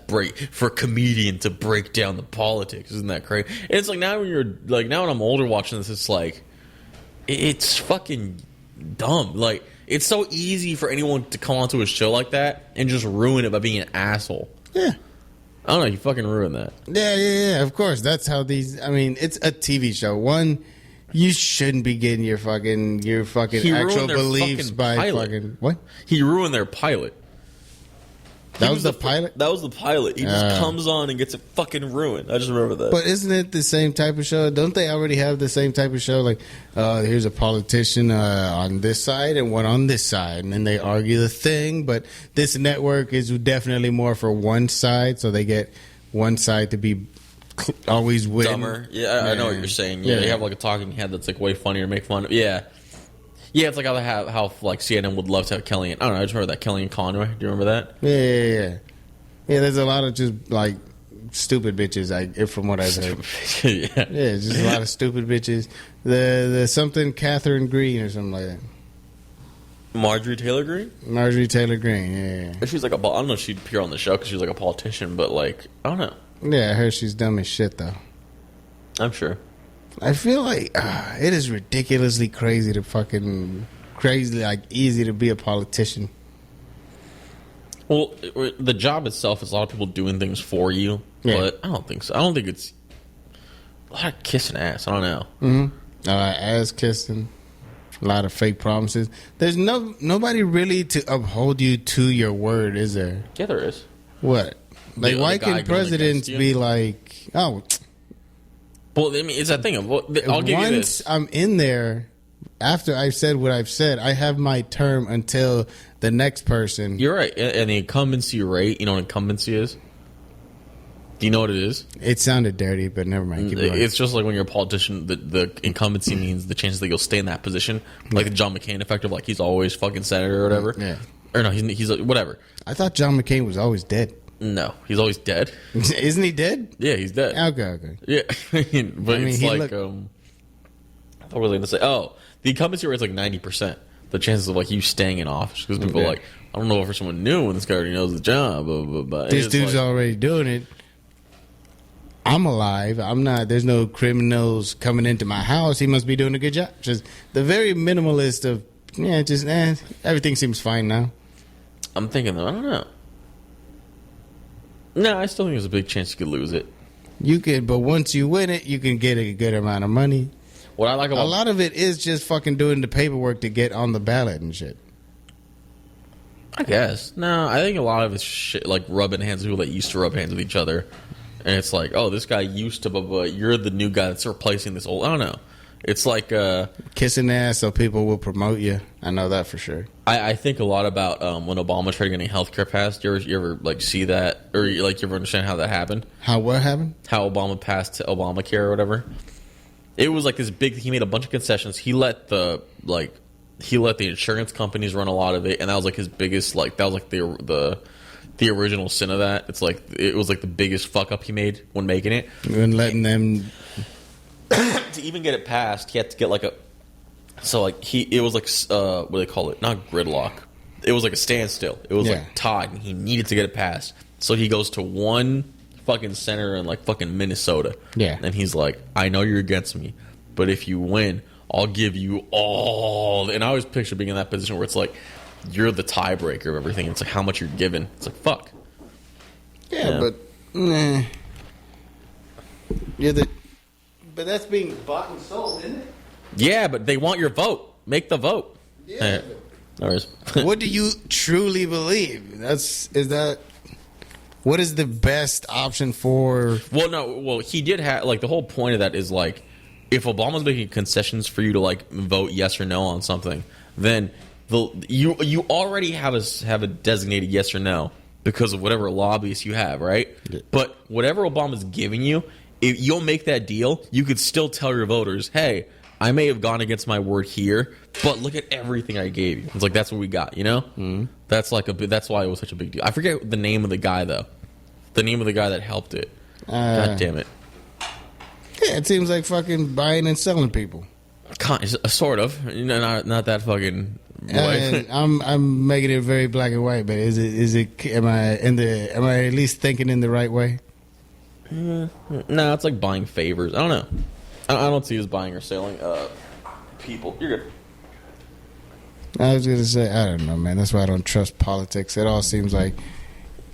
for a comedian to break down the politics. Isn't that crazy? And it's like, now when I'm older watching this, it's like, it's fucking dumb. Like, it's so easy for anyone to come onto a show like that and just ruin it by being an asshole. Yeah. I don't know, you fucking ruined that. Yeah, of course. That's how it's a TV show. One, you shouldn't be getting your fucking actual beliefs by pilot. Fucking what? He ruined their pilot. That was the pilot? That was the pilot. He just comes on and gets it fucking ruined. I just remember that. But isn't it the same type of show? Don't they already have the same type of show? Like, here's a politician on this side and one on this side, and then they argue the thing. But this network is definitely more for one side, so they get one side to be always win. Dumber. Yeah, I know what you're saying. Yeah, they have like a talking head that's like way funnier to make fun of. Yeah. Yeah, it's like how like CNN would love to have Kellyanne. I don't know. I just remember that Kellyanne Conway. Do you remember that? Yeah. There's a lot of just like stupid bitches. From what I've heard. Yeah, just a lot of stupid bitches. The something Catherine Green or something like that. Marjorie Taylor Greene. Yeah. She's like I don't know if she'd appear on the show because she's like a politician, but like I don't know. Yeah, I heard she's dumb as shit though. I'm sure. I feel like it is ridiculously crazy like easy to be a politician. Well, the job itself is a lot of people doing things for you, but I don't think so. I don't think it's a lot of kissing ass. I don't know. Mm-hmm. Ass kissing, a lot of fake promises. There's nobody really to uphold you to your word, is there? Yeah, there is. What? Like, why can presidents be like, oh... Well, I mean, it's that thing of, I'll give you this. Once I'm in there, after I've said what I've said, I have my term until the next person. You're right. And the incumbency rate, you know what incumbency is? Do you know what it is? It sounded dirty, but never mind. Keep going. It's just like when you're a politician, the incumbency means the chances that you'll stay in that position. Like the John McCain effect of like he's always fucking senator or whatever. Yeah. Or no, he's whatever. I thought John McCain was always dead. No, he's always dead. Isn't he dead? Yeah, he's dead. Okay. Yeah, but it's like what was I going to say? Oh, the incumbency rate's like 90%. The chances of like you staying in office because people are like, I don't know if someone new when this guy already knows the job. But this dude's like, already doing it. I'm alive. I'm not. There's no criminals coming into my house. He must be doing a good job. Just the very minimalist of everything seems fine now. I'm thinking, I don't know. No, I still think there's a big chance you could lose it. You could, but once you win it, you can get a good amount of money. What I like about a lot of it is just fucking doing the paperwork to get on the ballot and shit. I guess. No, I think a lot of it's shit like rubbing hands with people that used to rub hands with each other. And it's like, oh, this guy used to, but you're the new guy that's replacing this old. I don't know. It's like kissing ass so people will promote you. I know that for sure. I think a lot about when Obama tried getting healthcare passed. You ever like see that, or like you ever understand how that happened? How what happened? How Obama passed Obamacare or whatever. It was like this big. He made a bunch of concessions. He let the insurance companies run a lot of it, and that was like his biggest. Like that was like the original sin of that. It's like it was like the biggest fuck up he made when making it. And letting them to even get it passed, he had to get like a. So like it was like what do they call it? Not gridlock. It was like a standstill. It was like tied, and he needed to get it passed. So he goes to one fucking senator in like fucking Minnesota. Yeah. And he's like, I know you're against me, but if you win, I'll give you all. And I always picture being in that position where it's like you're the tiebreaker of everything. It's like how much you're given. It's like fuck. Yeah, but but that's being bought and sold, isn't it? Yeah, but they want your vote. Make the vote. Yeah. What do you truly believe? What is the best option for? Well, he did have like the whole point of that is like if Obama's making concessions for you to like vote yes or no on something, then you already have a designated yes or no because of whatever lobbyists you have, right? Yeah. But whatever Obama's giving you, if you'll make that deal, you could still tell your voters, hey, I may have gone against my word here, but look at everything I gave you. It's like that's what we got, you know? Mm-hmm. That's why it was such a big deal. I forget the name of the guy though. The name of the guy that helped it. God damn it. Yeah, it seems like fucking buying and selling people. Sort of. You know, not that fucking way. I'm making it very black and white, but am I at least thinking in the right way? No, it's like buying favors. I don't know. I don't see as buying or selling people. You're good. I was going to say, I don't know, man. That's why I don't trust politics. It all seems like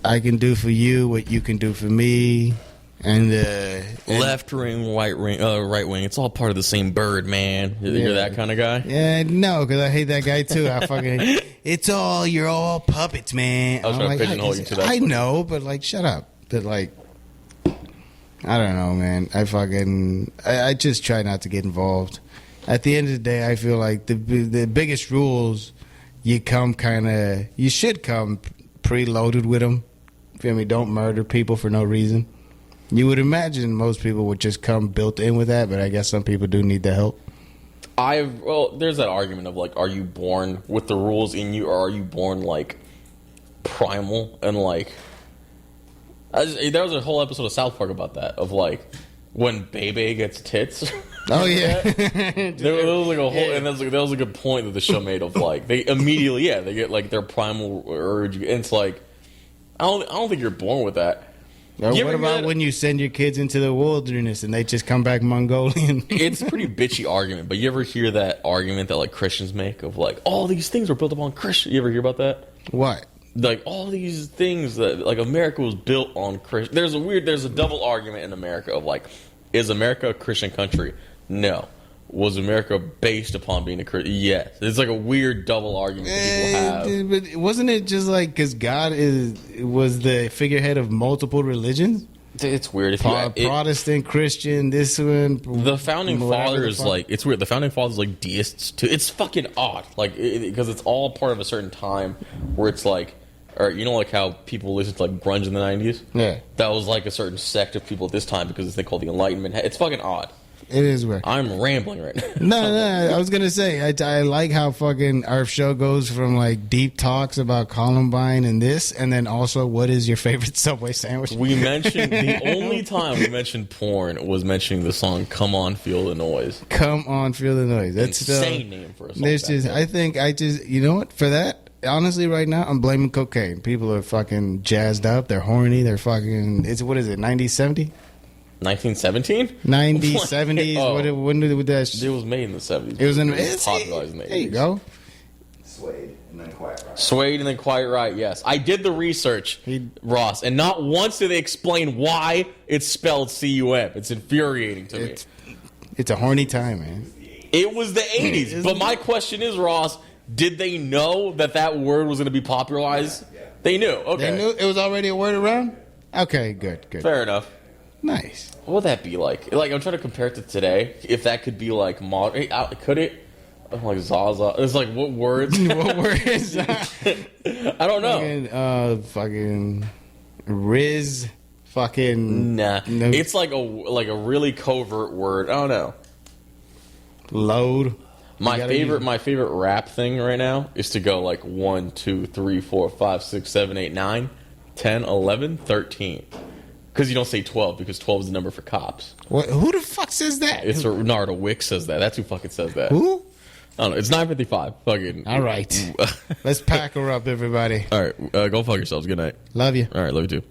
I can do for you what you can do for me. And left wing, right wing. It's all part of the same bird, man. You're that kind of guy? Yeah, no, because I hate that guy too. You're all puppets, man. I was trying to pigeonhole you to that. I know, but like, shut up. But like, I don't know, man. I just try not to get involved. At the end of the day, I feel like the biggest rules, you should come preloaded with them. Feel me? Don't murder people for no reason. You would imagine most people would just come built in with that, but I guess some people do need the help. There's that argument of like, are you born with the rules in you, or are you born like primal and like? There was a whole episode of South Park about that, of like when Bebe gets tits. Oh yeah, there was like a whole, and that was a good point that the show made of like they immediately they get like their primal urge. And it's like I don't think you're born with that. What about when you send your kids into the wilderness and they just come back Mongolian? It's a pretty bitchy argument, but you ever hear that argument that like Christians make of like all these things were built upon Christian? You ever hear about that? What? Like all these things that like America was built on Christian. There's a double argument in America of like, is America a Christian country? No. Was America based upon being a Christian? Yes. It's like a weird double argument that people have. But wasn't it just like because God was the figurehead of multiple religions? It's weird. Protestant, Christian, this one. The founding fathers, like, it's weird. The founding fathers, like, deists too. It's fucking odd, like, because it's all part of a certain time where it's like, or you know, like how people listen to like grunge in the 90s. Yeah, that was like a certain sect of people at this time because it's they call the Enlightenment. It's fucking odd. It is weird. I'm rambling right now. No. I was gonna say I like how fucking our show goes from like deep talks about Columbine and this, and then also what is your favorite Subway sandwich? We mentioned the only time we mentioned porn was mentioning the song "Come On, Feel the Noise." Come on, feel the noise. That's Insane name for a song. There's just I think you know what, for that, honestly, right now I'm blaming cocaine. People are fucking jazzed up. They're horny. They're fucking. What is it? 90s, 70? 1917? 90s, 70s. Oh. When did that? It was made in the 70s. It was in popularized in the 80s. There you go. Suede and then Quiet Riot. Suede and then Quiet Riot, yes. I did the research, Ross, and not once did they explain why it's spelled C-U-M. It's infuriating to me. It's a horny time, man. It was the 80s. But my question is, Ross, did they know that word was going to be popularized? Yeah. They knew. Okay. They knew it was already a word around? Okay, good. Fair enough. Nice. What would that be like? Like, I'm trying to compare it to today. If that could be like modern, could it? Like Zaza. It's like what words? What word is that? I don't know. Fucking Riz. Fucking Nah. no. It's like a really covert word. I don't know. Load. My favorite rap thing right now is to go like 1, 2, 3, 4, 5, 6, 7, 8, 9, 10, 11, 13. Because you don't say 12 because 12 is the number for cops. What? Who the fuck says that? It's Nardo Wick says that. That's who fucking says that. Who? I don't know. It's 9:55. Fucking. All right. Let's pack her up, everybody. All right. Go fuck yourselves. Good night. Love you. All right. Love you too.